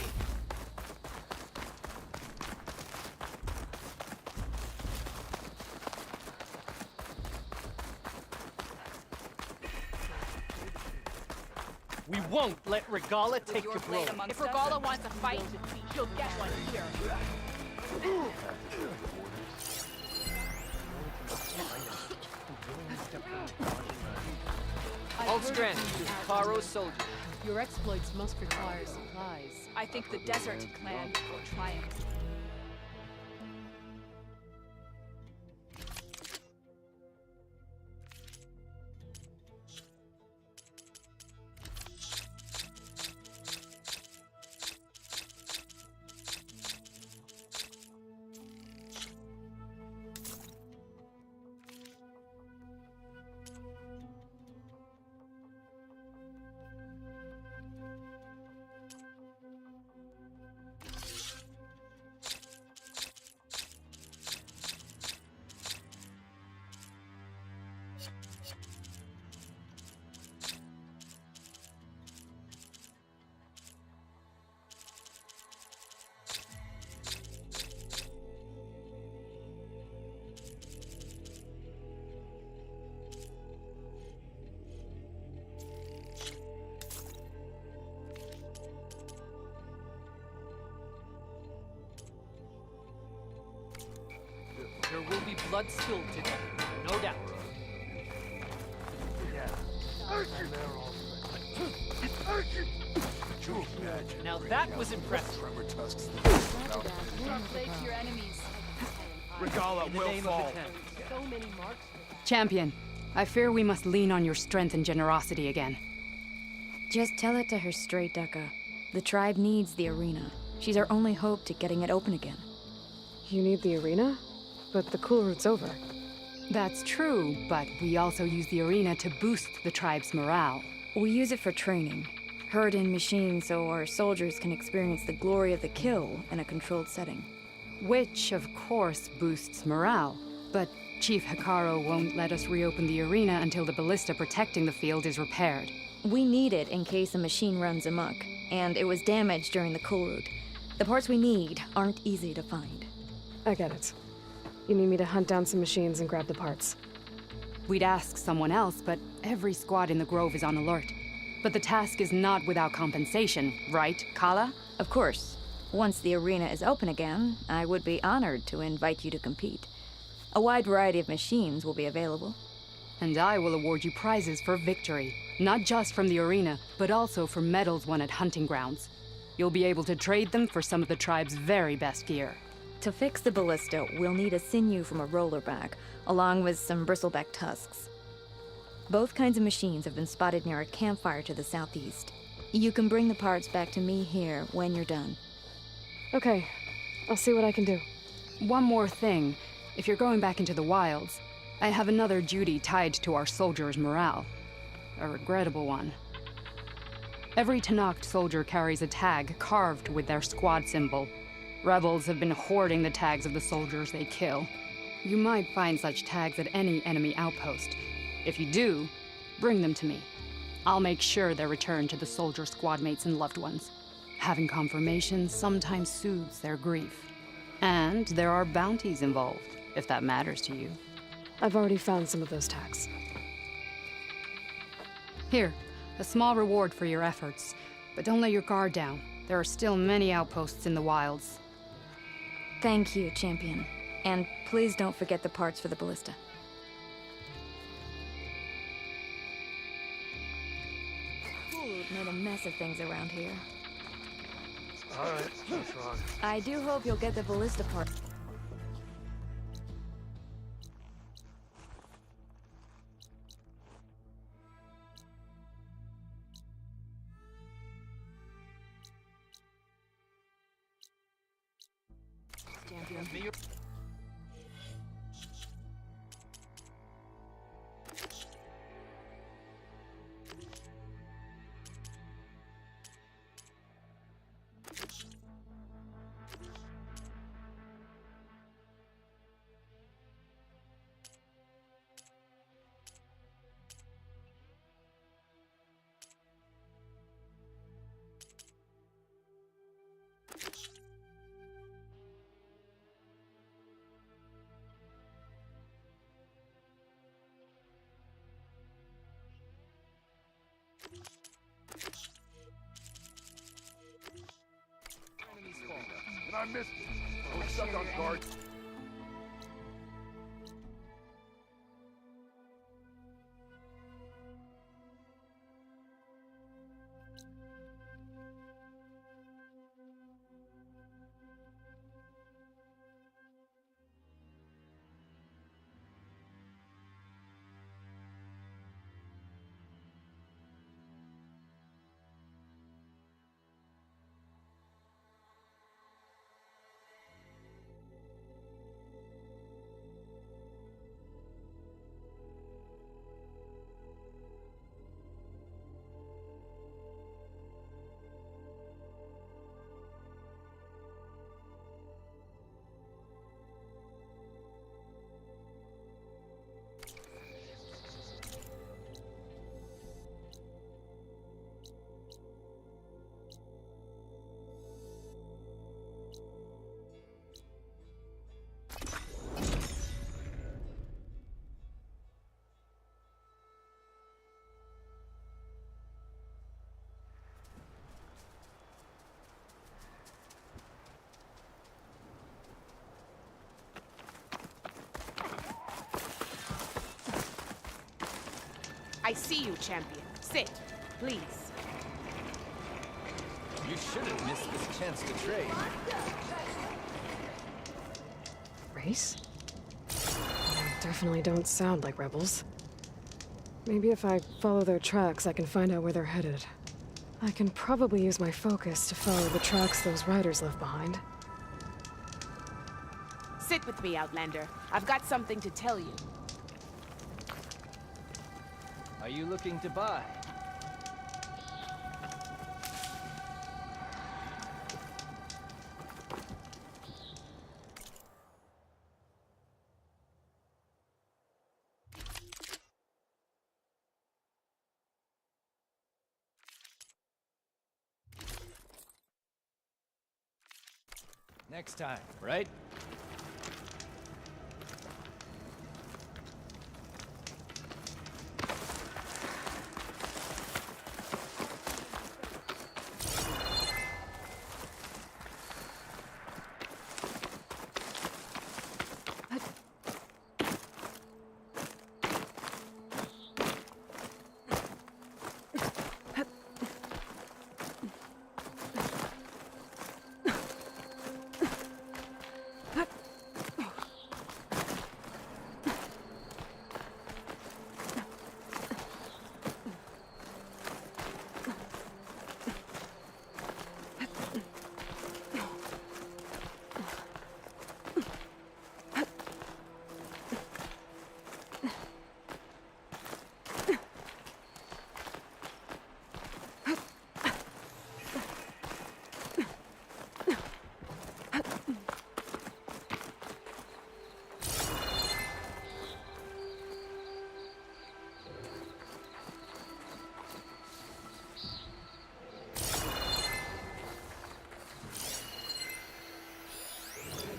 We won't let Regalla take the blame. If Regalla wants a fight, she'll get one here. Hold strength to Hikaru's soldiers. Your exploits must require supplies. I think the Desert Clan will triumph. There will be blood spilled today, no doubt. Now that was impressive. Translate to your enemies. Regala will fall. So many marks. Champion, I fear we must lean on your strength and generosity again. Just tell it to her straight, Dekka. The tribe needs the arena. She's our only hope to getting it open again. You need the arena? But the cool route's over. That's true, but we also use the arena to boost the tribe's morale. We use it for training. Herd in machines so our soldiers can experience the glory of the kill in a controlled setting. Which, of course, boosts morale. But Chief Hekarro won't let us reopen the arena until the ballista protecting the field is repaired. We need it in case a machine runs amok, and it was damaged during the cool route. The parts we need aren't easy to find. I get it. You need me to hunt down some machines and grab the parts. We'd ask someone else, but every squad in the Grove is on alert. But the task is not without compensation, right, Kala? Of course. Once the arena is open again, I would be honored to invite you to compete. A wide variety of machines will be available. And I will award you prizes for victory, not just from the arena, but also for medals won at hunting grounds. You'll be able to trade them for some of the tribe's very best gear. To fix the ballista, we'll need a sinew from a rollerback, along with some bristleback tusks. Both kinds of machines have been spotted near a campfire to the southeast. You can bring the parts back to me here when you're done. Okay, I'll see what I can do. One more thing. If you're going back into the wilds, I have another duty tied to our soldiers' morale. A regrettable one. Every Tenakth soldier carries a tag carved with their squad symbol. Rebels have been hoarding the tags of the soldiers they kill. You might find such tags at any enemy outpost. If you do, bring them to me. I'll make sure they're returned to the soldier squad mates and loved ones. Having confirmation sometimes soothes their grief. And there are bounties involved, if that matters to you. I've already found some of those tags. Here, a small reward for your efforts. But don't let your guard down. There are still many outposts in the wilds. Thank you, Champion. And please don't forget the parts for the ballista. Coolroot made a mess of things around here. Alright, what's wrong? I do hope you'll get the ballista part. Champion. And I missed it. I was stuck on guard. I see you, champion. Sit, please. You should have missed this chance to trade. Race? They definitely don't sound like rebels. Maybe if I follow their tracks, I can find out where they're headed. I can probably use my focus to follow the tracks those riders left behind. Sit with me, Outlander. I've got something to tell you. Are you looking to buy? Next time, right?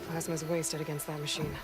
Plasma's wasted against that machine.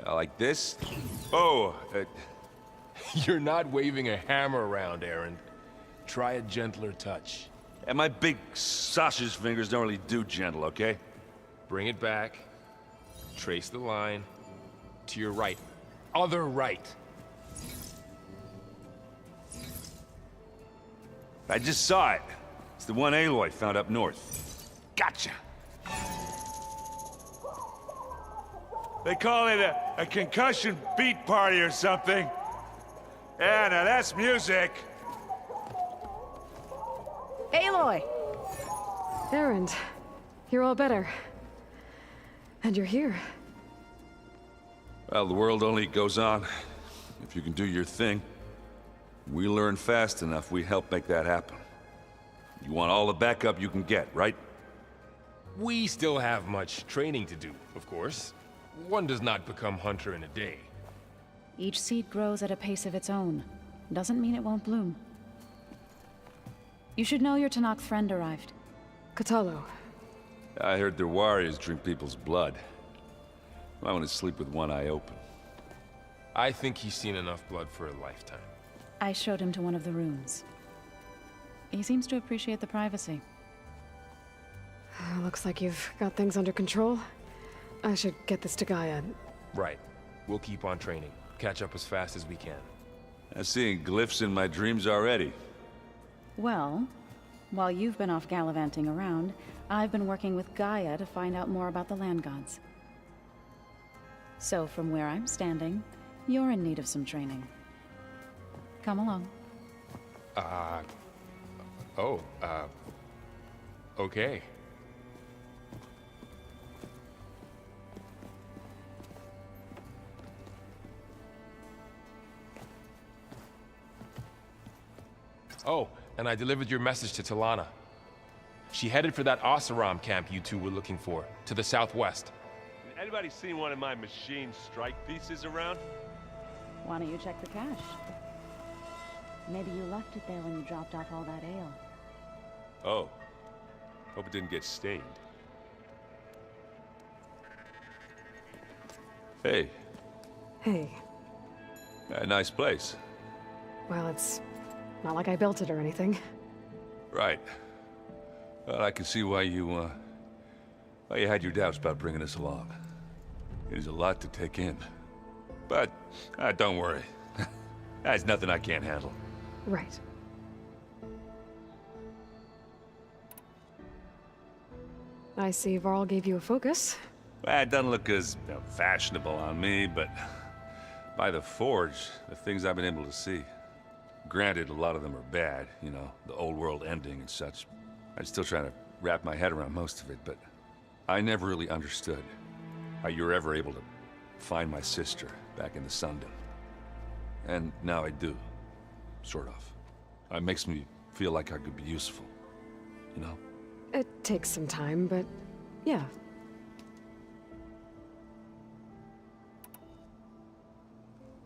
Like this? Oh, you're not waving a hammer around, Aaron. Try a gentler touch. And my big sausage fingers don't really do gentle, okay? Bring it back. Trace the line. To your right. Other right. I just saw it. It's the one Aloy found up north. Gotcha! They call it a concussion beat party or something. Yeah, now that's music. Aloy! Erend, you're all better. And you're here. Well, the world only goes on if you can do your thing. We learn fast enough, we help make that happen. You want all the backup you can get, right? We still have much training to do, of course. One does not become hunter in a day. Each seed grows at a pace of its own. Doesn't mean it won't bloom. You should know your Tenakth friend arrived. Kotallo. I heard their warriors drink people's blood. I want to sleep with one eye open. I think he's seen enough blood for a lifetime. I showed him to one of the rooms. He seems to appreciate the privacy. Looks like you've got things under control. I should get this to Gaia. Right. We'll keep on training. Catch up as fast as we can. I'm seeing glyphs in my dreams already. Well, while you've been off gallivanting around, I've been working with Gaia to find out more about the land gods. So from where I'm standing, you're in need of some training. Come along. Okay. Oh, and I delivered your message to Talana. She headed for that Oseram camp you two were looking for, to the southwest. Anybody seen one of my machine strike pieces around? Why don't you check the cache? Maybe you left it there when you dropped off all that ale. Oh. Hope it didn't get stained. Hey. Hey. Nice place. Well, it's not like I built it or anything. Right. Well, I can see why you had your doubts about bringing us along. It is a lot to take in. But, don't worry. That's nothing I can't handle. Right. I see Varl gave you a focus. Well, it doesn't look as fashionable on me, but by the Forge, the things I've been able to see. Granted, a lot of them are bad, you know, the old world ending and such. I'm still trying to wrap my head around most of it, but I never really understood how you were ever able to find my sister back in the Sundom. And now I do, sort of. It makes me feel like I could be useful, you know? It takes some time, but yeah.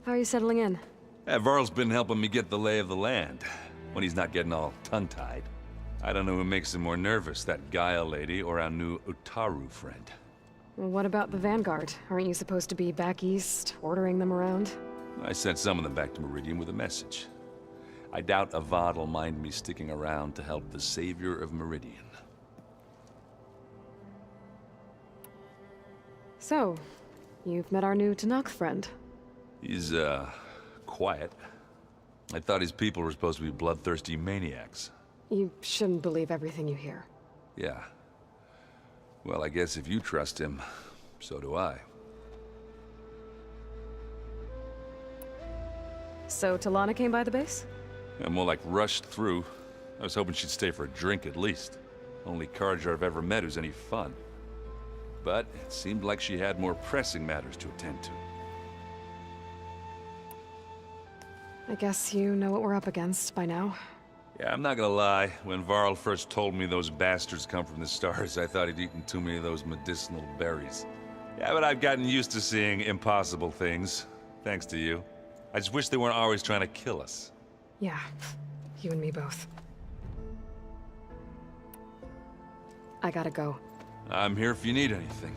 How are you settling in? Varl's been helping me get the lay of the land, when he's not getting all tongue-tied. I don't know who makes him more nervous, that Gaia lady or our new Utaru friend. Well, what about the Vanguard? Aren't you supposed to be back east, ordering them around? I sent some of them back to Meridian with a message. I doubt Avad will mind me sticking around to help the savior of Meridian. So, you've met our new Tenakth friend. He's, quiet. I thought his people were supposed to be bloodthirsty maniacs. You shouldn't believe everything you hear. Yeah. Well, I guess if you trust him, so do I. So Talana came by the base? Yeah, more like rushed through. I was hoping she'd stay for a drink at least. Only Carja I've ever met who's any fun. But it seemed like she had more pressing matters to attend to. I guess you know what we're up against by now. Yeah, I'm not gonna lie. When Varl first told me those bastards come from the stars, I thought he'd eaten too many of those medicinal berries. Yeah, but I've gotten used to seeing impossible things, thanks to you. I just wish they weren't always trying to kill us. Yeah, you and me both. I gotta go. I'm here if you need anything.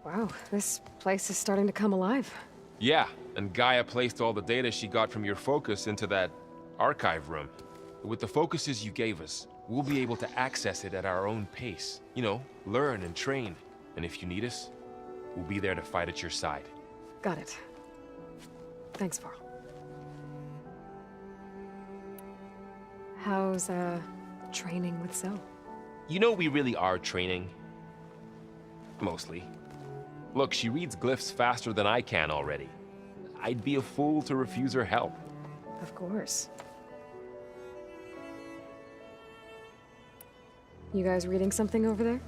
Wow, this place is starting to come alive. Yeah, and Gaia placed all the data she got from your focus into that archive room. With the focuses you gave us, we'll be able to access it at our own pace. You know, learn and train. And if you need us, we'll be there to fight at your side. Got it. Thanks, Varl. How's, training with Zoe? You know we really are training. Mostly. Look, she reads glyphs faster than I can already. I'd be a fool to refuse her help. Of course. You guys reading something over there?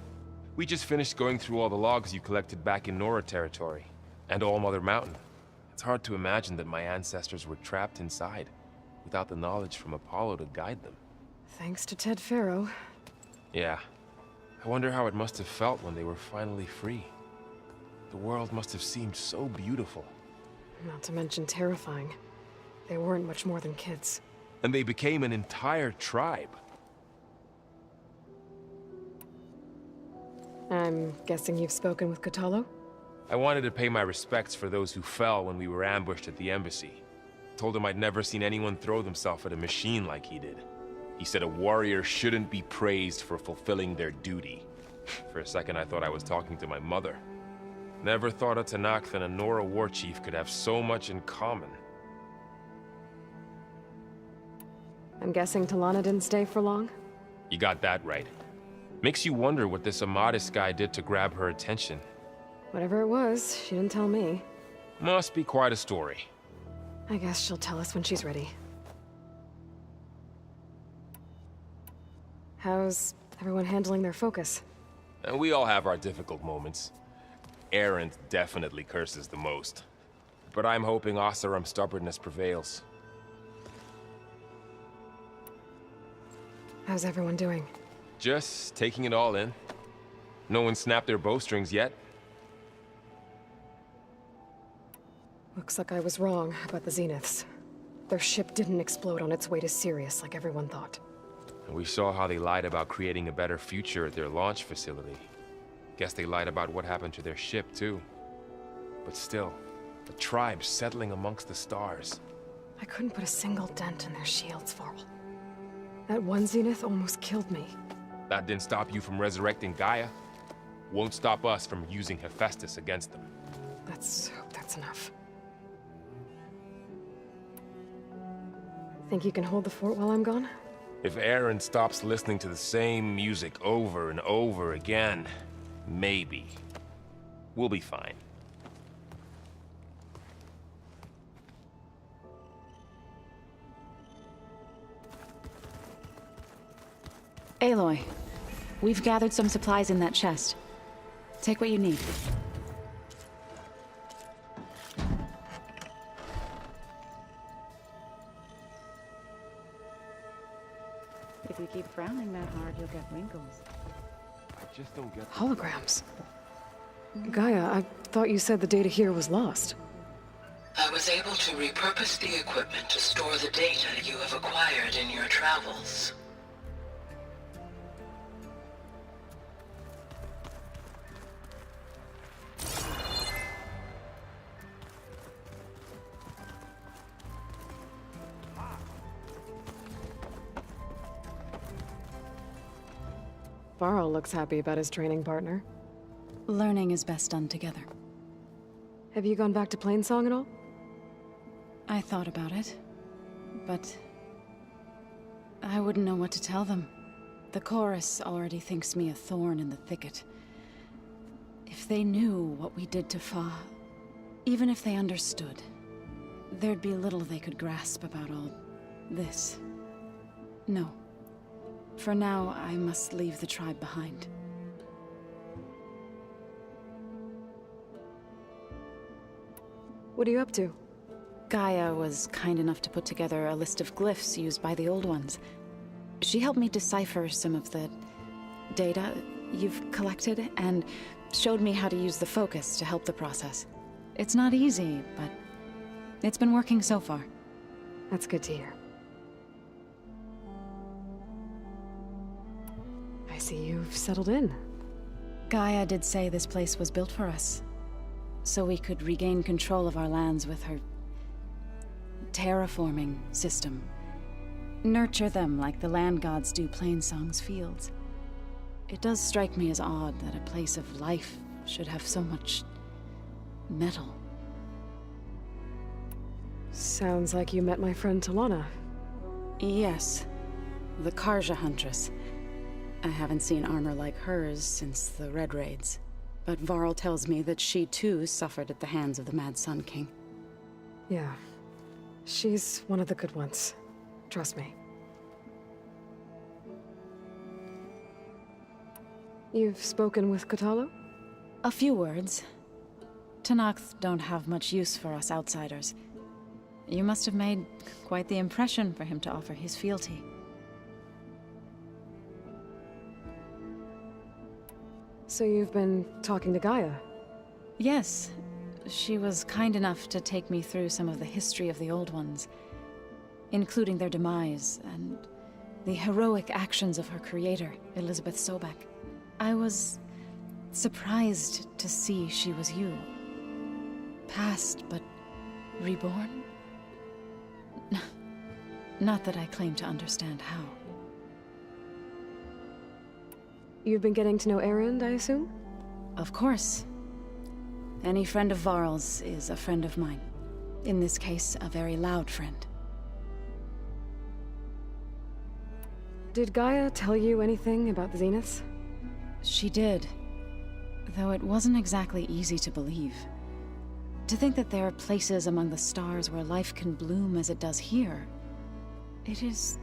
We just finished going through all the logs you collected back in Nora territory, and All Mother Mountain. It's hard to imagine that my ancestors were trapped inside, without the knowledge from Apollo to guide them. Thanks to Ted Faro. Yeah. I wonder how it must have felt when they were finally free. The world must have seemed so beautiful. Not to mention terrifying. They weren't much more than kids. And they became an entire tribe. I'm guessing you've spoken with Kotallo? I wanted to pay my respects for those who fell when we were ambushed at the embassy. Told him I'd never seen anyone throw themselves at a machine like he did. He said a warrior shouldn't be praised for fulfilling their duty. For a second I thought I was talking to my mother. Never thought a Tenakth and a Nora war chief could have so much in common. I'm guessing Talana didn't stay for long? You got that right. Makes you wonder what this Amadis guy did to grab her attention. Whatever it was, she didn't tell me. Must be quite a story. I guess she'll tell us when she's ready. How's everyone handling their focus? And we all have our difficult moments. Erend definitely curses the most. But I'm hoping Oseram's stubbornness prevails. How's everyone doing? Just taking it all in. No one snapped their bowstrings yet. Looks like I was wrong about the Zeniths. Their ship didn't explode on its way to Sirius like everyone thought. And we saw how they lied about creating a better future at their launch facility. Guess they lied about what happened to their ship, too. But still, the tribe settling amongst the stars. I couldn't put a single dent in their shields, Varl. That one Zenith almost killed me. That didn't stop you from resurrecting Gaia. Won't stop us from using Hephaestus against them. Let's hope that's enough. Think you can hold the fort while I'm gone? If Erend stops listening to the same music over and over again, maybe. We'll be fine. Aloy, we've gathered some supplies in that chest. Take what you need. If you keep frowning that hard, you'll get wrinkles. I just don't get... Holograms. Gaia, I thought you said the data here was lost. I was able to repurpose the equipment to store the data you have acquired in your travels. Varl looks happy about his training partner. Learning is best done together. Have you gone back to Plainsong at all? I thought about it, but I wouldn't know what to tell them. The chorus already thinks me a thorn in the thicket. If they knew what we did to Fa, even if they understood, there'd be little they could grasp about all this. No. For now, I must leave the tribe behind. What are you up to? Gaia was kind enough to put together a list of glyphs used by the Old Ones. She helped me decipher some of the data you've collected, and showed me how to use the focus to help the process. It's not easy, but it's been working so far. That's good to hear. I see you've settled in. Gaia did say this place was built for us, so we could regain control of our lands with her terraforming system. Nurture them like the land gods do Plainsong's fields. It does strike me as odd that a place of life should have so much metal. Sounds like you met my friend Talana. Yes, the Karja Huntress. I haven't seen armor like hers since the Red Raids, but Varl tells me that she too suffered at the hands of the Mad Sun King. Yeah. She's one of the good ones. Trust me. You've spoken with Kotallo? A few words. Tenakth don't have much use for us outsiders. You must have made quite the impression for him to offer his fealty. So you've been talking to Gaia? Yes. She was kind enough to take me through some of the history of the Old Ones. including their demise and the heroic actions of her creator, Elizabeth Sobek. I was surprised to see she was you. Past, but reborn? Not that I claim to understand how. You've been getting to know Erend, I assume? Of course. Any friend of Varl's is a friend of mine. In this case, a very loud friend. Did Gaia tell you anything about the Zeniths? She did. Though it wasn't exactly easy to believe. To think that there are places among the stars where life can bloom as it does here. It is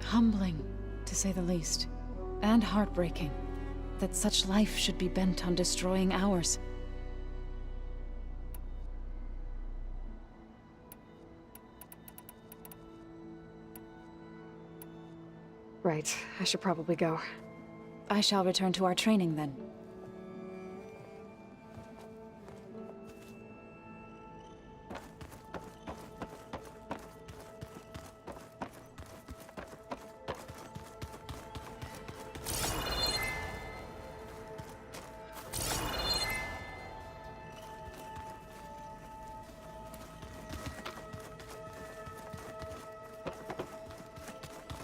humbling, to say the least. And heartbreaking that such life should be bent on destroying ours. Right, I should probably go. I shall return to our training then.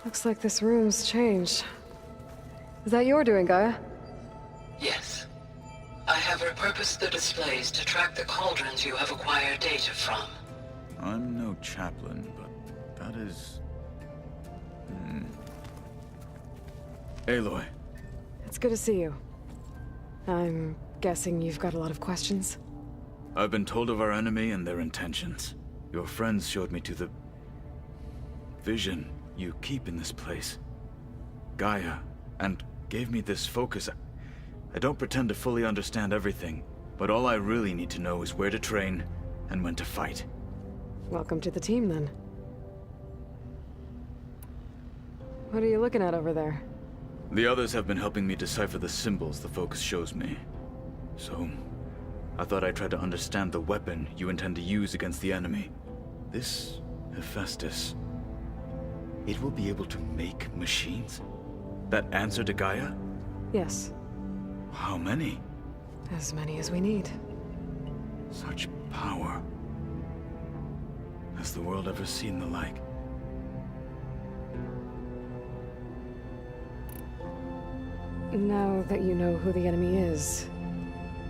Looks like this room's changed. Is that your doing, Gaia? Yes. I have repurposed the displays to track the cauldrons you have acquired data from. I'm no chaplain, but that is... Aloy. It's good to see you. I'm guessing you've got a lot of questions? I've been told of our enemy and their intentions. Your friends showed me to the... vision you keep in this place. Gaia, and gave me this focus. I don't pretend to fully understand everything, but all I really need to know is where to train and when to fight. Welcome to the team, then. What are you looking at over there? The others have been helping me decipher the symbols the focus shows me. So, I thought I'd try to understand the weapon you intend to use against the enemy. This Hephaestus, it will be able to make machines? That answer to Gaia? Yes. How many? As many as we need. Such power. Has the world ever seen the like? Now that you know who the enemy is,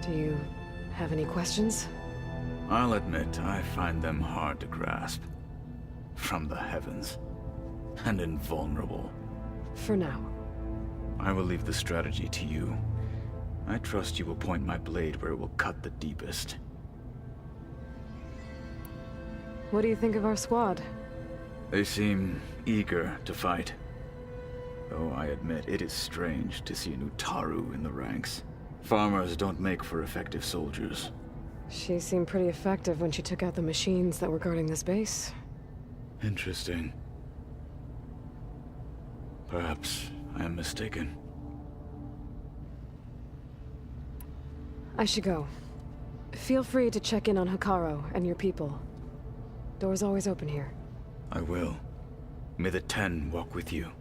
do you have any questions? I'll admit, I find them hard to grasp. From the heavens. And invulnerable. For now. I will leave the strategy to you. I trust you will point my blade where it will cut the deepest. What do you think of our squad? They seem eager to fight. Though I admit it is strange to see an Utaru in the ranks. Farmers don't make for effective soldiers. She seemed pretty effective when she took out the machines that were guarding this base. Interesting. Perhaps I am mistaken. I should go. Feel free to check in on Hekarro and your people. Door's always open here. I will. May the Ten walk with you.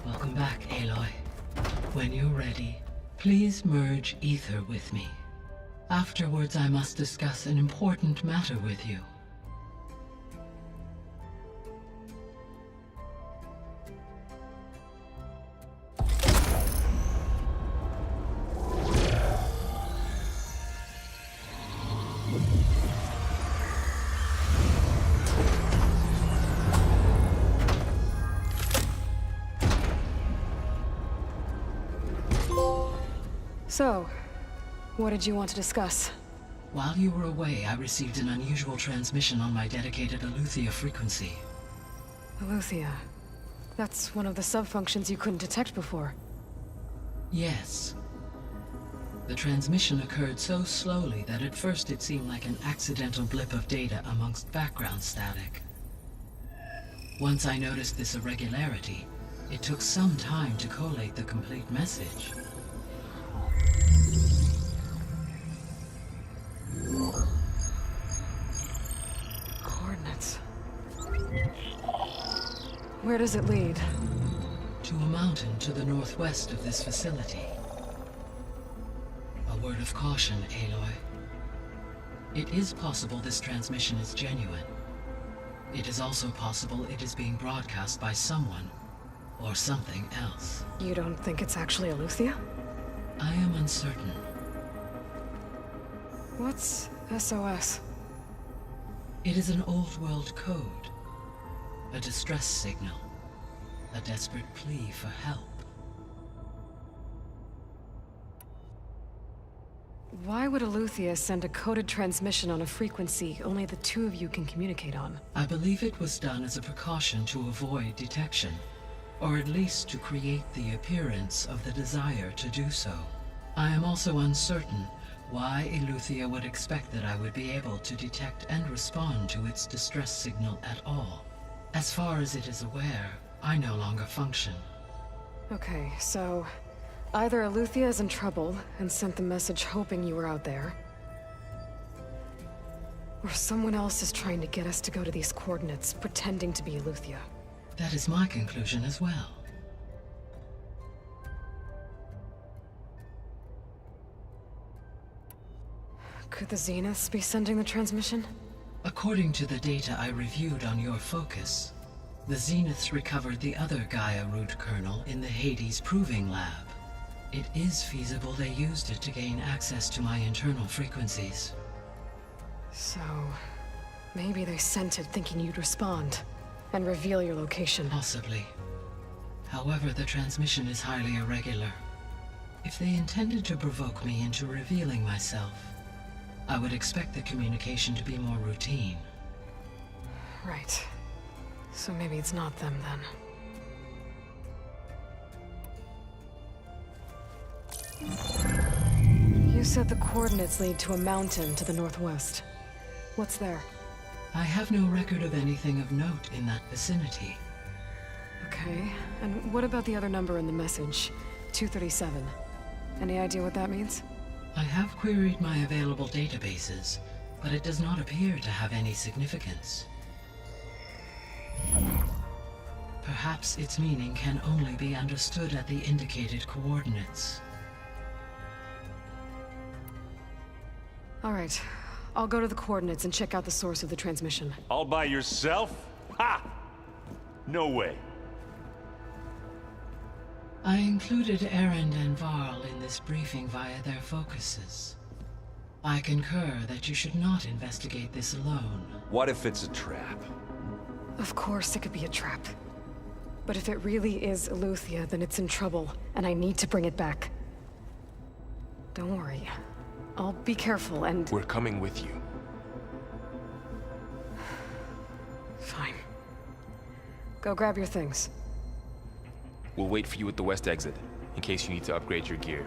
Welcome back, Aloy. When you're ready, please merge ether with me. Afterwards, I must discuss an important matter with you. So, what did you want to discuss? While you were away, I received an unusual transmission on my dedicated Eleuthia frequency. Eleuthia. That's one of the sub-functions you couldn't detect before. Yes. The transmission occurred so slowly that at first it seemed like an accidental blip of data amongst background static. Once I noticed this irregularity, it took some time to collate the complete message. Coordinates. Where does it lead? To a mountain to the northwest of this facility. A word of caution, Aloy. It is possible this transmission is genuine. It is also possible it is being broadcast by someone or something else. You don't think it's actually Eleuthia? I am uncertain. What's SOS? It is an old world code. A distress signal. A desperate plea for help. Why would Eleuthia send a coded transmission on a frequency only the two of you can communicate on? I believe it was done as a precaution to avoid detection, or at least to create the appearance of the desire to do so. I am also uncertain why Eleuthia would expect that I would be able to detect and respond to its distress signal at all. As far as it is aware, I no longer function. Okay, so either Eleuthia is in trouble and sent the message hoping you were out there, or someone else is trying to get us to go to these coordinates, pretending to be Eleuthia. That is my conclusion as well. Could the Zeniths be sending the transmission? According to the data I reviewed on your focus, the Zeniths recovered the other Gaia root kernel in the Hades Proving Lab. It is feasible they used it to gain access to my internal frequencies. So, maybe they sent it thinking you'd respond and reveal your location. Possibly. However, the transmission is highly irregular. If they intended to provoke me into revealing myself, I would expect the communication to be more routine. Right. So maybe it's not them then. You said the coordinates lead to a mountain to the northwest. What's there? I have no record of anything of note in that vicinity. Okay, and what about the other number in the message? 237. Any idea what that means? I have queried my available databases, but it does not appear to have any significance. Perhaps its meaning can only be understood at the indicated coordinates. All right, I'll go to the coordinates and check out the source of the transmission. All by yourself? Ha! No way. I included Erend and Varl in this briefing via their focuses. I concur that you should not investigate this alone. What if it's a trap? Of course it could be a trap. But if it really is Eleuthia, then it's in trouble, and I need to bring it back. Don't worry. I'll be careful and... We're coming with you. Fine. Go grab your things. We'll wait for you at the west exit, in case you need to upgrade your gear.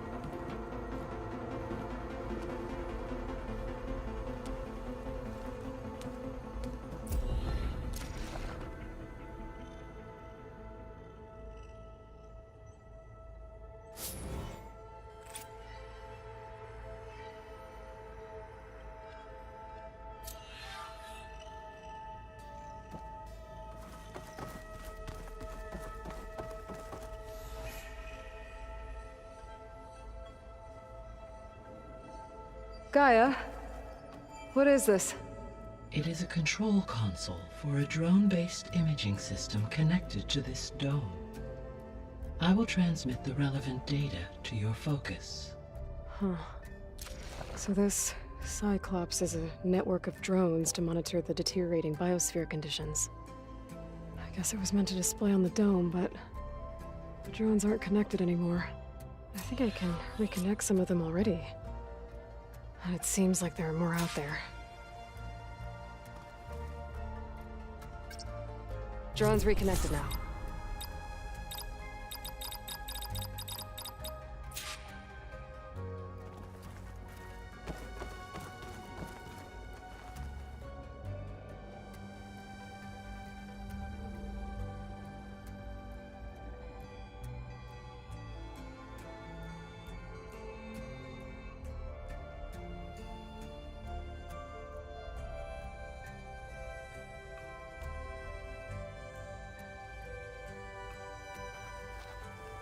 Gaia, what is this? It is a control console for a drone-based imaging system connected to this dome. I will transmit the relevant data to your focus. Huh. So this Cyclops is a network of drones to monitor the deteriorating biosphere conditions. I guess it was meant to display on the dome, but the drones aren't connected anymore. I think I can reconnect some of them already. And it seems like there are more out there. Drone's reconnected now.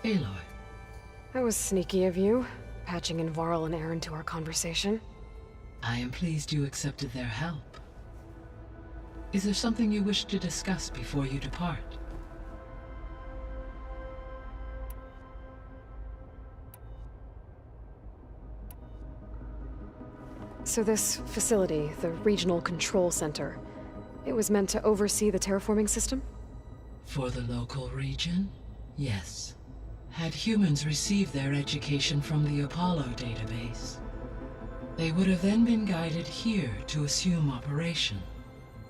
Aloy. That was sneaky of you, patching in Varl and Aaron to our conversation. I am pleased you accepted their help. Is there something you wish to discuss before you depart? So this facility, the Regional Control Center, it was meant to oversee the terraforming system? For the local region, yes. Had humans received their education from the Apollo database, they would have then been guided here to assume operation.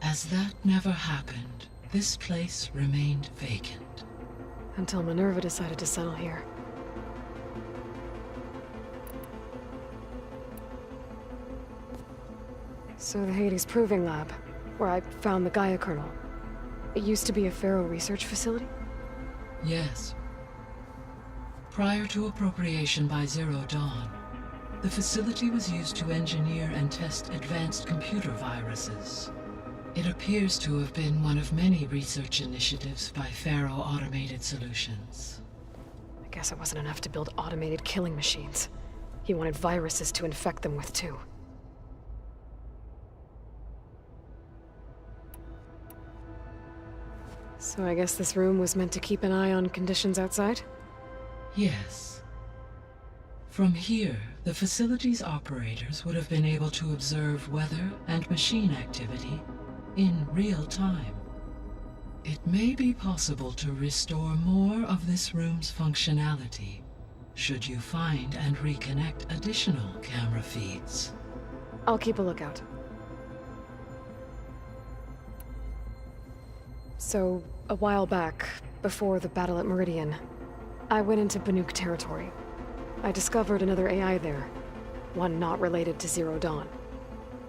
As that never happened, this place remained vacant. Until Minerva decided to settle here. So the Hades Proving Lab, where I found the Gaia kernel, it used to be a Pharaoh research facility? Yes. Prior to appropriation by Zero Dawn, the facility was used to engineer and test advanced computer viruses. It appears to have been one of many research initiatives by Pharaoh Automated Solutions. I guess it wasn't enough to build automated killing machines. He wanted viruses to infect them with too. So I guess this room was meant to keep an eye on conditions outside? Yes. From here, the facility's operators would have been able to observe weather and machine activity in real time. It may be possible to restore more of this room's functionality, should you find and reconnect additional camera feeds. I'll keep a lookout. So, a while back, before the battle at Meridian, I went into Banuk territory. I discovered another AI there, one not related to Zero Dawn.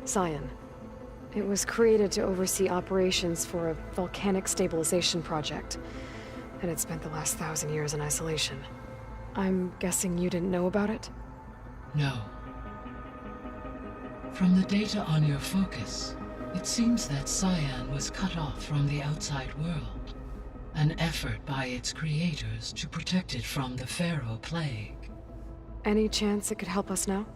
Cyan. It was created to oversee operations for a volcanic stabilization project, and it spent the last 1,000 years in isolation. I'm guessing you didn't know about it? No. From the data on your focus, it seems that Cyan was cut off from the outside world, an effort by its creators to protect it from the Pharaoh Plague. Any chance it could help us now?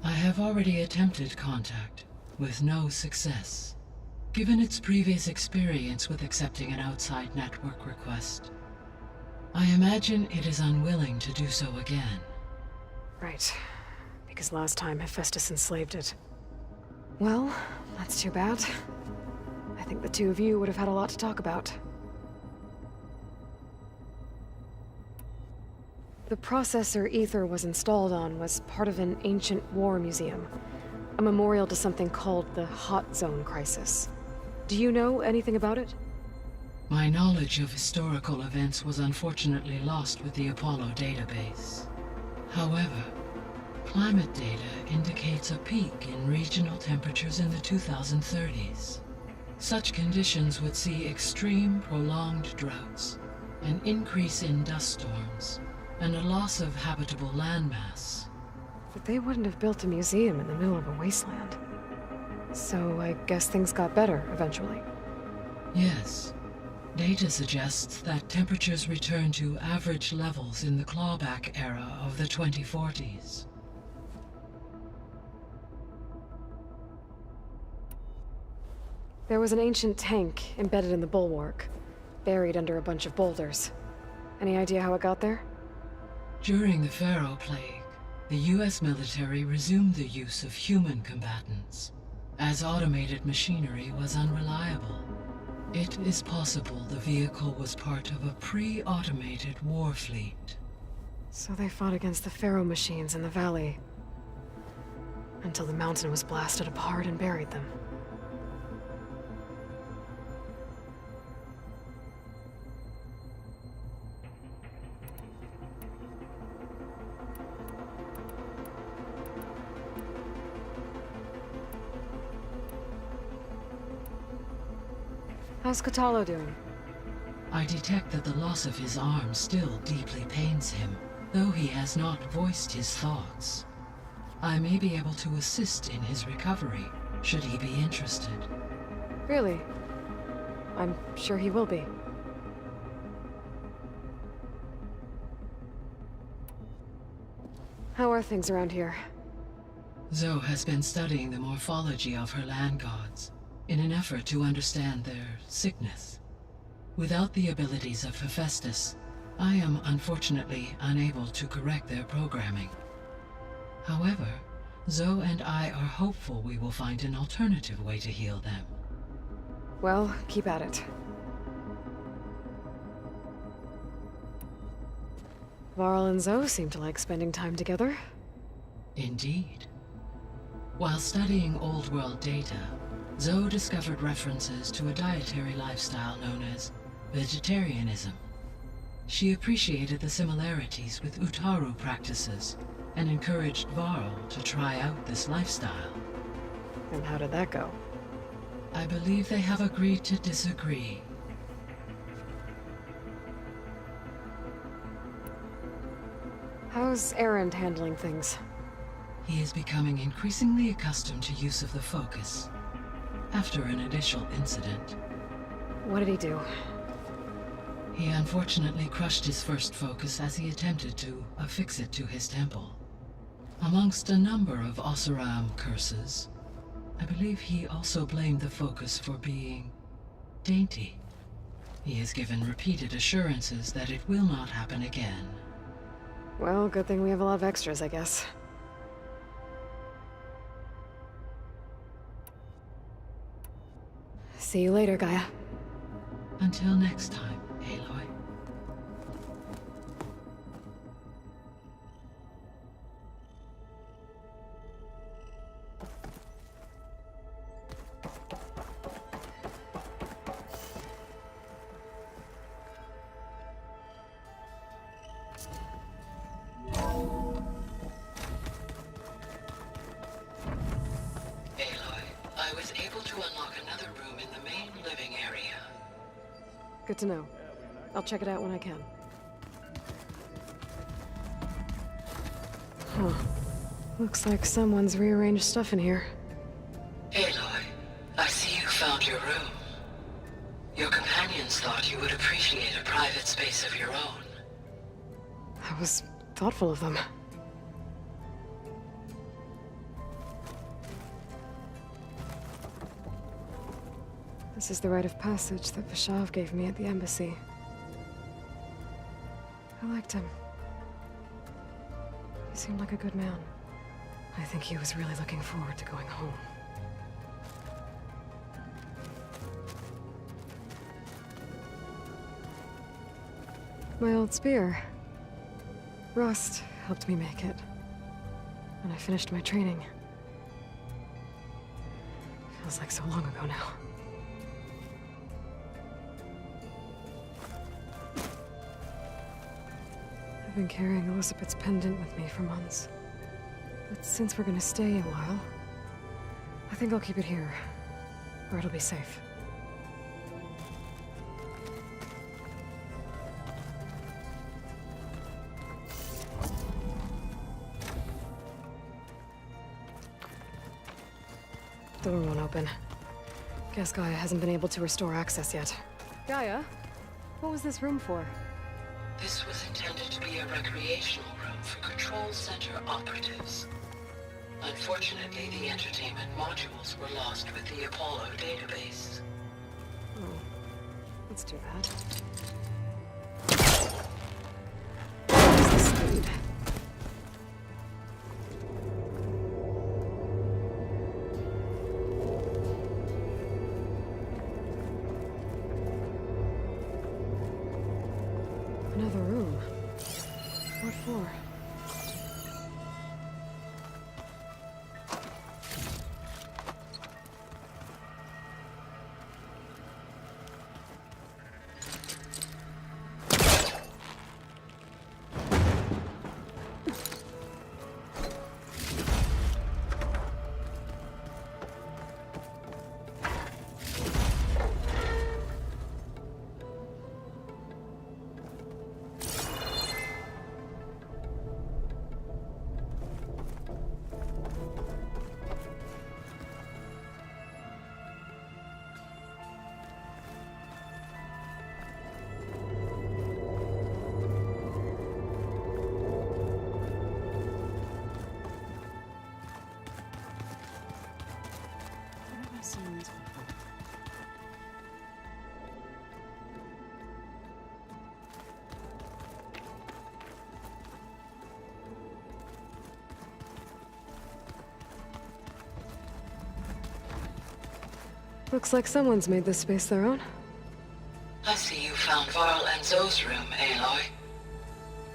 I have already attempted contact, with no success. Given its previous experience with accepting an outside network request, I imagine it is unwilling to do so again. Right. Because last time Hephaestus enslaved it. Well, that's too bad. I think the two of you would have had a lot to talk about. The processor Ether was installed on was part of an ancient war museum. A memorial to something called the Hot Zone Crisis. Do you know anything about it? My knowledge of historical events was unfortunately lost with the Apollo database. However, climate data indicates a peak in regional temperatures in the 2030s. Such conditions would see extreme, prolonged droughts, an increase in dust storms, and a loss of habitable landmass. But they wouldn't have built a museum in the middle of a wasteland. So I guess things got better eventually. Yes. Data suggests that temperatures returned to average levels in the clawback era of the 2040s. There was an ancient tank embedded in the bulwark, buried under a bunch of boulders. Any idea how it got there? During the Pharaoh Plague, the US military resumed the use of human combatants, as automated machinery was unreliable. It is possible the vehicle was part of a pre-automated war fleet. So they fought against the Pharaoh machines in the valley. Until the mountain was blasted apart and buried them. How's Kotallo doing? I detect that the loss of his arm still deeply pains him, though he has not voiced his thoughts. I may be able to assist in his recovery, should he be interested. Really? I'm sure he will be. How are things around here? Zoe has been studying the morphology of her land gods, in an effort to understand their sickness. Without the abilities of Hephaestus, I am unfortunately unable to correct their programming. However, Zoe and I are hopeful we will find an alternative way to heal them. Well, keep at it. Varl and Zoe seem to like spending time together. Indeed. While studying Old World data, Zoe discovered references to a dietary lifestyle known as vegetarianism. She appreciated the similarities with Utaru practices and encouraged Varl to try out this lifestyle. And how did that go? I believe they have agreed to disagree. How's Erend handling things? He is becoming increasingly accustomed to use of the focus, after an initial incident. What did he do? He unfortunately crushed his first focus as he attempted to affix it to his temple. Amongst a number of Oseram curses, I believe he also blamed the focus for being dainty. He has given repeated assurances that it will not happen again. Well, good thing we have a lot of extras, I guess. See you later, Gaia. Until next time, Aloy. I was able to unlock another room in the main living area. Good to know. I'll check it out when I can. Huh. Looks like someone's rearranged stuff in here. Aloy, I see you found your room. Your companions thought you would appreciate a private space of your own. That was thoughtful of them. This is the rite of passage that Vashav gave me at the embassy. I liked him. He seemed like a good man. I think he was really looking forward to going home. My old spear. Rust helped me make it. And I finished my training. Feels like so long ago now. I've been carrying Elizabeth's pendant with me for months. But since we're gonna stay a while, I think I'll keep it here, where it'll be safe. Door won't open. Guess Gaia hasn't been able to restore access yet. Gaia? What was this room for? This was intended to be a recreational room for Control Center operatives. Unfortunately, the entertainment modules were lost with the Apollo database. Oh, that's too bad. Where's this lead? Another room. What for? Seems awful. Looks like someone's made this space their own. I see you found Varl and Zoe's room, Aloy.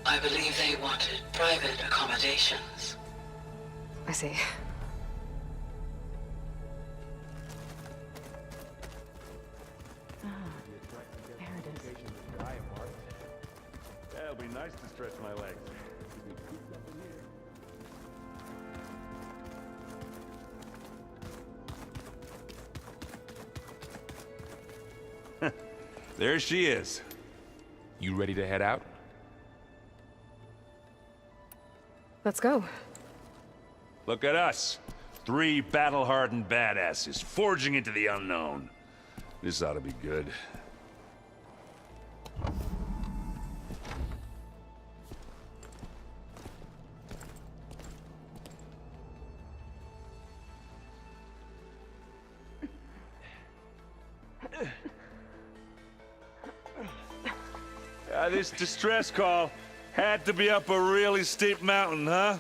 I believe they wanted private accommodations. I see. There it is. That'll be nice to stretch my legs. There she is. You ready to head out? Let's go. Look at us. 3 battle-hardened badasses forging into the unknown. This ought to be good. This distress call had to be up a really steep mountain, huh?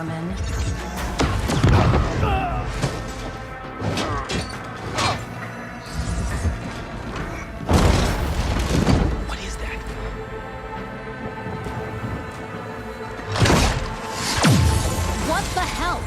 Merman. What is that? What the hell?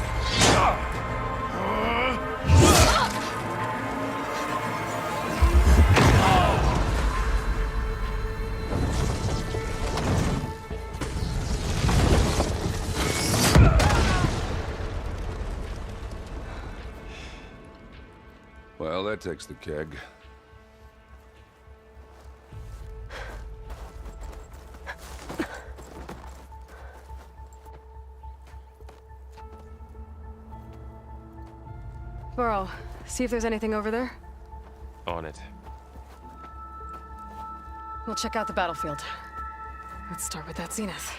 Well, that takes the keg. Varl, see if there's anything over there. On it. We'll check out the battlefield. Let's start with that zenith.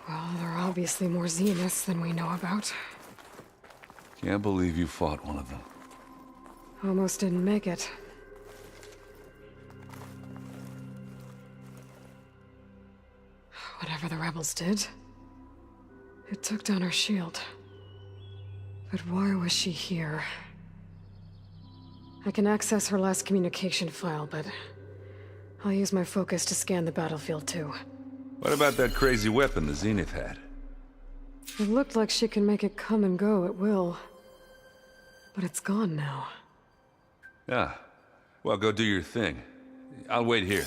Well, there are obviously more zeniths than we know about. Can't believe you fought one of them. Almost didn't make it. Whatever the rebels did, it took down our shield. But why was she here? I can access her last communication file, but I'll use my focus to scan the battlefield too. What about that crazy weapon the Zenith had? It looked like she can make it come and go at will. But it's gone now. Yeah. Well, go do your thing. I'll wait here.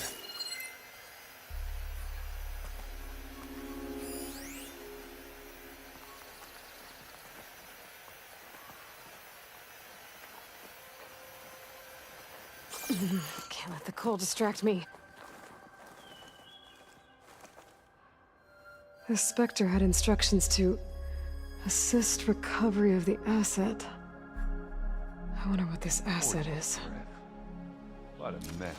Can't let the cold distract me. The Spectre had instructions to assist recovery of the asset. I wonder what this asset is. What a mess.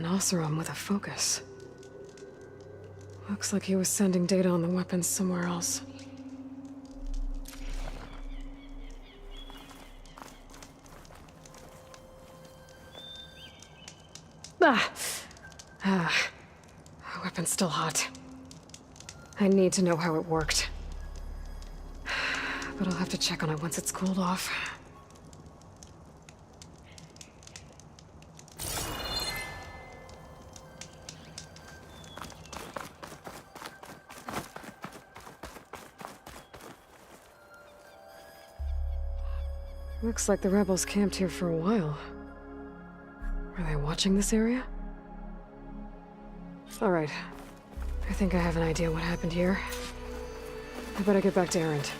An Oseram with a focus. Looks like he was sending data on the weapons somewhere else. Weapon's still hot. I need to know how it worked. But I'll have to check on it once it's cooled off. Looks like the rebels camped here for a while. Are they watching this area? Alright. I think I have an idea what happened here. I better get back to Erend.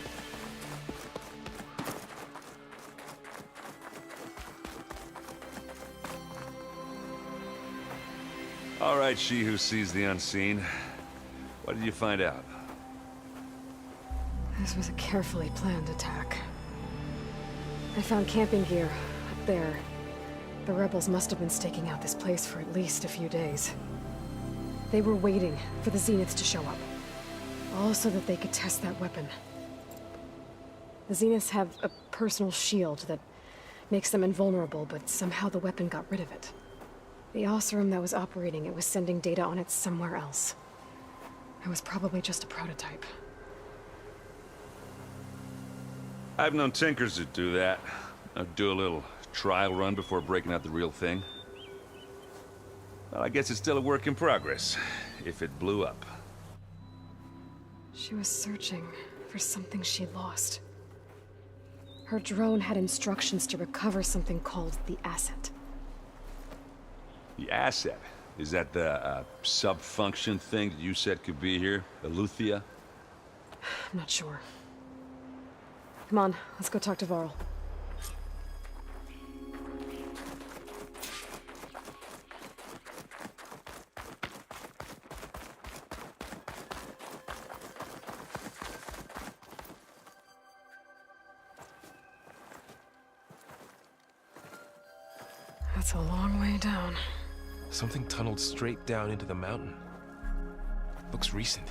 All right, she who sees the unseen. What did you find out? This was a carefully planned attack. I found camping gear up there. The rebels must have been staking out this place for at least a few days. They were waiting for the Zeniths to show up. All so that they could test that weapon. The Zeniths have a personal shield that makes them invulnerable, but somehow the weapon got rid of it. The Oseram that was operating it was sending data on it somewhere else. It was probably just a prototype. I've known tinkers that do that. I'd do a little trial run before breaking out the real thing. Well, I guess it's still a work in progress, if it blew up. She was searching for something she lost. Her drone had instructions to recover something called the Asset. The Asset? Is that the sub-function thing that you said could be here? Eleuthia? I'm not sure. Come on, let's go talk to Varl. That's a long way down. Something tunneled straight down into the mountain. Looks recent.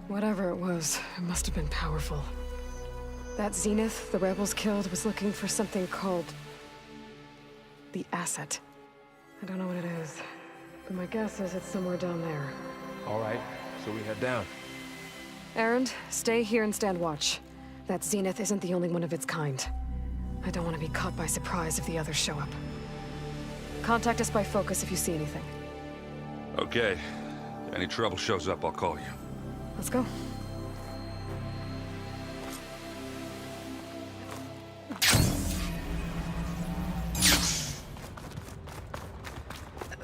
Whatever it was, it must have been powerful. That Zenith the rebels killed was looking for something called the Asset. I don't know what it is, but my guess is it's somewhere down there. All right, so we head down. Erend, stay here and stand watch. That Zenith isn't the only one of its kind. I don't want to be caught by surprise if the others show up. Contact us by focus if you see anything. Okay. If any trouble shows up, I'll call you. Let's go.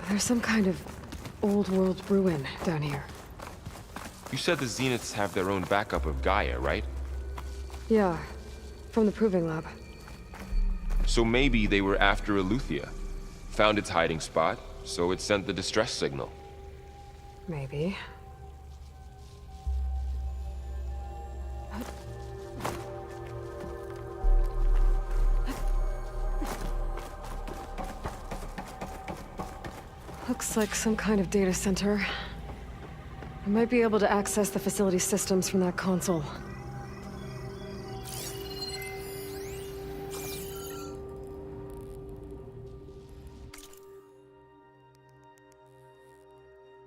There's some kind of old-world ruin down here. You said the Zeniths have their own backup of Gaia, right? Yeah, from the Proving Lab. So maybe they were after Eleuthia. Found its hiding spot, so it sent the distress signal. Maybe. Looks like some kind of data center. I might be able to access the facility systems from that console.